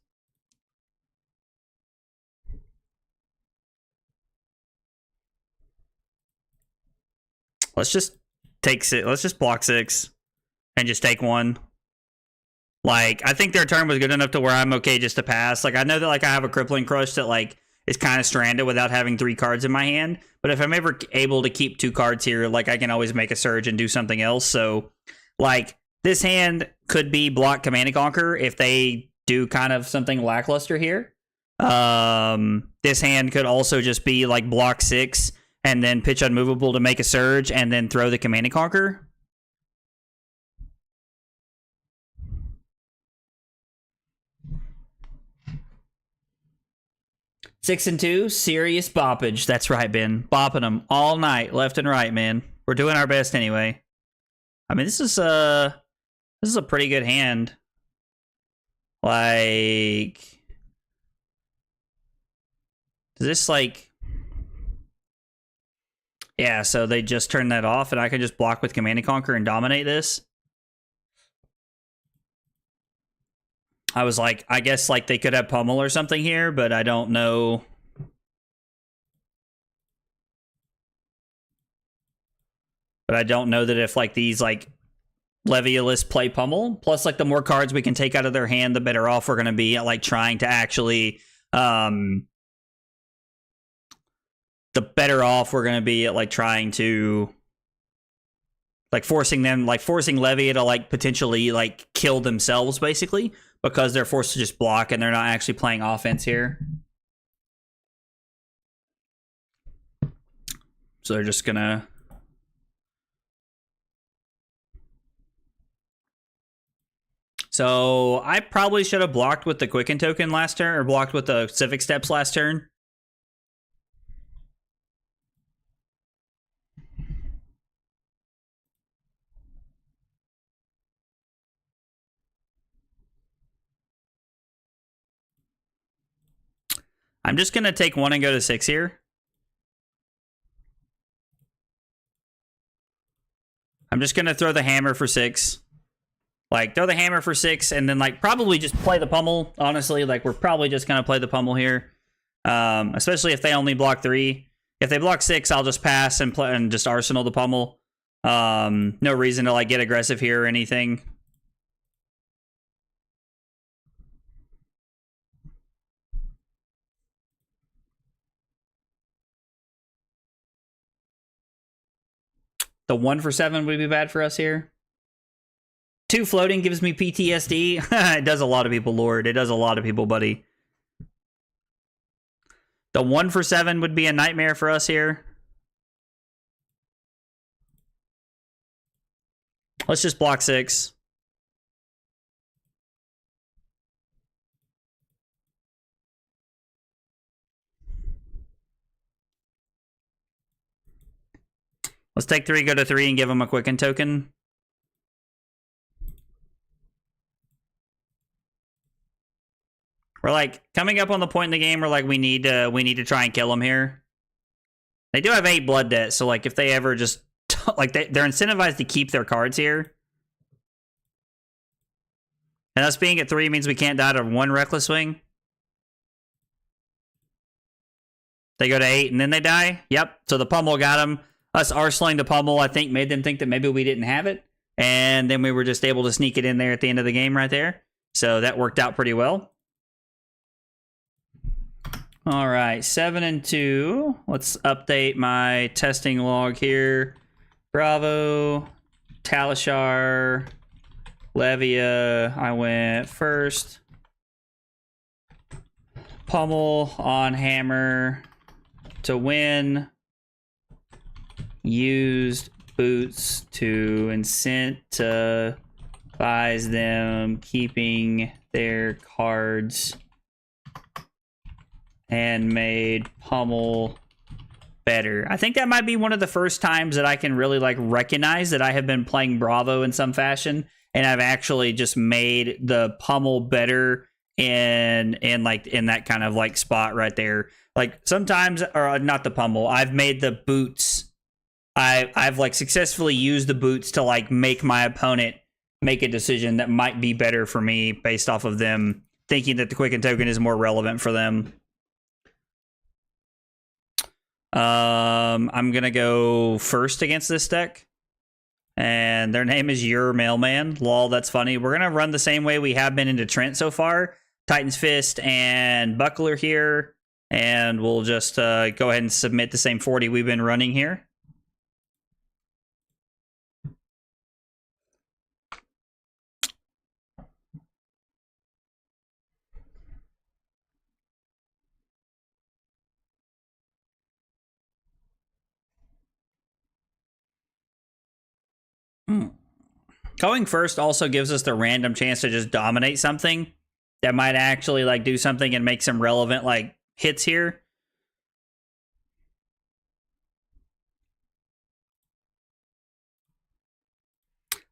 A: Let's just take 6. Let's just block 6 and just take 1. Like, I think their turn was good enough to where I'm okay just to pass. Like, I know that like I have a Crippling Crush that like is kind of stranded without having 3 cards in my hand. But if I'm ever able to keep 2 cards here, like I can always make a surge and do something else. So, like, this hand could be block Command and Conquer if they do kind of something lackluster here. This hand could also just be like block 6 and then pitch unmovable to make a surge and then throw the Command and Conquer. Six and 2, serious boppage. That's right, Ben. Bopping them all night, left and right, man. We're doing our best anyway. I mean, this is a pretty good hand. Like, does this like, yeah, so they just turn that off and I can just block with Command and Conquer and dominate this. I was like, I guess like they could have Pummel or something here, but I don't know. But I don't know that if like these like Leviolus play Pummel, plus like the more cards we can take out of their hand, the better off we're going to be at like trying to actually, the better off we're going to be at like trying to like forcing Levy to like potentially like kill themselves basically, because they're forced to just block and they're not actually playing offense here. So they're just gonna... So I probably should have blocked with the Quicken token last turn, or blocked with the Civic Steps last turn. I'm just gonna take 1 and go to 6 here. I'm just gonna throw the hammer for 6. Like, throw the hammer for 6, and then, like, probably just play the pummel, honestly. Like, we're probably just gonna play the pummel here. Especially if they only block 3. If they block 6, I'll just pass and play and just arsenal the pummel. No reason to, like, get aggressive here or anything. The 1 for 7 would be bad for us here. 2 floating gives me PTSD. It does a lot of people, Lord. It does a lot of people, buddy. The 1 for 7 would be a nightmare for us here. Let's just block 6. Let's take 3, go to 3, and give them a Quicken token. We're like coming up on the point in the game where like we need to try and kill them here. They do have 8 blood debt, so like if they ever just like they're incentivized to keep their cards here. And us being at 3 means we can't die to 1 reckless swing. They go to 8 and then they die. Yep. So the pummel got them. Us arsenaling the pummel, I think, made them think that maybe we didn't have it. And then we were just able to sneak it in there at the end of the game right there. So that worked out pretty well. All right, 7 and 2. Let's update my testing log here. Bravo, Talishar, Levia. I went first. Pummel on hammer to win. Used boots to incentivize them keeping their cards, and made pummel better. I think that might be one of the first times that I can really like recognize that I have been playing Bravo in some fashion, and I've actually just made the pummel better in that kind of like spot right there. Like sometimes, or not the pummel, I've made the boots. I've like successfully used the boots to like make my opponent make a decision that might be better for me based off of them thinking that the Quicken token is more relevant for them. I'm gonna go first against this deck, and their name is Your Mailman. Lol, that's funny. We're gonna run the same way we have been into Trent so far. Titan's Fist and Buckler here, and we'll just go ahead and submit the same 40 we've been running here. Going first also gives us the random chance to just dominate something that might actually like do something and make some relevant like hits here.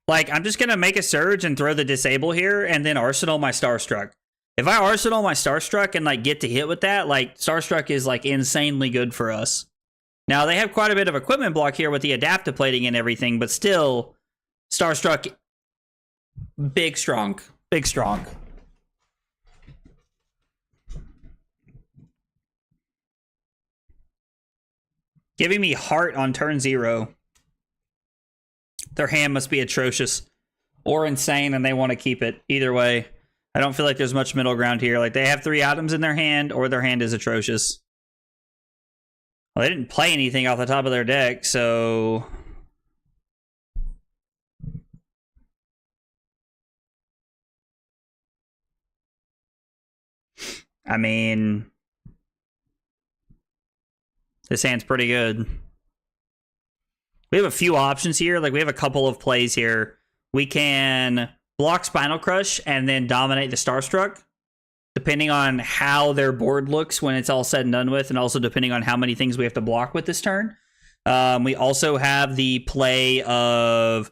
A: Like I'm just gonna make a surge and throw the disable here and then arsenal my Starstruck. If I arsenal my Starstruck and like get to hit with that, like Starstruck is like insanely good for us. Now they have quite a bit of equipment block here with the adaptive plating and everything, but still Starstruck, big strong, big strong. Giving me heart on turn 0. Their hand must be atrocious or insane and they want to keep it. Either way, I don't feel like there's much middle ground here. Like they have 3 items in their hand or their hand is atrocious. Well, they didn't play anything off the top of their deck, so... I mean, this hand's pretty good. we have a few options here. Like we have a couple of plays here. We can block Spinal Crush and then dominate the Starstruck, depending on how their board looks when it's all said and done with, and also depending on how many things we have to block with this turn. We also have the play of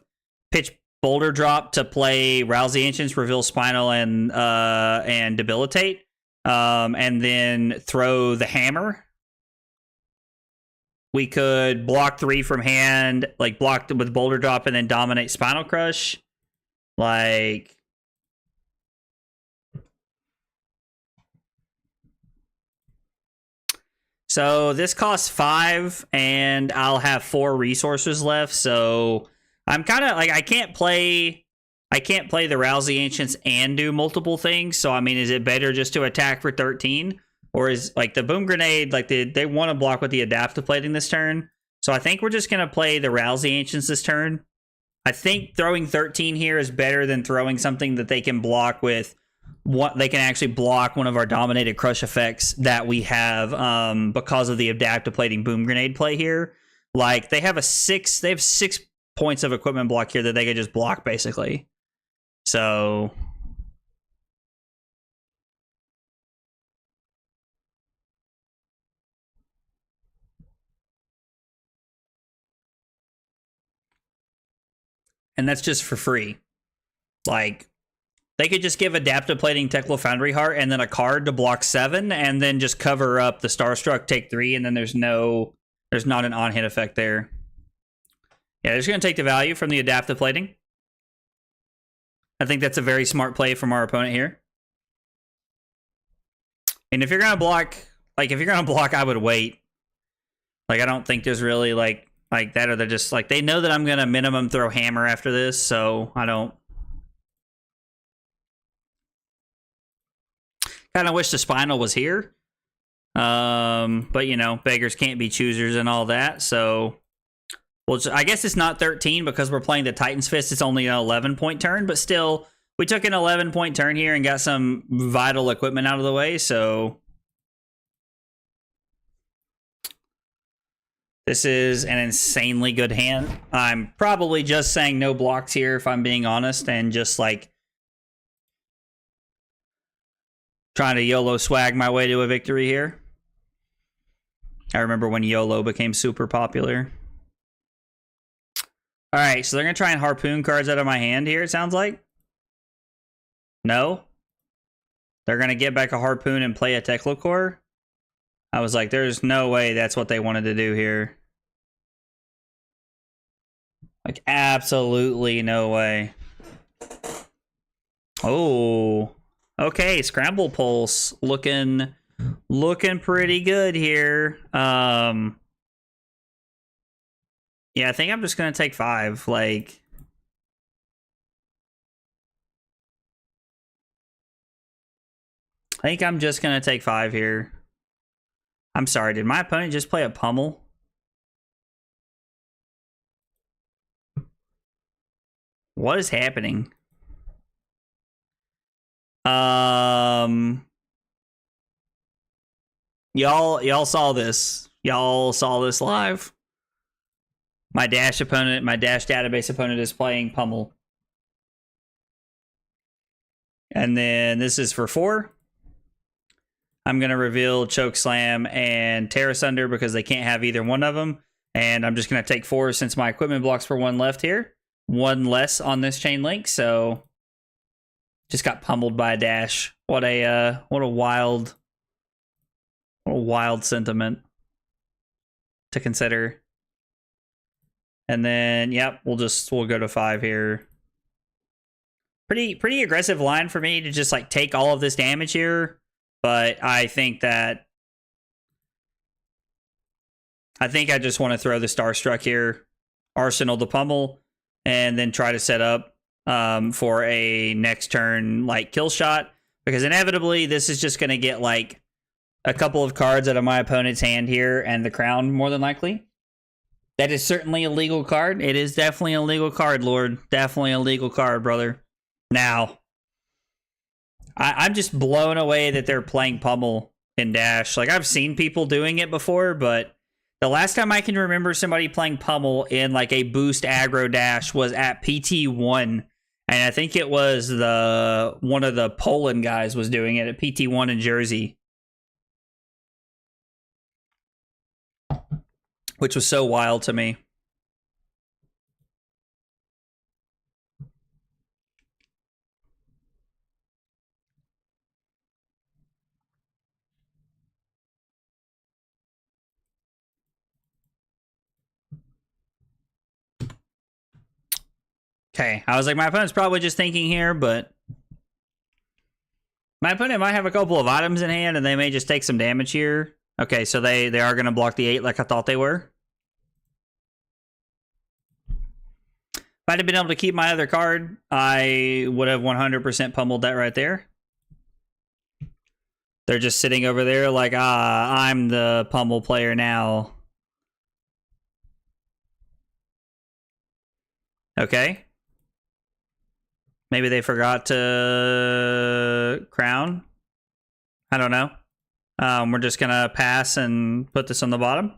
A: pitch Boulder Drop to play Rouse the Ancients, reveal Spinal, and debilitate, and then throw the Hammer. We could block 3 from hand, like block with Boulder Drop and then dominate Spinal Crush. Like, so this costs 5 and I'll have 4 resources left. So I'm kind of like, I can't play the Rouse the Ancients and do multiple things. So I mean, is it better just to attack for 13? Or is like the Boom Grenade, like they want to block with the Adaptive Plating this turn. So I think we're just going to play the Rouse the Ancients this turn. I think throwing 13 here is better than throwing something that they can block with. What they can actually block one of our dominated crush effects that we have because of the Adaptive Plating Boom Grenade play here. Like they have 6 points of equipment block here that they could just block basically. So and that's just for free. Like, they could just give Adaptive Plating Tekla Foundry Heart and then a card to block 7 and then just cover up the Starstruck, take 3, and then there's not an on-hit effect there. Yeah, they're just going to take the value from the Adaptive Plating. I think that's a very smart play from our opponent here. And if you're going to block, I would wait. Like, I don't think there's really, like that, or they're just, like, they know that I'm going to minimum throw Hammer after this, so I don't. Kind of wish the Spinal was here. But, you know, beggars can't be choosers and all that, so. Well, I guess it's not 13 because we're playing the Titan's Fist. It's only an 11-point turn, but still, we took an 11-point turn here and got some vital equipment out of the way, so. This is an insanely good hand. I'm probably just saying no blocks here, if I'm being honest, and just, like, trying to YOLO swag my way to a victory here. I remember when YOLO became super popular. Alright, so they're going to try and harpoon cards out of my hand here, it sounds like. No? They're going to get back a harpoon and play a Tekla-Core? I was like, there's no way that's what they wanted to do here. Like, absolutely no way. Oh. Okay, Scramble Pulse. Looking pretty good here. Yeah, I think I'm just going to take 5. Like, I think I'm just going to take 5 here. I'm sorry, did my opponent just play a pummel? What is happening? Y'all saw this. Y'all saw this live. My Dash database opponent is playing pummel. And then this is for 4. I'm going to reveal Chokeslam and Terra Sunder because they can't have either one of them. And I'm just going to take 4 since my equipment blocks for 1 left here. 1 less on this chain link, so just got pummeled by a Dash. What a wild sentiment to consider. And then, yep, we'll go to 5 here. Pretty aggressive line for me to just like take all of this damage here. But I think I just want to throw the Starstruck here, Arsenal the pummel, and then try to set up for a next turn like kill shot. Because inevitably this is just going to get like a couple of cards out of my opponent's hand here and the crown more than likely. That is certainly a legal card. It is definitely a legal card, Lord. Definitely a legal card, brother. Now, I'm just blown away that they're playing pummel in Dash. Like, I've seen people doing it before, but The last time I can remember somebody playing Pummel in like a boost aggro dash was at PT1. And I think it was one of the Poland guys was doing it at PT1 in Jersey. Which was so wild to me. Okay, I was like, my opponent's probably just thinking here, but my opponent might have a couple of items in hand, and they may just take some damage here. Okay, so they are going to block the 8 like I thought they were. If I'd have been able to keep my other card, I would have 100% pummeled that right there. They're just sitting over there like, I'm the pummel player now. Okay. Maybe they forgot to crown. I don't know. We're just going to pass and put this on the bottom.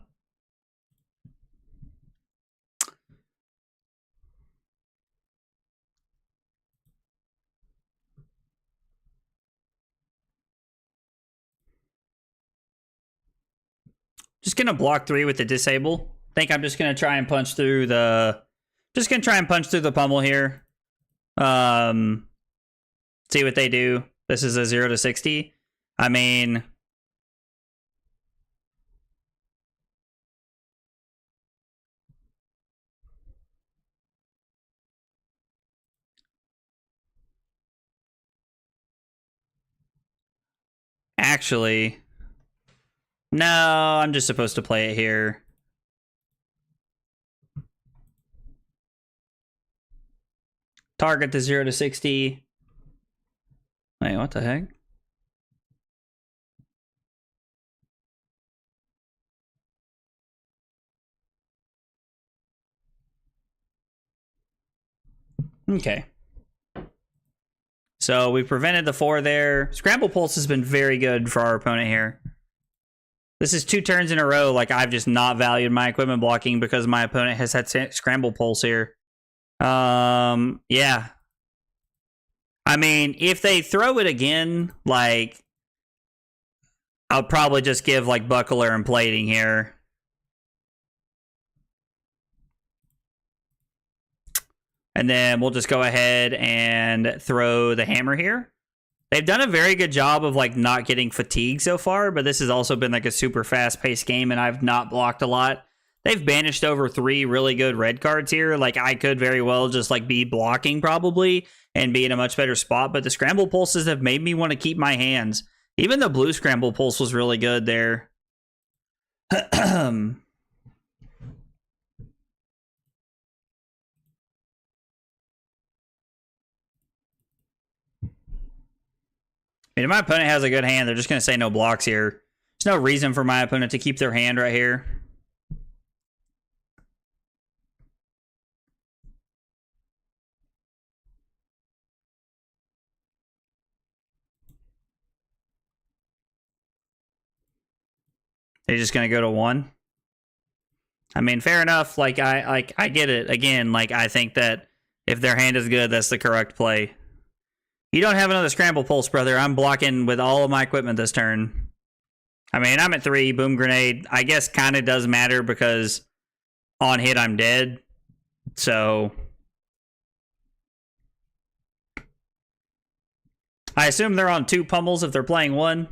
A: Just going to block 3 with the disable. I think I'm just going to try and punch through the... Just going to try and punch through the pummel here. See what they do. This is a 0 to 60. I mean... Actually... No, I'm just supposed to play it here. Target the 0 to 60. Wait, what the heck? Okay. So we prevented the 4 there. Scramble Pulse has been very good for our opponent here. This is 2 turns in a row. Like, I've just not valued my equipment blocking because my opponent has had Scramble Pulse here. Yeah. I mean, if they throw it again, like, I'll probably just give, like, Buckler and Plating here. And then we'll just go ahead and throw the hammer here. They've done a very good job of, like, not getting fatigued so far, but this has also been, like, a super fast-paced game, and I've not blocked a lot. They've banished over 3 really good red cards here. Like, I could very well just, like, be blocking, probably, and be in a much better spot, but the Scramble Pulses have made me want to keep my hands. Even the blue Scramble Pulse was really good there. I mean, if my opponent has a good hand, they're just going to say no blocks here. There's no reason for my opponent to keep their hand right here. They're just going to go to 1. I mean, fair enough. Like, I get it. Again, like, I think that if their hand is good, that's the correct play. You don't have another Scramble Pulse, brother. I'm blocking with all of my equipment this turn. I mean, I'm at 3. Boom Grenade, I guess, kind of does matter because on hit, I'm dead. So I assume they're on 2 pummels if they're playing 1.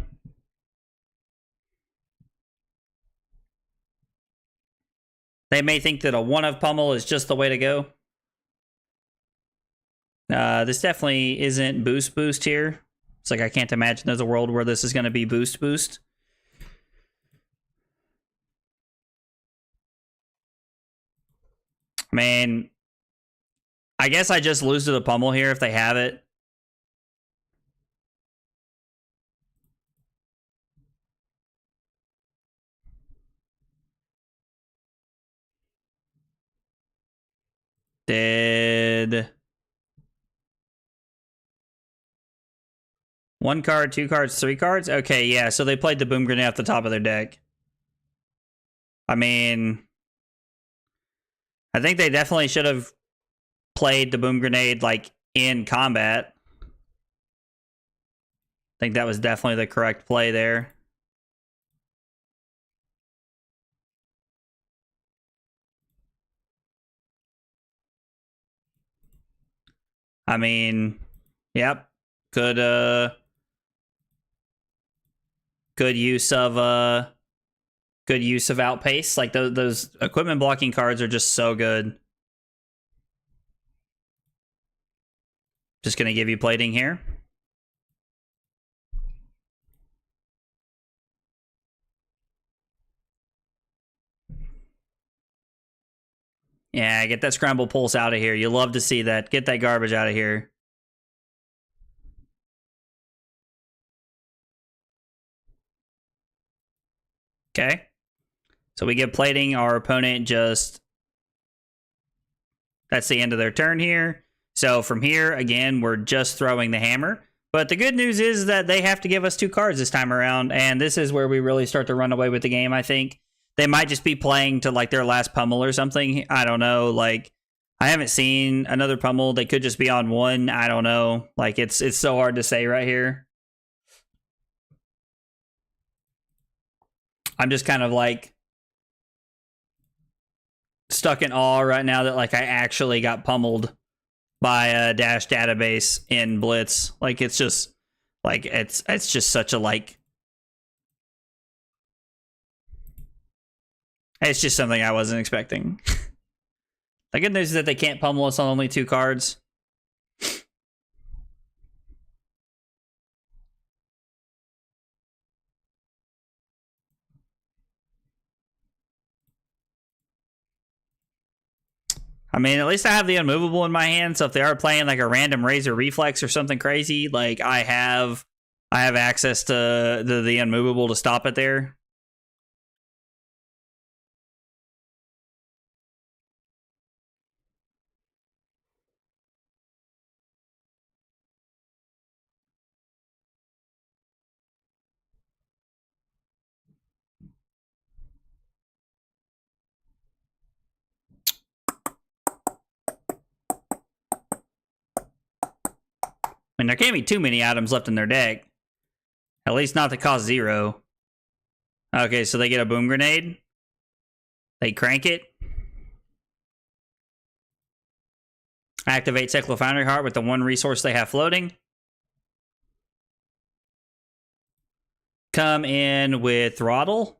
A: They may think that a 1 of pummel is just the way to go. This definitely isn't boost here. It's like I can't imagine there's a world where this is going to be boost. Man, I guess I just lose to the pummel here if they have it. Dead. 1 card, 2 cards, 3 cards? Okay, yeah, so they played the Boom Grenade off the top of their deck. I mean, I think they definitely should have played the boom grenade like in combat. I think that was definitely the correct play there. I mean, yep. Good use of outpace. Like those equipment blocking cards are just so good. Just gonna give you plating here. Yeah, get that scramble pulse out of here. You love to see that. Get that garbage out of here. Okay. So we get plating. Our opponent just... That's the end of their turn here. So from here, again, we're just throwing the hammer. But the good news is that they have to give us 2 cards this time around. And this is where we really start to run away with the game, I think. They might just be playing to like their last pummel or something. I don't know. Like, I haven't seen another pummel. They could just be on 1. I don't know. Like, it's so hard to say right here. I'm just kind of like stuck in awe right now that like I actually got pummeled by a Dash database in Blitz. Like, it's just like it's just such a like... It's just something I wasn't expecting. The good news is that they can't pummel us on only 2 cards. I mean, at least I have the unmovable in my hand, so if they are playing like a random Razor Reflex or something crazy, like I have access to the unmovable to stop it there. I mean, there can't be too many items left in their deck. At least not to cost 0. Okay, so they get a boom grenade. They crank it. Activate Cyclo Foundry Heart with the 1 resource they have floating. Come in with Throttle.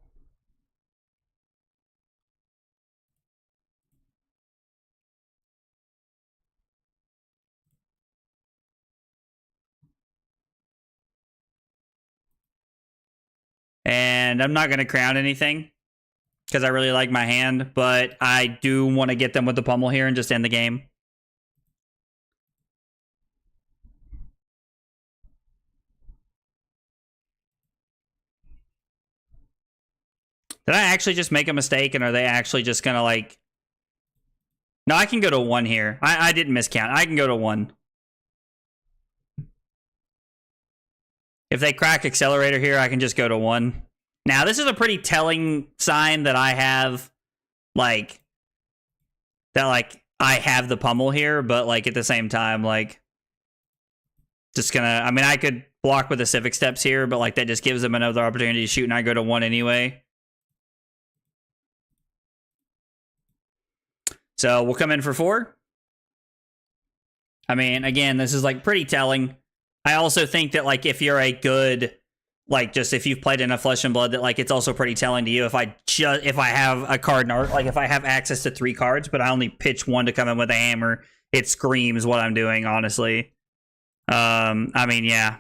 A: And I'm not going to crown anything because I really like my hand, but I do want to get them with the pummel here and just end the game. Did I actually just make a mistake, and are they actually just going to, like... No, I can go to 1 here. I didn't miscount. I can go to 1. If they crack Accelerator here, I can just go to 1. Now, this is a pretty telling sign that I have, like... That, like, I have the pummel here, but, like, at the same time, like... Just gonna... I mean, I could block with the Civic Steps here, but, like, that just gives them another opportunity to shoot, and I go to 1 anyway. So we'll come in for 4. I mean, again, this is like pretty telling. I also think that like if you're a good, like just if you've played enough Flesh and Blood, that like it's also pretty telling to you if I have a card, like if I have access to 3 cards, but I only pitch 1 to come in with a hammer, it screams what I'm doing, honestly. I mean, yeah.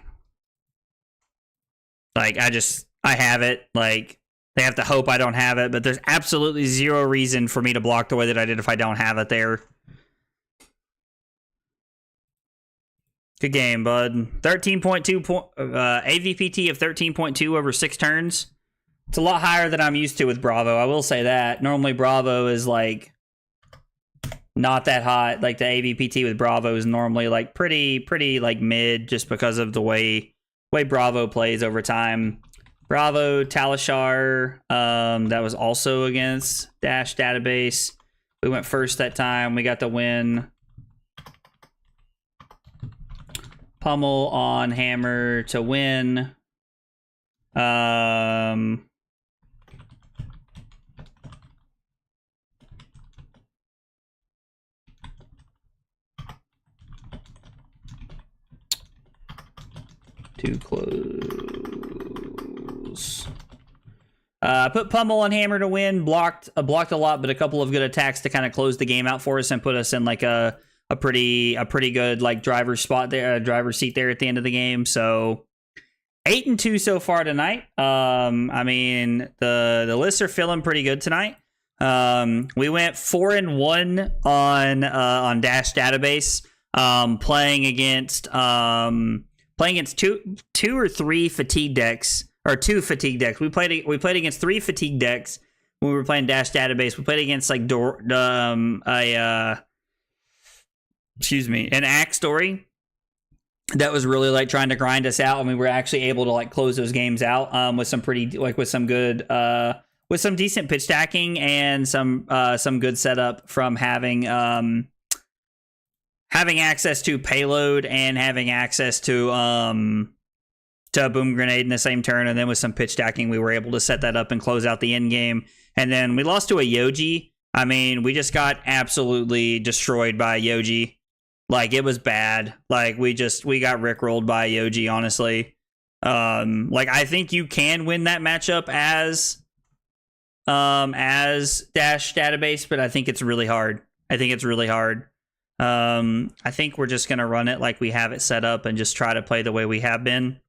A: Like I have it, like. They have to hope I don't have it, but there's absolutely 0 reason for me to block the way that I did if I don't have it there. Good game, bud. 13.2 AVPT of 13.2 over 6 turns. It's a lot higher than I'm used to with Bravo. I will say that. Normally Bravo is like not that hot. Like the AVPT with Bravo is normally like pretty like mid, just because of the way Bravo plays over time Bravo, Talishar. That was also against Dash Database. We went first that time. We got the win. Pummel on Hammer to win. Too close. Put Pummel on Hammer to win. Blocked a lot, but a couple of good attacks to kind of close the game out for us and put us in like a pretty good like driver's spot there, driver's seat there at the end of the game. So 8-2 so far tonight. I mean the lists are feeling pretty good tonight. We went 4-1 on Dash Database. Playing against two or three fatigue decks, or two fatigue decks. We played against three fatigue decks when we were playing Dash Database. We played against like an Axe Story that was really like trying to grind us out, and we were actually able to like close those games out with some decent pitch stacking and some good setup from having access to payload and having access to a boom grenade in the same turn, and then with some pitch stacking, we were able to set that up and close out the end game. And then we lost to a Yoji. I mean, we just got absolutely destroyed by Yoji. Like, it was bad. Like, we got rickrolled by Yoji, honestly. Like, I think you can win that matchup as Dash Database, but I think it's really hard. I think we're just going to run it like we have it set up and just try to play the way we have been.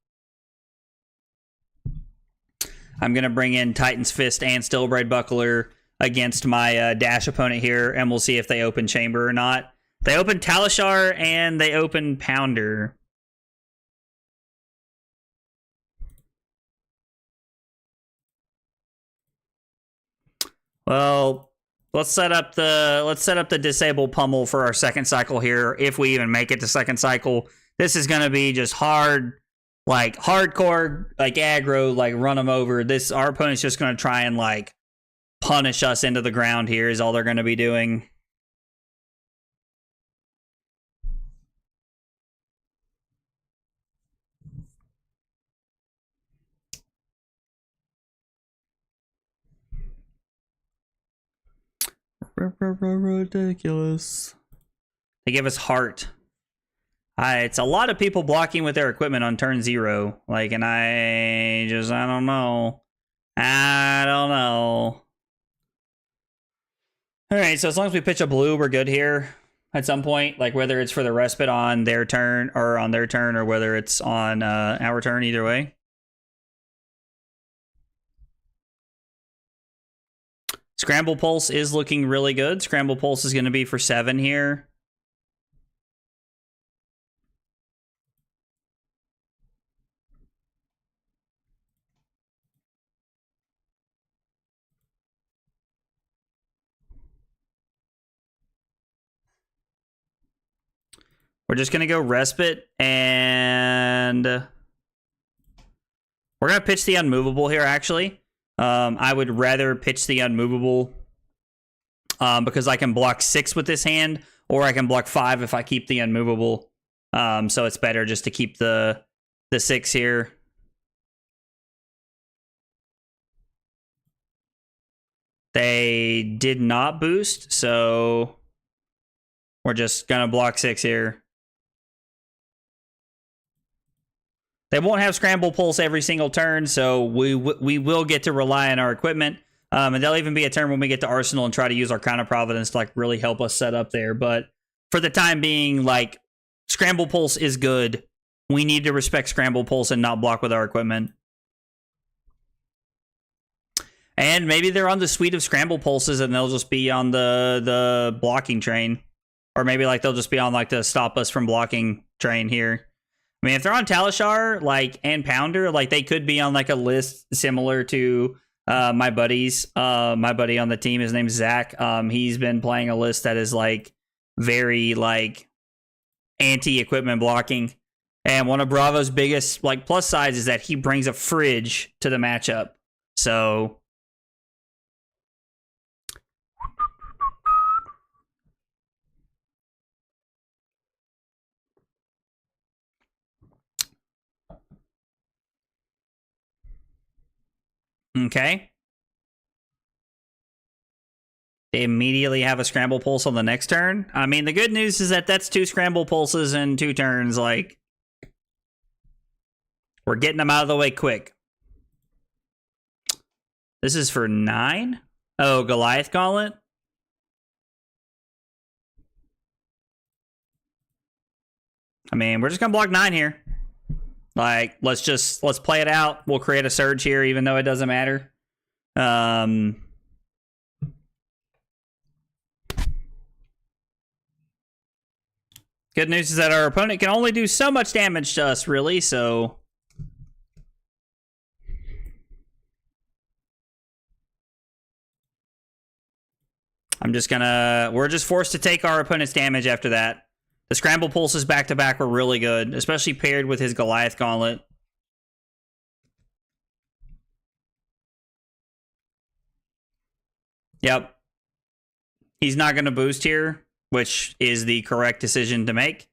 A: I'm going to bring in Titan's Fist and Stillbraid Buckler against my Dash opponent here, and we'll see if they open Chamber or not. They open Talishar and they open Pounder. Well, let's set up the disable pummel for our second cycle here, if we even make it to second cycle. This is gonna be just hard, like hardcore, like aggro, like run them over. Our opponent's just gonna try and like punish us into the ground here is all they're gonna be doing. Ridiculous. They give us heart. It's a lot of people blocking with their equipment on turn 0. Like, and I don't know. Alright, so as long as we pitch a blue, we're good here at some point. Like, whether it's for the respite on their turn, or whether it's on our turn, either way. Scramble Pulse is looking really good. Scramble Pulse is going to be for 7 here. We're just going to go Respite, and we're going to pitch the Unmovable here, actually. I would rather pitch the Unmovable because I can block 6 with this hand, or I can block 5 if I keep the Unmovable. So it's better just to keep the 6 here. They did not boost, so we're just going to block 6 here. They won't have Scramble Pulse every single turn, so we will get to rely on our equipment. And there'll even be a turn when we get to Arsenal and try to use our Counter Providence to like really help us set up there. But for the time being, like, Scramble Pulse is good. We need to respect Scramble Pulse and not block with our equipment. And maybe they're on the suite of Scramble Pulses and they'll just be on the blocking train. Or maybe like they'll just be on like the stop us from blocking train here. I mean, if they're on Talishar, like, and Pounder, like, they could be on, like, a list similar to my buddies. My buddy on the team, his name's Zach. He's been playing a list that is, like, very, like, anti-equipment blocking. And one of Bravo's biggest like plus sides is that he brings a fridge to the matchup. So okay. They immediately have a scramble pulse on the next turn. I mean, the good news is that that's 2 scramble pulses in 2 turns. Like, we're getting them out of the way quick. This is for 9? Oh, Goliath Gauntlet? I mean, we're just gonna block 9 here. Like, let's play it out. We'll create a surge here, even though it doesn't matter. Good news is that our opponent can only do so much damage to us, really, so... we're just forced to take our opponent's damage after that. The scramble pulses back-to-back were really good, especially paired with his Goliath Gauntlet. Yep. He's not going to boost here, which is the correct decision to make.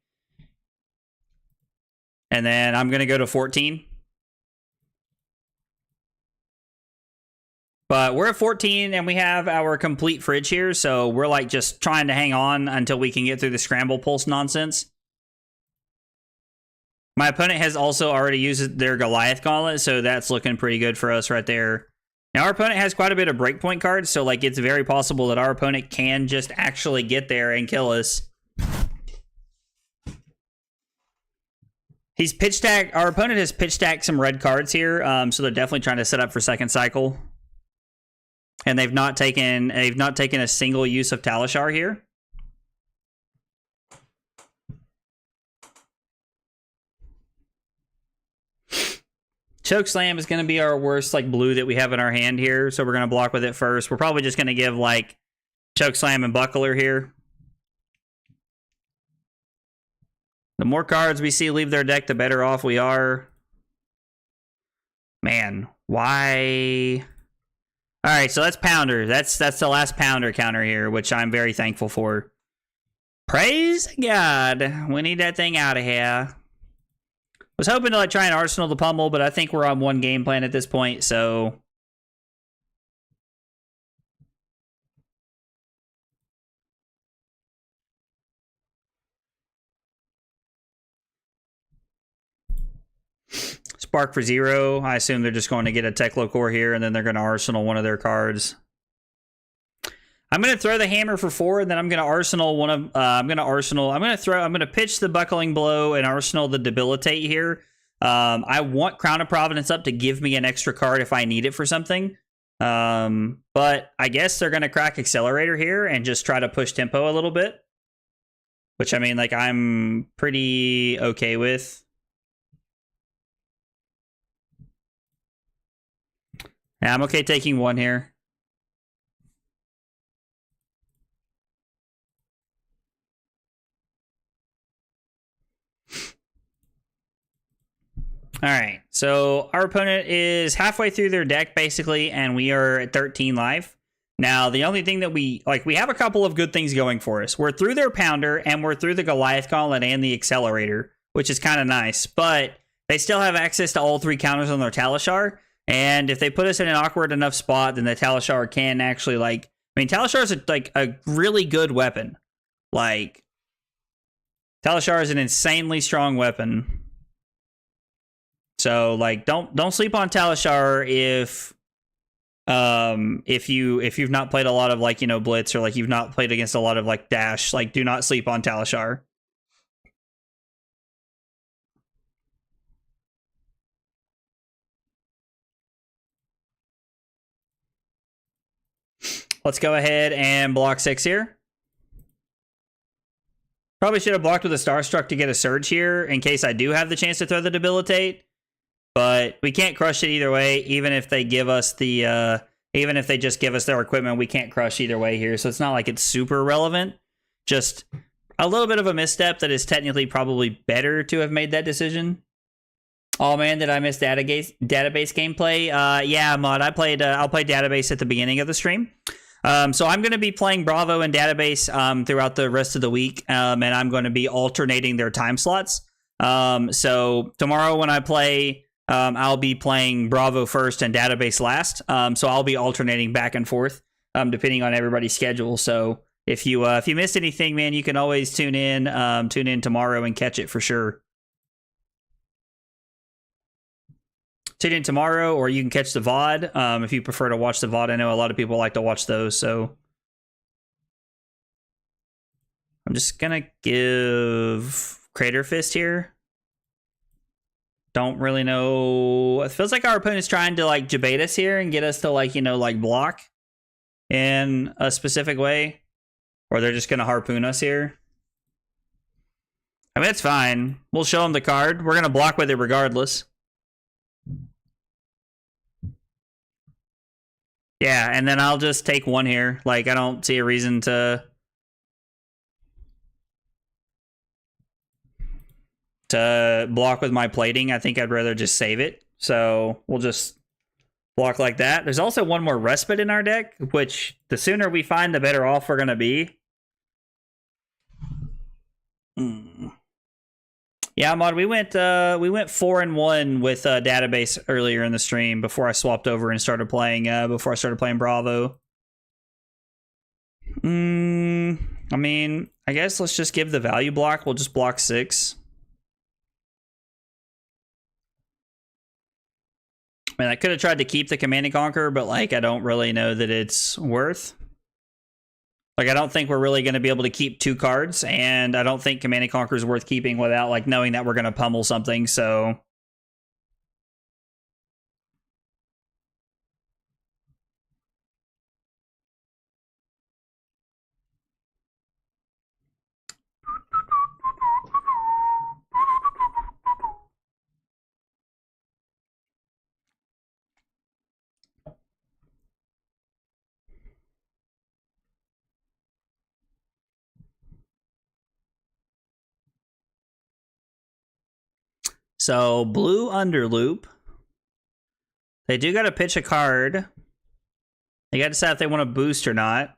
A: And then I'm going to go to 14. But we're at 14 and we have our complete fridge here, so we're like just trying to hang on until we can get through the scramble pulse nonsense. My opponent has also already used their Goliath Gauntlet, so that's looking pretty good for us right there. Now, our opponent has quite a bit of breakpoint cards, so like it's very possible that our opponent can just actually get there and kill us. He's pitch stacked. Our opponent has pitch stacked some red cards here, so they're definitely trying to set up for second cycle. And they've not taken a single use of Talishar here. Chokeslam is going to be our worst like blue that we have in our hand here, so we're going to block with it first. We're probably just going to give like Chokeslam and Buckler here. The more cards we see leave their deck, the better off we are. Man, why? All right, so that's Pounder. That's the last Pounder counter here, which I'm very thankful for. Praise God. We need that thing out of here. Was hoping to like try and Arsenal the pummel, but I think we're on one game plan at this point, so... Spark for 0. I assume they're just going to get a Teklo-Core here, and then they're going to Arsenal one of their cards. I'm going to throw the Hammer for 4, and then I'm going to Arsenal one of... I'm going to pitch the Buckling Blow and Arsenal the Debilitate here. I want Crown of Providence up to give me an extra card if I need it for something. But I guess they're going to crack Accelerator here and just try to push tempo a little bit. Which, I mean, like, I'm pretty okay with. Yeah, I'm okay taking 1 here. All right, so our opponent is halfway through their deck, basically, and we are at 13 life. Now, the only thing that we have a couple of good things going for us. We're through their Pounder, and we're through the Goliath Gauntlet and the Accelerator, which is kind of nice. But they still have access to all 3 counters on their Talishar, and if they put us in an awkward enough spot, then the Talishar can actually, like... I mean, Talishar is a really good weapon. Like, Talishar is an insanely strong weapon. So like don't sleep on Talishar if you've not played a lot of like, you know, Blitz, or like you've not played against a lot of like Dash. Like, do not sleep on Talishar. Let's go ahead and block 6 here. Probably should have blocked with a Starstruck to get a Surge here in case I do have the chance to throw the Debilitate. But we can't crush it either way, even if they give us the, even if they just give us their equipment, we can't crush either way here. So it's not like it's super relevant. Just, a little bit of a misstep that is technically probably better to have made that decision. Oh man, did I miss database gameplay? Yeah, Mod. I'll play database at the beginning of the stream. So I'm going to be playing Bravo and database throughout the rest of the week, and I'm going to be alternating their time slots. So tomorrow when I play, I'll be playing Bravo first and database last. So I'll be alternating back and forth, depending on everybody's schedule. So if you missed anything, man, you can always tune in tomorrow and catch it for sure. Tune in tomorrow, or you can catch the VOD if you prefer to watch the VOD. I know a lot of people like to watch those, so I'm just gonna give Crater Fist here. Don't really know. It feels like our opponent's trying to like debate us here and get us to like, like block in a specific way, or they're just gonna harpoon us here. I mean, it's fine. We'll show them the card. We're gonna block with it regardless. Yeah, and then I'll just take one here. Like, I don't see a reason to block with my plating. I think I'd rather just save it. So we'll just block like that. There's also one more respite in our deck, which the sooner we find, the better off we're going to be. Yeah, Mod, we went 4-1 with database earlier in the stream before I swapped over and started playing Bravo. I mean, I guess let's just give the value block. We'll just block 6. I mean, I could have tried to keep the Command and Conquer, but like I don't really know that it's worth. Like, I don't think we're really going to be able to keep 2 cards, and I don't think Command & Conquer is worth keeping without, like, knowing that we're going to pummel something, so... So, blue Underloop. They do got to pitch a card. They got to decide if they want to boost or not.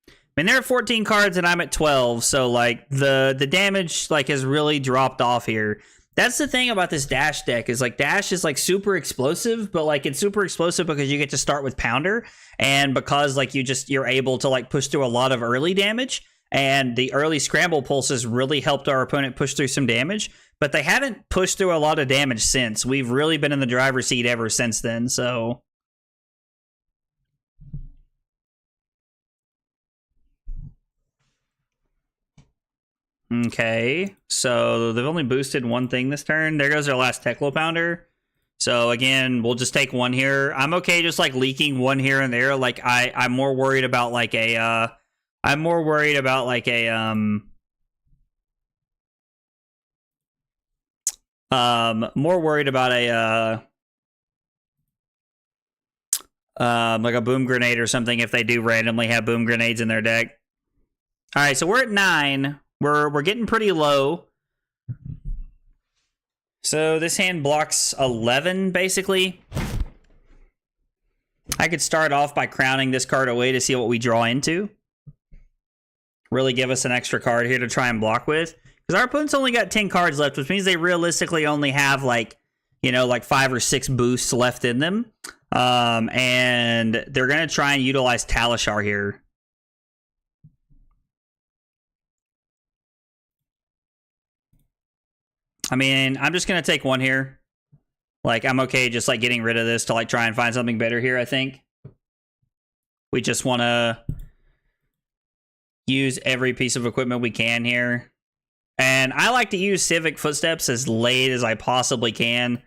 A: I mean, there are 14 cards and I'm at 12, so, like, the damage, like, has really dropped off here. That's the thing about this Dash deck, is, like, Dash is, like, super explosive, but, like, it's super explosive because you get to start with Pounder, and because, like, you're able to, like, push through a lot of early damage, and the early Scramble Pulses really helped our opponent push through some damage. But they haven't pushed through a lot of damage since. We've really been in the driver's seat ever since then, so... Okay, so they've only boosted one thing this turn. There goes their last Teklo Pounder. So again, we'll just take one here. I'm okay just like leaking one here and there. Like I'm more worried about like a more worried about like a like a boom grenade or something if they do randomly have boom grenades in their deck. All right, so we're at 9. We're getting pretty low. So this hand blocks 11 basically. I could start off by crowning this card away to see what we draw into. Really give us an extra card here to try and block with. Because our opponent's only got 10 cards left, which means they realistically only have like, like 5 or 6 boosts left in them. And they're going to try and utilize Talishar here. I mean, I'm just going to take one here. Like, I'm okay just like getting rid of this to like try and find something better here, I think. We just want to use every piece of equipment we can here. And I like to use Civic Footsteps as late as I possibly can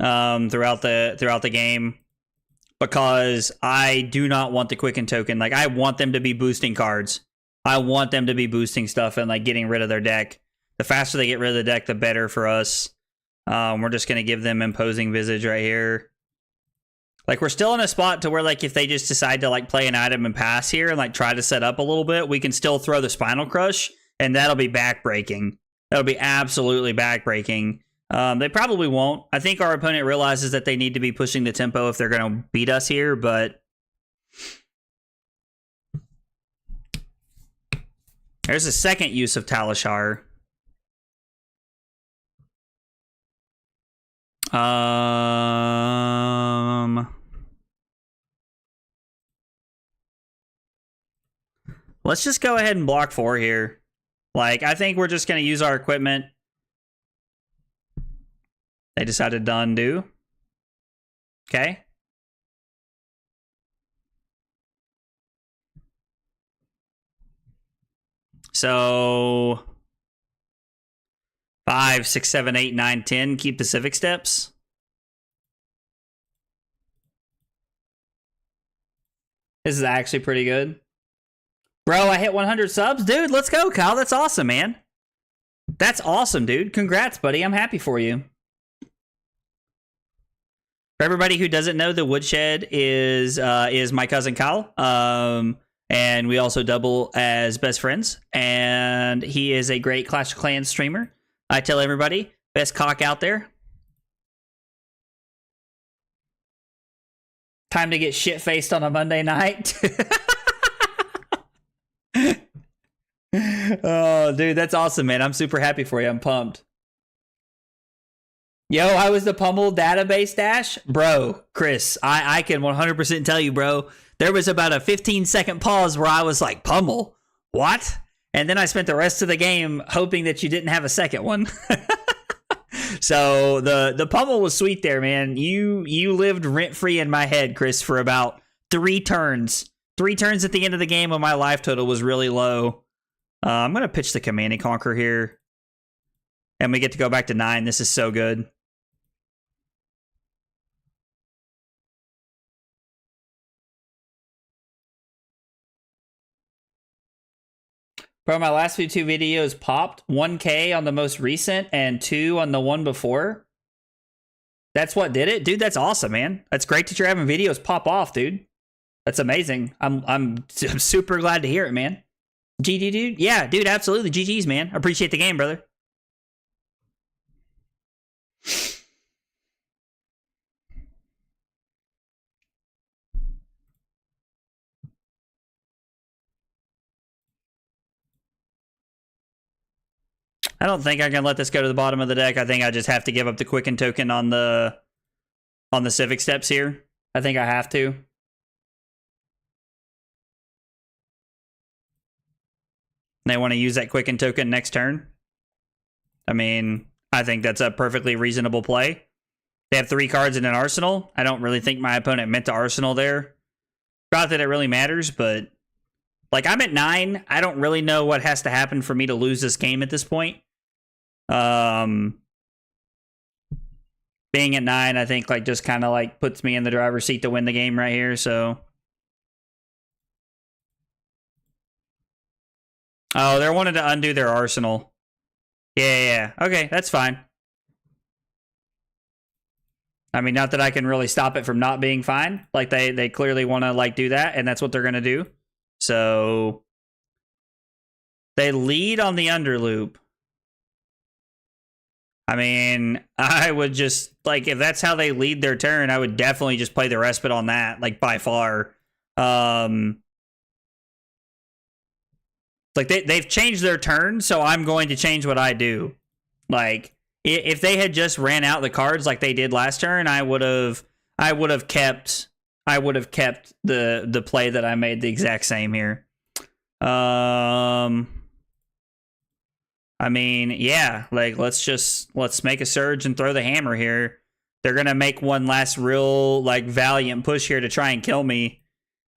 A: throughout the game, because I do not want the Quicken Token. Like, I want them to be boosting cards. I want them to be boosting stuff and like getting rid of their deck. The faster they get rid of the deck, the better for us. We're just going to give them Imposing Visage right here. Like, we're still in a spot to where, like, if they just decide to, like, play an item and pass here and, like, try to set up a little bit, we can still throw the Spinal Crush and that'll be backbreaking. That'll be absolutely backbreaking. They probably won't. I think our opponent realizes that they need to be pushing the tempo if they're going to beat us here, but there's a second use of Talishar. Let's just go ahead and block 4 here. Like, I think we're just going to use our equipment. They decided to undo. Okay. So 5, 6, 7, 8, 9, 10. Keep the civic steps. This is actually pretty good. Bro, I hit 100 subs. Dude, let's go, Kyle. That's awesome, man. That's awesome, dude. Congrats, buddy. I'm happy for you. For everybody who doesn't know, the Woodshed is my cousin Kyle. And we also double as best friends. And he is a great Clash of Clans streamer. I tell everybody, best cock out there. Time to get shit-faced on a Monday night. Oh, dude, that's awesome, man. I'm super happy for you. I'm pumped. Yo, I was the Pummel database dash. Bro, Chris, I can 100% tell you, bro. There was about a 15-second pause where I was like, Pummel? What? And then I spent the rest of the game hoping that you didn't have a second one. So the Pummel was sweet there, man. You lived rent-free in my head, Chris, for about 3 turns. 3 turns at the end of the game when my life total was really low. I'm going to pitch the Command and Conquer here. And we get to go back to 9. This is so good. Bro, my last few 2 videos popped. 1K on the most recent and 2 on the one before. That's what did it? Dude, that's awesome, man. That's great that you're having videos pop off, dude. That's amazing. I'm super glad to hear it, man. GG, dude? Yeah, dude, absolutely. GG's, man. Appreciate the game, brother. I don't think I can let this go to the bottom of the deck. I think I just have to give up the Quicken token on the Civic Steps here. I think I have to. They want to use that Quicken token next turn. I mean, I think that's a perfectly reasonable play. They have 3 cards in an arsenal. I don't really think my opponent meant to arsenal there. Not that it really matters, but like, I'm at 9. I don't really know what has to happen for me to lose this game at this point. Being at 9, I think, like, just kind of like puts me in the driver's seat to win the game right here. So, oh, they're wanting to undo their arsenal. Yeah. Okay, that's fine. I mean, not that I can really stop it from not being fine. Like, they clearly want to, like, do that, and that's what they're going to do. So they lead on the underloop. I mean, I would just, like, if that's how they lead their turn, I would definitely just play the respite on that, like, by far. Like, they've changed their turn, so I'm going to change what I do. Like, if they had just ran out the cards like they did last turn, I would have kept the play that I made the exact same here. I mean, yeah, like, let's make a surge and throw the hammer here. They're gonna make one last real, like, valiant push here to try and kill me.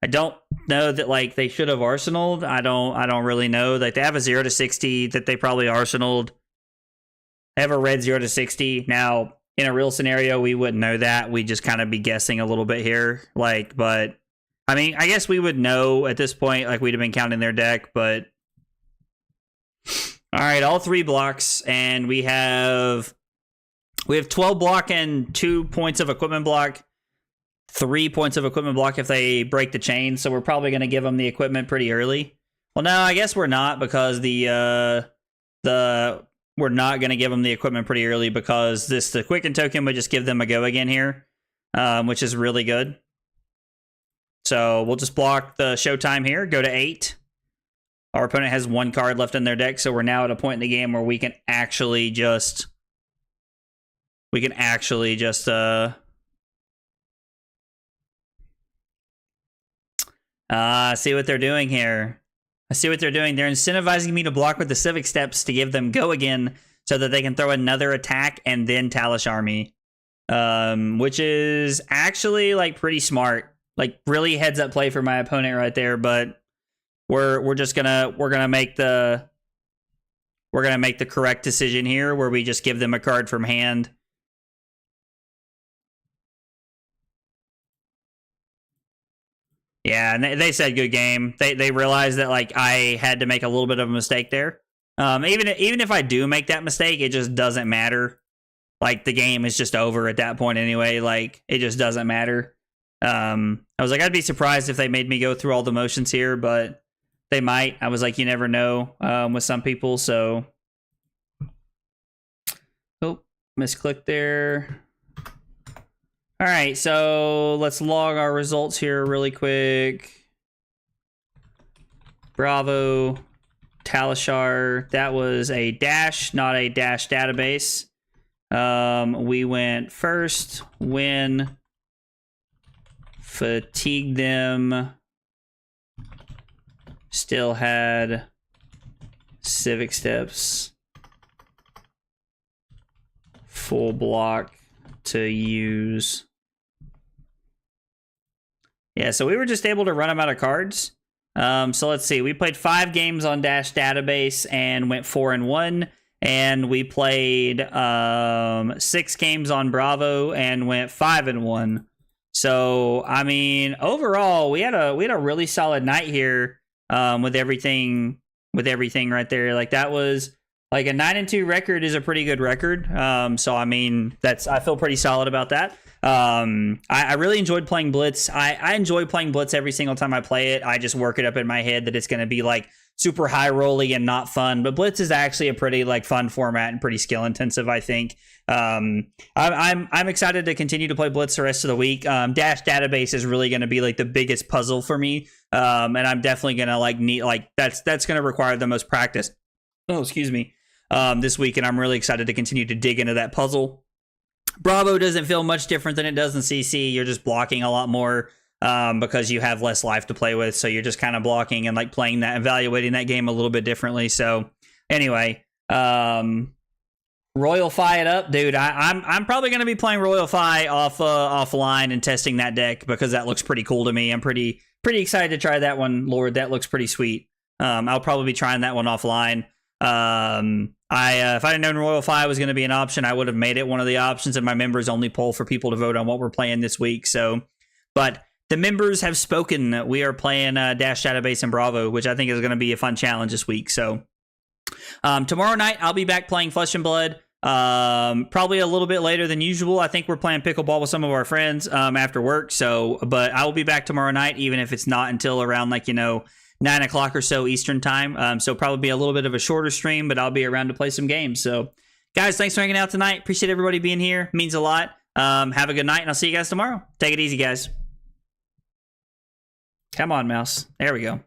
A: I don't know that, like, they should have arsenaled. I don't really know. Like, they have a 0 to 60 that they probably arsenaled. They have a red 0 to 60. Now, in a real scenario, we wouldn't know that. We'd just kind of be guessing a little bit here. Like, but I mean, I guess we would know at this point, like, we'd have been counting their deck, but all right, all 3 blocks, and we have 12 block and 2 points of equipment block. 3 points of equipment block if they break the chain, so we're probably going to give them the equipment pretty early. Well, no, I guess we're not, because we're not going to give them the equipment pretty early, because the Quicken token would just give them a go again here, which is really good. So we'll just block the showtime here, go to 8. Our opponent has 1 card left in their deck, so we're now at a point in the game where we can actually just see what they're doing here. I see what they're doing. They're incentivizing me to block with the Civic Steps to give them go again, so that they can throw another attack and then Talish Army, which is actually like pretty smart. Like really heads up play for my opponent right there. But we're gonna make the correct decision here, where we just give them a card from hand. Yeah, and they said good game. They realized that like I had to make a little bit of a mistake there. Even if I do make that mistake, it just doesn't matter. Like the game is just over at that point anyway. Like it just doesn't matter. I was like, I'd be surprised if they made me go through all the motions here, but they might. I was like, you never know with some people. So, oh, misclicked there. All right, so let's log our results here really quick. Bravo, Talishar. That was a dash, not a dash database. We went first, win, fatigue them. Still had Civic Steps, full block to use. Yeah, so we were just able to run them out of cards. So let's see. We played 5 games on Dash Database and went 4-1. And we played 6 games on Bravo and went 5-1. So I mean, overall, we had a really solid night here with everything right there. Like that was like a 9-2 record is a pretty good record. So I mean, I feel pretty solid about that. I really enjoyed playing Blitz. I enjoy playing Blitz every single time I play it. I just work it up in my head that it's going to be like super high rolly and not fun, but Blitz is actually a pretty like fun format and pretty skill intensive, I think. I'm excited to continue to play Blitz the rest of the week. Dash Database is really going to be like the biggest puzzle for me. And I'm definitely going to like need like that's going to require the most practice. Oh, excuse me. This week, and I'm really excited to continue to dig into that puzzle. Bravo doesn't feel much different than it does in CC. You're just blocking a lot more because you have less life to play with. So you're just kind of blocking and like playing that, evaluating that game a little bit differently. So anyway, Royal Fi it up, dude. I'm probably going to be playing Royal Fi offline and testing that deck because that looks pretty cool to me. I'm pretty excited to try that one, Lord. That looks pretty sweet. I'll probably be trying that one offline. If I didn't know Royal Fi was going to be an option, I would have made it one of the options in my members only poll for people to vote on what we're playing this week. So, but the members have spoken. We are playing Dash Database and Bravo, which I think is going to be a fun challenge this week. So, tomorrow night I'll be back playing Flesh and Blood. Probably a little bit later than usual. I think we're playing pickleball with some of our friends after work. So, but I will be back tomorrow night, even if it's not until around 9 o'clock or so Eastern time. So probably be a little bit of a shorter stream, but I'll be around to play some games. So guys, thanks for hanging out tonight. Appreciate everybody being here. It means a lot. Have a good night, and I'll see you guys tomorrow. Take it easy, guys. Come on, mouse. There we go.